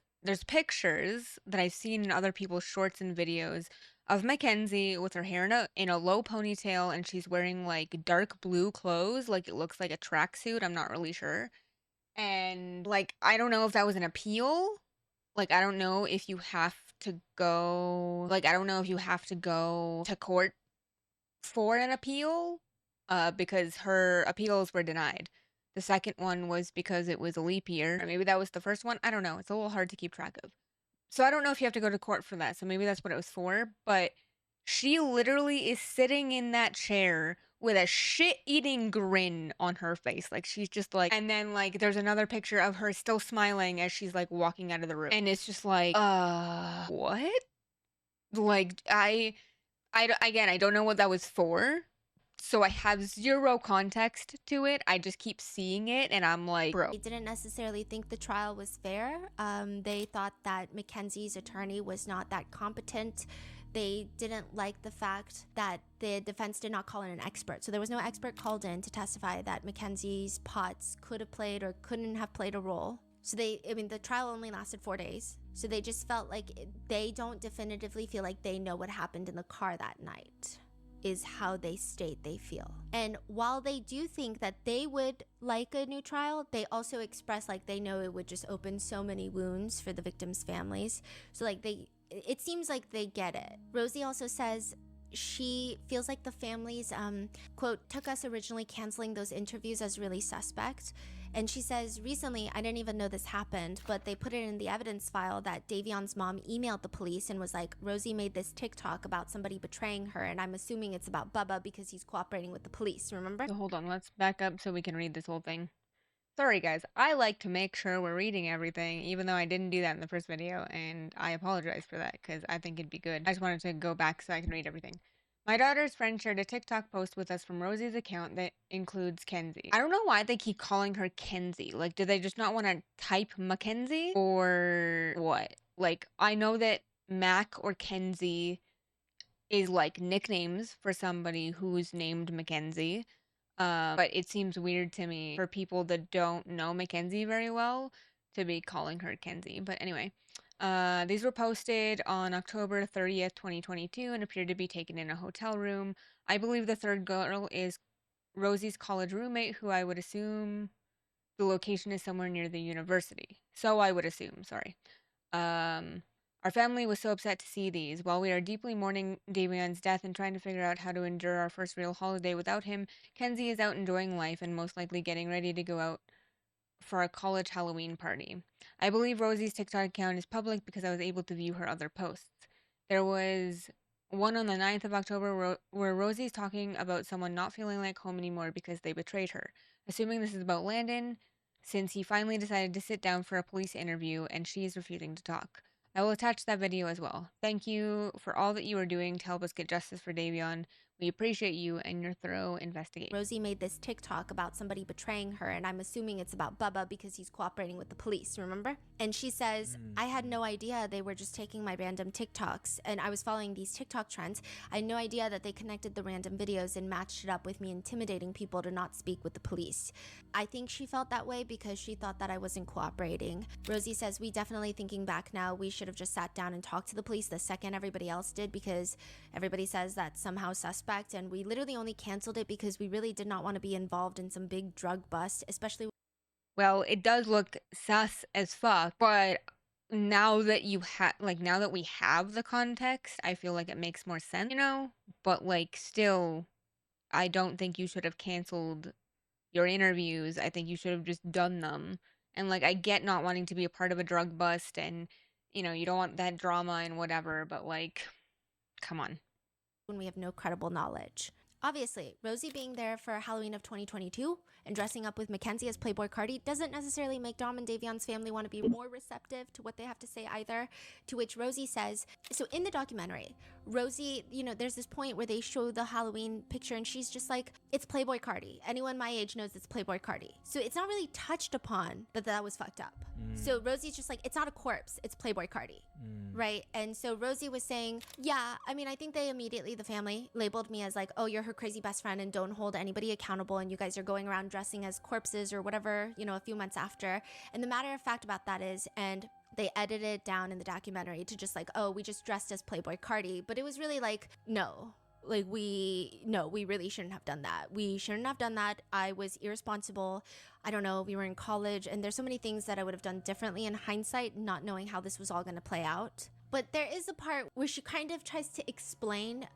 pictures that I've seen in other people's shorts and videos of Mackenzie with her hair in a low ponytail, and she's wearing like dark blue clothes, like it looks like a tracksuit. I'm not really sure. And like I don't know if that was an appeal. Like I don't know if you have to go to court for an appeal, because her appeals were denied. The second one was because it was a leap year. Or maybe that was the first one. I don't know. It's a little hard to keep track of. So I don't know if you have to go to court for that. So maybe that's what it was for. But she literally is sitting in that chair with a shit-eating grin on her face. Like she's just like, and then like there's another picture of her still smiling as she's like walking out of the room. And it's just like, what? Like again, I don't know what that was for. So I have zero context to it. I just keep seeing it and I'm like, bro. They didn't necessarily think the trial was fair. They thought that Mackenzie's attorney was not that competent. They didn't like the fact that the defense did not call in an expert. So there was no expert called in to testify that Mackenzie's pots could have played or couldn't have played a role. So the trial only lasted 4 days. So they just felt like they don't definitively feel like they know what happened in the car that night, is how they state they feel. And while they do think that they would like a new trial, they also express like they know it would just open so many wounds for the victims' families. So like it seems like they get it. Rosie also says she feels like the families, quote, took us originally canceling those interviews as really suspect. And she says, recently, I didn't even know this happened, but they put it in the evidence file that Davion's mom emailed the police and was like, Rosie made this TikTok about somebody betraying her, and I'm assuming it's about Bubba because he's cooperating with the police, remember? So hold on, let's back up so we can read this whole thing. Sorry guys, I like to make sure we're reading everything, even though I didn't do that in the first video, and I apologize for that, because I think it'd be good. I just wanted to go back so I can read everything. My daughter's friend shared a TikTok post with us from Rosie's account that includes Kenzie. I don't know why they keep calling her Kenzie. Like, do they just not want to type Mackenzie? Or what? Like, I know that Mac or Kenzie is like nicknames for somebody who's named Mackenzie. But it seems weird to me for people that don't know Mackenzie very well to be calling her Kenzie. But anyway, these were posted on October 30th, 2022 and appear to be taken in a hotel room. I believe the third girl is Rosie's college roommate, who I would assume the location is somewhere near the university. So I would assume, sorry. Our family was so upset to see these. While we are deeply mourning Davion's death and trying to figure out how to endure our first real holiday without him, Kenzie is out enjoying life and most likely getting ready to go out for a college Halloween party. I believe Rosie's TikTok account is public because I was able to view her other posts. There was one on the 9th of October where Rosie's talking about someone not feeling like home anymore because they betrayed her. Assuming this is about Landon, since he finally decided to sit down for a police interview and she is refusing to talk. I will attach that video as well. Thank you for all that you are doing to help us get justice for Davion. We appreciate you and your thorough investigation. Rosie made this TikTok about somebody betraying her, and I'm assuming it's about Bubba because he's cooperating with the police, remember? And she says, I had no idea they were just taking my random TikToks, and I was following these TikTok trends. I had no idea that they connected the random videos and matched it up with me intimidating people to not speak with the police. I think she felt that way because she thought that I wasn't cooperating. Rosie says, we definitely, thinking back now, we should have just sat down and talked to the police the second everybody else did, because everybody says that's somehow suspect, and we literally only canceled it because we really did not want to be involved in some big drug bust, especially. Well, it does look sus as fuck, but now that now that we have the context, I feel like it makes more sense, you know? But like still, I don't think you should have canceled your interviews. I think you should have just done them. And like I get not wanting to be a part of a drug bust and you don't want that drama and whatever, but like come on. When we have no credible knowledge. Obviously, Rosie being there for Halloween of 2022 and dressing up with Mackenzie as Playboy Cardi doesn't necessarily make Dom and Davion's family want to be more receptive to what they have to say either, to which Rosie says, so in the documentary, Rosie, there's this point where they show the Halloween picture and she's just like, it's Playboy Cardi. Anyone my age knows it's Playboy Cardi. So it's not really touched upon that was fucked up. So Rosie's just like, it's not a corpse, it's Playboy Cardi, right? And so Rosie was saying, yeah, I mean, I think they immediately, the family, labeled me as like, oh, you're her her crazy best friend and don't hold anybody accountable, and you guys are going around dressing as corpses or whatever, you know, a few months after. And the matter of fact about that is, and they edited it down in the documentary to just like, oh, we just dressed as Playboy Cardi, but it was really like, no. Like, we really shouldn't have done that. We shouldn't have done that. I was irresponsible. I don't know, we were in college, and there's so many things that I would have done differently in hindsight, not knowing how this was all going to play out. But there is a part where she kind of tries to explain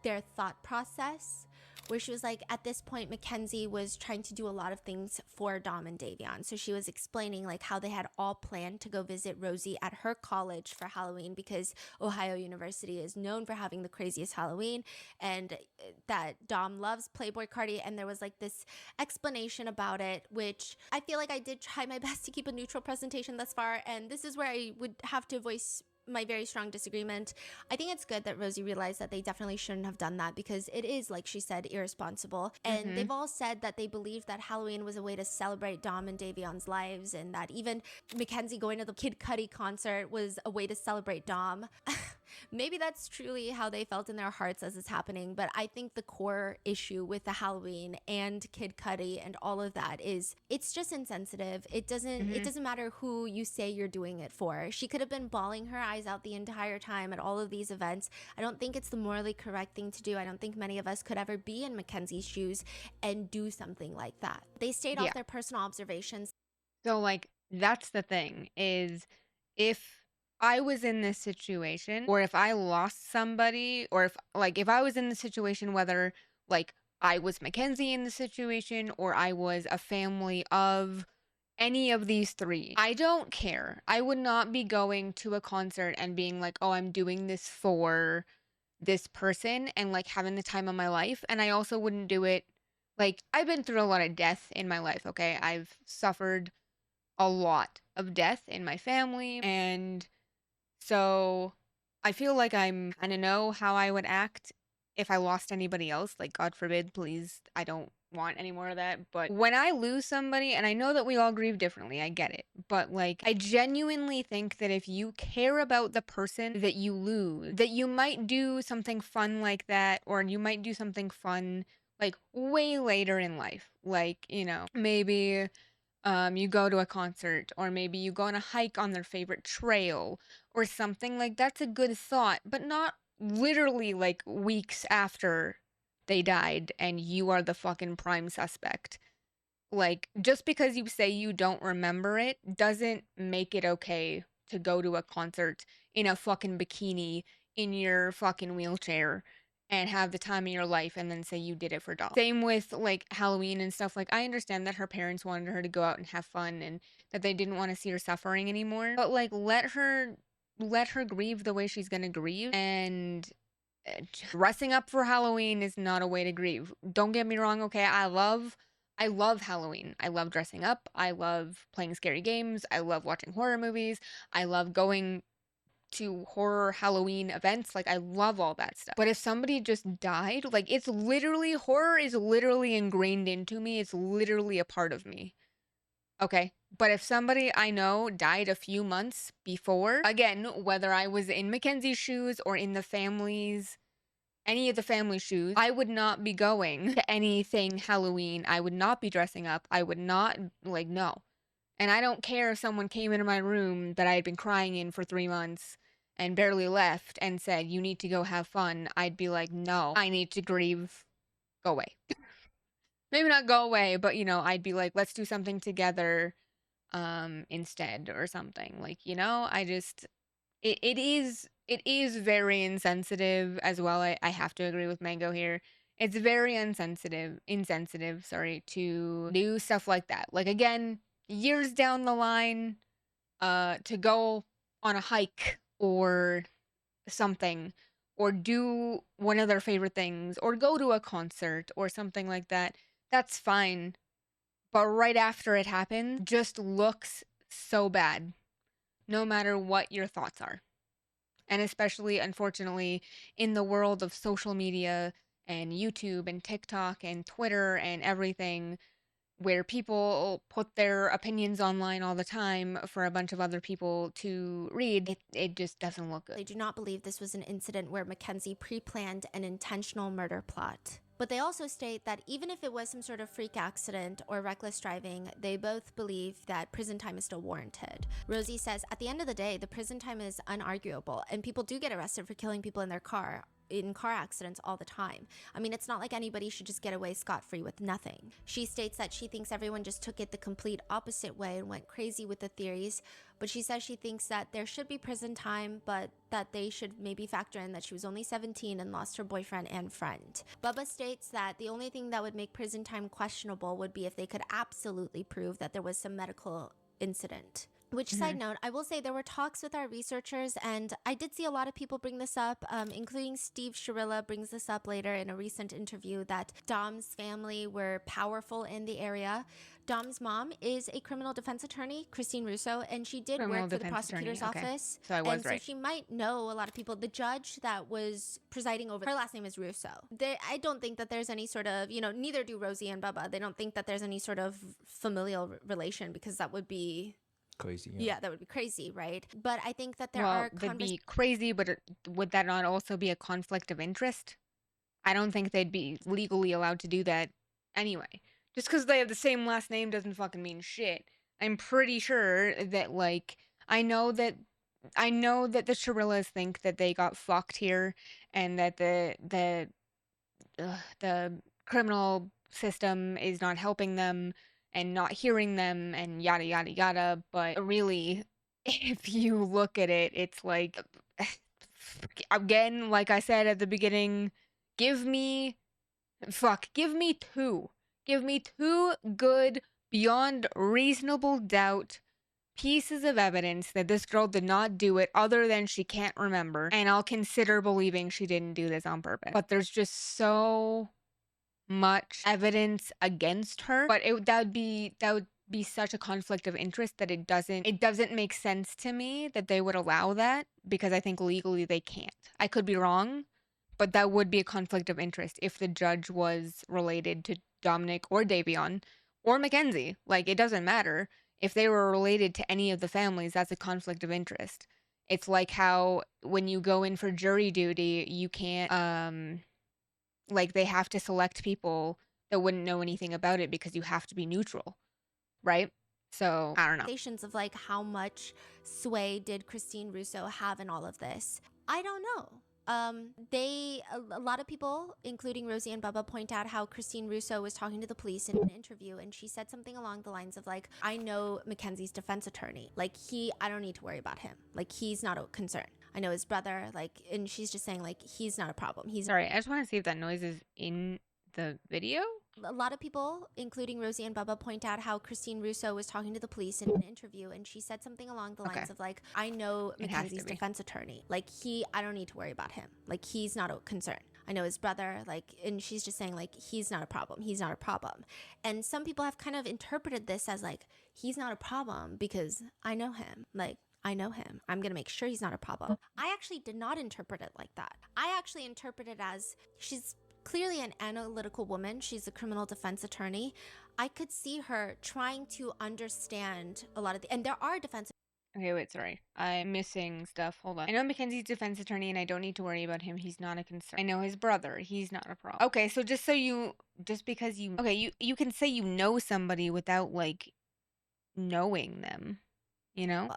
their thought process, where she was like, at this point, Mackenzie was trying to do a lot of things for Dom and Davion. So she was explaining like how they had all planned to go visit Rosie at her college for Halloween, because Ohio University is known for having the craziest Halloween, and that Dom loves Playboy Cardi. And there was like this explanation about it, which I feel like I did try my best to keep a neutral presentation thus far. And this is where I would have to voice my very strong disagreement. I think it's good that Rosie realized that they definitely shouldn't have done that, because it is, like she said, irresponsible. And they've all said that they believe that Halloween was a way to celebrate Dom and Davion's lives, and that even Mackenzie going to the Kid Cudi concert was a way to celebrate Dom. Maybe that's truly how they felt in their hearts as it's happening, but I think the core issue with the Halloween and Kid Cudi and all of that is it's just insensitive. It doesn't matter who you say you're doing it for. She could have been bawling her eyes out the entire time at all of these events. I don't think it's the morally correct thing to do. I don't think many of us could ever be in Mackenzie's shoes and do something like that. They stayed off their personal observations. So, like, that's the thing, is if I was in this situation, or if I lost somebody, or if I was in the situation, whether, like, I was Mackenzie in the situation, or I was a family of any of these three, I don't care. I would not be going to a concert and being like, oh, I'm doing this for this person, and, like, having the time of my life. And I also wouldn't do it, like, I've been through a lot of death in my life, okay? I've suffered a lot of death in my family, and so I feel like I'm kind of know how I would act if I lost anybody else. Like, God forbid, please, I don't want any more of that. But when I lose somebody, and I know that we all grieve differently, I get it. But, like, I genuinely think that if you care about the person that you lose, that you might do something fun like that, or you might do something fun, like, way later in life. Like, you know, maybe you go to a concert, or maybe you go on a hike on their favorite trail or something. Like, that's a good thought, but not literally like weeks after they died and you are the fucking prime suspect. Like, just because you say you don't remember it doesn't make it okay to go to a concert in a fucking bikini in your fucking wheelchair and have the time of your life and then say you did it for doll. Same with, like, Halloween and stuff. Like, I understand that her parents wanted her to go out and have fun and that they didn't want to see her suffering anymore. But, like, let her grieve the way she's gonna grieve. And dressing up for Halloween is not a way to grieve. Don't get me wrong, okay? I love Halloween. I love dressing up. I love playing scary games. I love watching horror movies. I love going to horror Halloween events. Like, I love all that stuff. But if somebody just died, like, it's literally, horror is literally ingrained into me. It's literally a part of me. Okay? But if somebody I know died a few months before, again, whether I was in Mackenzie's shoes or in any of the family shoes, I would not be going to anything Halloween. I would not be dressing up. I would not, like, no. And I don't care if someone came into my room that I had been crying in for 3 months and barely left and said, you need to go have fun. I'd be like, no, I need to grieve. Go away. Maybe not go away, but, you know, I'd be like, let's do something together instead or something. Like, you know, it is very insensitive as well. I have to agree with Mango here. It's very insensitive, sorry, to do stuff like that. Like, again, years down the line, to go on a hike or something, or do one of their favorite things, or go to a concert or something like that, that's fine. But right after it happens, just looks so bad, no matter what your thoughts are. And especially, unfortunately, in the world of social media and YouTube and TikTok and Twitter and everything, where people put their opinions online all the time for a bunch of other people to read, it just doesn't look good. They do not believe this was an incident where Mackenzie pre-planned an intentional murder plot. But they also state that even if it was some sort of freak accident or reckless driving, they both believe that prison time is still warranted. Rosie says, at the end of the day, the prison time is unarguable, and people do get arrested for killing people in their car, in car accidents all the time. I mean, it's not like anybody should just get away scot-free with nothing. She states that she thinks everyone just took it the complete opposite way and went crazy with the theories, but she says she thinks that there should be prison time, but that they should maybe factor in that she was only 17 and lost her boyfriend and friend. Bubba states that the only thing that would make prison time questionable would be if they could absolutely prove that there was some medical incident. Which, side note, I will say there were talks with our researchers, and I did see a lot of people bring this up, including Steve Sharilla brings this up later in a recent interview, that Dom's family were powerful in the area. Dom's mom is a criminal defense attorney, Christine Russo, and she did Criminal work for the defense attorney, prosecutor's okay. office. So I was and right. So she might know a lot of people. The judge that was presiding over, her last name is Russo. I don't think that there's any sort of, neither do Rosie and Bubba. They don't think that there's any sort of familial relation, because that would be crazy. Yeah, that would be crazy, right? But I think that there Well, are they'd be crazy, but would that not also be a conflict of interest? I don't think they'd be legally allowed to do that anyway. Just because they have the same last name doesn't fucking mean shit. I'm pretty sure that, like, I know that the Shirillas think that they got fucked here, and that the criminal system is not helping them and not hearing them and yada yada yada. But really, if you look at it, it's like, again, like I said at the beginning, give me two. Give me two good, beyond reasonable doubt pieces of evidence that this girl did not do it other than she can't remember, and I'll consider believing she didn't do this on purpose. But there's just so much evidence against her. But that would be such a conflict of interest that it doesn't make sense to me that they would allow that, because I think legally they can't. I could be wrong, but that would be a conflict of interest if the judge was related to Dominic or Davion or Mackenzie. Like, it doesn't matter. If they were related to any of the families, that's a conflict of interest. It's like how when you go in for jury duty, you can't, like, they have to select people that wouldn't know anything about it because you have to be neutral, right? So, I don't know. Of like, how much sway did Christine Russo have in all of this? I don't know. A lot of people, including Rosie and Bubba, point out how Christine Russo was talking to the police in an interview, and she said something along the lines of, like, I know Mackenzie's defense attorney. Like, I don't need to worry about him. Like, he's not a concern. I know his brother, like, and she's just saying, like, he's not a problem. Sorry, I just want to see if that noise is in the video. A lot of people, including Rosie and Bubba, point out how Christine Russo was talking to the police in an interview, and she said something along the lines of, like, I know Mackenzie's defense attorney. Like, I don't need to worry about him. Like, he's not a concern. I know his brother, like, and she's just saying, like, he's not a problem. He's not a problem. And some people have kind of interpreted this as, like, he's not a problem because I know him. Like, I know him. I'm going to make sure he's not a problem. I actually did not interpret it like that. I actually interpret it as, she's clearly an analytical woman. She's a criminal defense attorney. I could see her trying to understand a lot of and there are defense. Okay, wait, sorry. I'm missing stuff. Hold on. I know Mackenzie's defense attorney, and I don't need to worry about him. He's not a concern. I know his brother. He's not a problem. Okay, so just because you can say you know somebody without, like, knowing them, you know?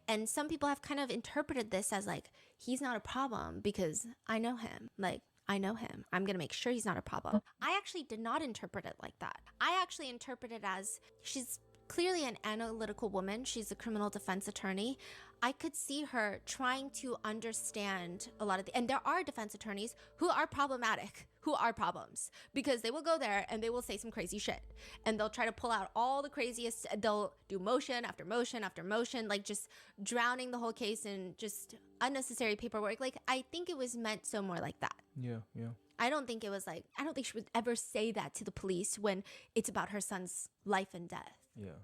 And some people have kind of interpreted this as, like, he's not a problem because I know him. Like, I know him. I'm going to make sure he's not a problem. I actually did not interpret it like that. I actually interpret it as, she's clearly an analytical woman. She's a criminal defense attorney. I could see her trying to understand a lot of and there are defense attorneys who are problematic, who are problems, because they will go there and they will say some crazy shit, and they'll try to pull out all the craziest, they'll do motion after motion after motion, like just drowning the whole case in just unnecessary paperwork. Like, I think it was meant so more like that. Yeah. I don't think she would ever say that to the police when it's about her son's life and death.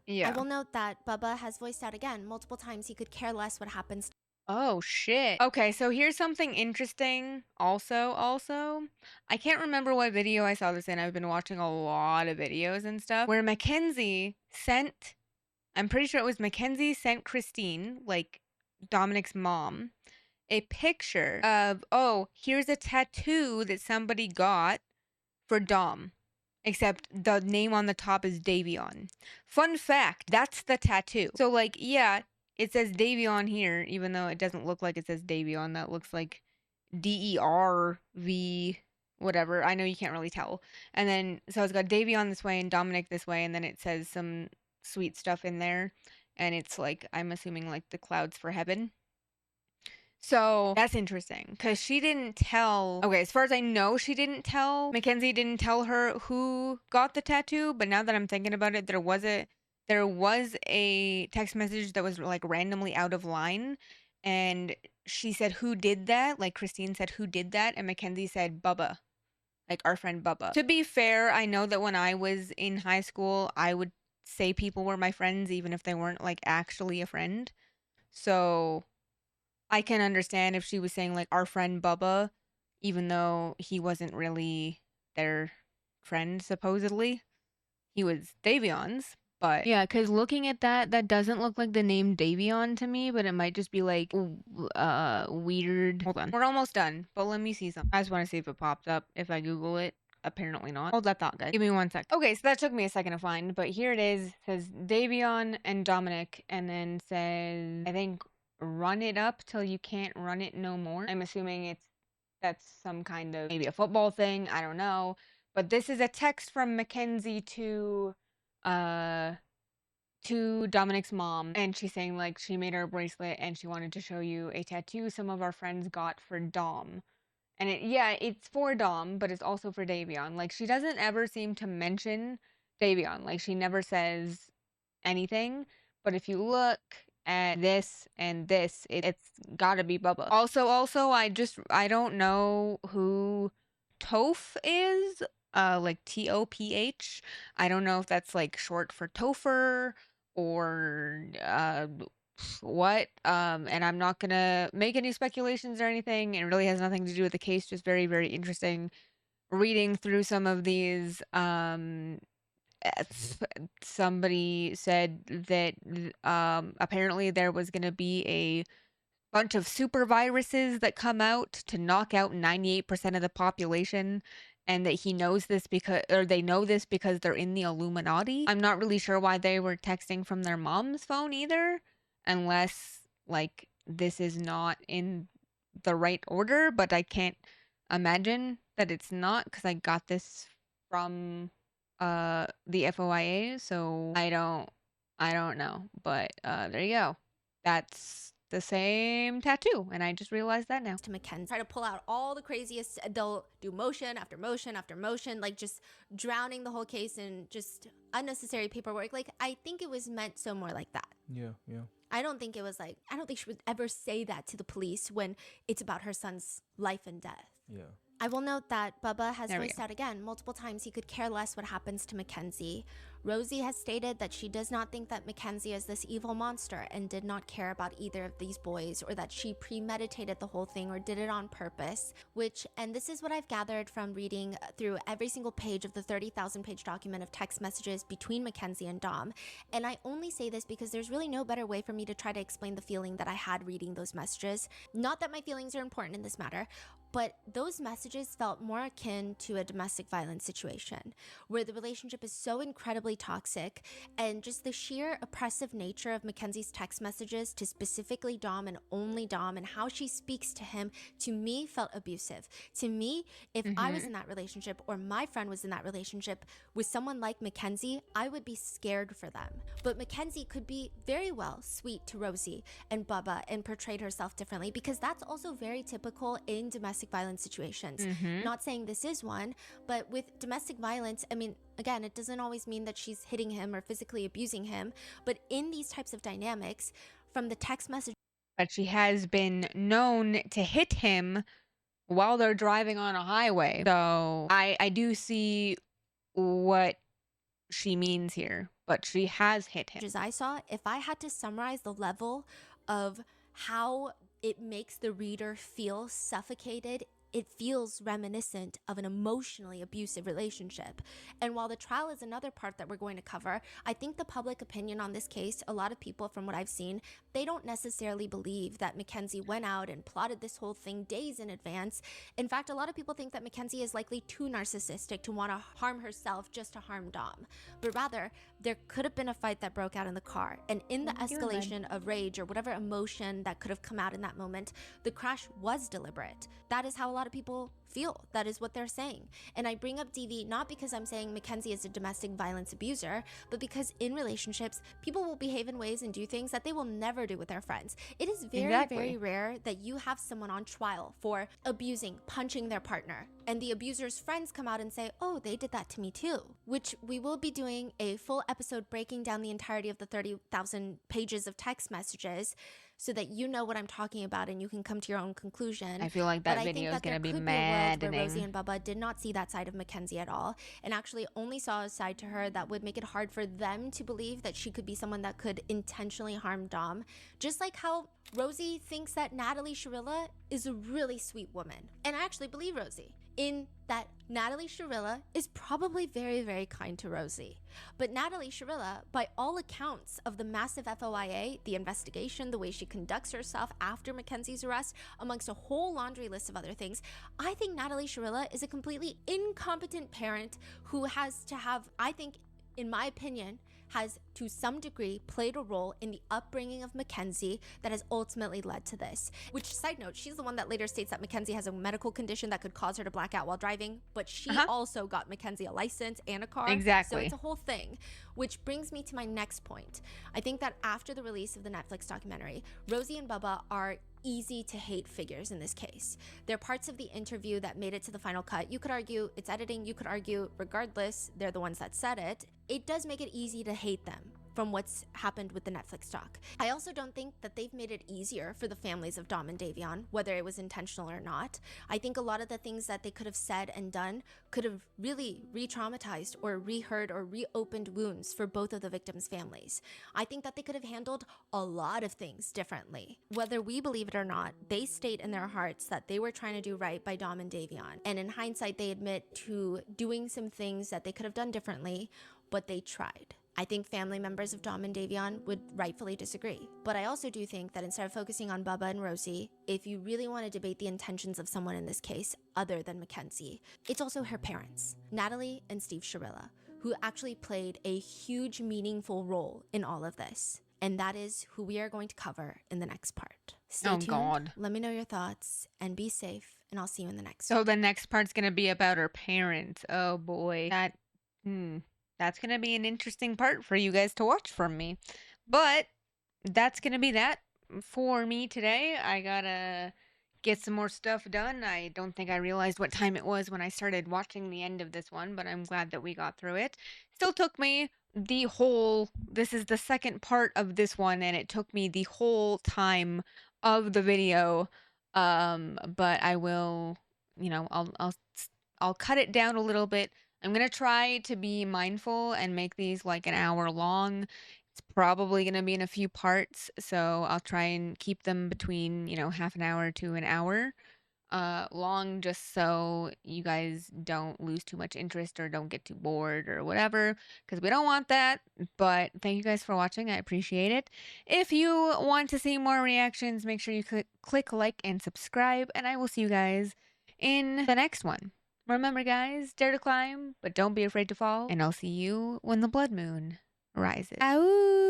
Yeah. I will note that Bubba has voiced out again multiple times he could care less what happens. Oh, shit. Okay, so here's something interesting also. I can't remember what video I saw this in. I've been watching a lot of videos and stuff where I'm pretty sure it was Mackenzie sent Christine, like Dominic's mom, a picture of, oh, here's a tattoo that somebody got for Dom, except the name on the top is Davion. Fun fact, that's the tattoo. So, like, yeah, it says Davion here, even though it doesn't look like it says Davion. That looks like DERV, whatever. I know you can't really tell. And then, so it's got Davion this way and Dominic this way, and then it says some sweet stuff in there. And it's like, I'm assuming like the clouds for heaven. So that's interesting because she didn't tell. Okay, as far as I know, she didn't tell. Mackenzie didn't tell her who got the tattoo. But now that I'm thinking about it, there was a text message that was like randomly out of line, and she said who did that. Like Christine said who did that, and Mackenzie said Bubba, like our friend Bubba. To be fair, I know that when I was in high school, I would say people were my friends even if they weren't like actually a friend. So I can understand if she was saying like our friend Bubba, even though he wasn't really their friend, supposedly. He was Davion's. But yeah, because looking at that, that doesn't look like the name Davion to me, but it might just be like weird. Hold on. We're almost done, but let me see something. I just want to see if it pops up if I Google it. Apparently not. Hold that thought, guys. Give me 1 sec. Okay, so that took me a second to find, but here it is. It says Davion and Dominic, and then says, I think, run it up till you can't run it no more. I'm assuming that's some kind of maybe a football thing. I don't know. But this is a text from Mackenzie to Dominic's mom, and she's saying like she made her a bracelet and she wanted to show you a tattoo some of our friends got for Dom. And it's for Dom, but it's also for Davion. Like, she doesn't ever seem to mention Davion. Like, she never says anything. But if you look at this and this, it's gotta be Bubba. Also, I don't know who Toph is. Like Toph. I don't know if that's like short for Topher or what. And I'm not gonna make any speculations or anything. It really has nothing to do with the case, just very, very interesting reading through some of these. Somebody said that apparently there was gonna be a bunch of super viruses that come out to knock out 98% of the population, and that he knows this because, or they know this because they're in the Illuminati. I'm not really sure why they were texting from their mom's phone either, unless like this is not in the right order, but I can't imagine that it's not because I got this from the FOIA, so I don't know, but there you go. That's the same tattoo, and I just realized that now. To Mackenzie, try to pull out all the craziest. They'll do motion after motion after motion, like just drowning the whole case in just unnecessary paperwork. Like, I think it was meant so more like that. Yeah. I don't think she would ever say that to the police when it's about her son's life and death. Yeah. I will note that Bubba has There we voiced go. out again multiple times he could care less what happens to Mackenzie. Rosie has stated that she does not think that Mackenzie is this evil monster and did not care about either of these boys, or that she premeditated the whole thing or did it on purpose, and this is what I've gathered from reading through every single page of the 30,000 page document of text messages between Mackenzie and Dom. And I only say this because there's really no better way for me to try to explain the feeling that I had reading those messages. Not that my feelings are important in this matter, but those messages felt more akin to a domestic violence situation, where the relationship is so incredibly toxic, and just the sheer oppressive nature of Mackenzie's text messages to specifically Dom and only Dom, and how she speaks to him, to me felt abusive. To me, if I was in that relationship, or my friend was in that relationship with someone like Mackenzie, I would be scared for them. But Mackenzie could be very well sweet to Rosie and Bubba and portrayed herself differently, because that's also very typical in domestic violence situations. Not saying this is one, but with domestic violence, I mean, again, it doesn't always mean that she's hitting him or physically abusing him, but in these types of dynamics, from the text message. But she has been known to hit him while they're driving on a highway. So I do see what she means here, but she has hit him. As I saw, if I had to summarize the level of how it makes the reader feel suffocated it feels reminiscent of an emotionally abusive relationship. And while the trial is another part that we're going to cover, I think the public opinion on this case, a lot of people from what I've seen, they don't necessarily believe that Mackenzie went out and plotted this whole thing days in advance. In fact, a lot of people think that Mackenzie is likely too narcissistic to want to harm herself just to harm Dom. But rather, there could have been a fight that broke out in the car. And in the escalation of rage or whatever emotion that could have come out in that moment, the crash was deliberate. That is how a lot of people feel. That is what they're saying. And I bring up DV not because I'm saying Mackenzie is a domestic violence abuser, but because in relationships, people will behave in ways and do things that they will never do with their friends. It is very, very rare that you have someone on trial for abusing, punching their partner, and the abuser's friends come out and say, oh, they did that to me too, which we will be doing a full episode breaking down the entirety of the 30,000 pages of text messages so that you know what I'm talking about and you can come to your own conclusion. I feel like that video is going to be maddening. Where Rosie and Bubba did not see that side of Mackenzie at all and actually only saw a side to her that would make it hard for them to believe that she could be someone that could intentionally harm Dom. Just like how Rosie thinks that Natalie Sharilla is a really sweet woman. And I actually believe Rosie in that Natalie Sharilla is probably very, very kind to Rosie. But Natalie Sharilla, by all accounts of the massive FOIA, the investigation, the way she conducts herself after Mackenzie's arrest, amongst a whole laundry list of other things, I think Natalie Sharilla is a completely incompetent parent who has to have, I think, in my opinion, has to some degree played a role in the upbringing of Mackenzie that has ultimately led to this. Which, side note, she's the one that later states that Mackenzie has a medical condition that could cause her to black out while driving, but she also got Mackenzie a license and a car. Exactly. So it's a whole thing. Which brings me to my next point. I think that after the release of the Netflix documentary, Rosie and Bubba are easy to hate figures in this case. They're parts of the interview that made it to the final cut. You could argue it's editing, you could argue regardless, they're the ones that said it. It does make it easy to hate them from what's happened with the Netflix doc. I also don't think that they've made it easier for the families of Dom and Davion, whether it was intentional or not. I think a lot of the things that they could have said and done could have really re-traumatized or reheard or reopened wounds for both of the victims' families. I think that they could have handled a lot of things differently. Whether we believe it or not, they state in their hearts that they were trying to do right by Dom and Davion. And in hindsight, they admit to doing some things that they could have done differently, but they tried. I think family members of Dom and Davion would rightfully disagree. But I also do think that instead of focusing on Bubba and Rosie, if you really want to debate the intentions of someone in this case other than Mackenzie, it's also her parents, Natalie and Steve Sharilla, who actually played a huge, meaningful role in all of this. And that is who we are going to cover in the next part. Stay tuned. God. Let me know your thoughts and be safe. And I'll see you in the next So the next part's going to be about her parents. Oh boy. That's going to be an interesting part for you guys to watch from me. But that's going to be that for me today. I got to get some more stuff done. I don't think I realized what time it was when I started watching the end of this one, but I'm glad that we got through it. Still took me this is the second part of this one, and it took me the whole time of the video. But I will, I'll cut it down a little bit. I'm going to try to be mindful and make these like an hour long. It's probably going to be in a few parts, so I'll try and keep them between, half an hour to an hour long, just so you guys don't lose too much interest or don't get too bored or whatever, because we don't want that. But thank you guys for watching. I appreciate it. If you want to see more reactions, make sure you click like and subscribe, and I will see you guys in the next one. Remember, guys, dare to climb, but don't be afraid to fall. And I'll see you when the blood moon rises. Ow!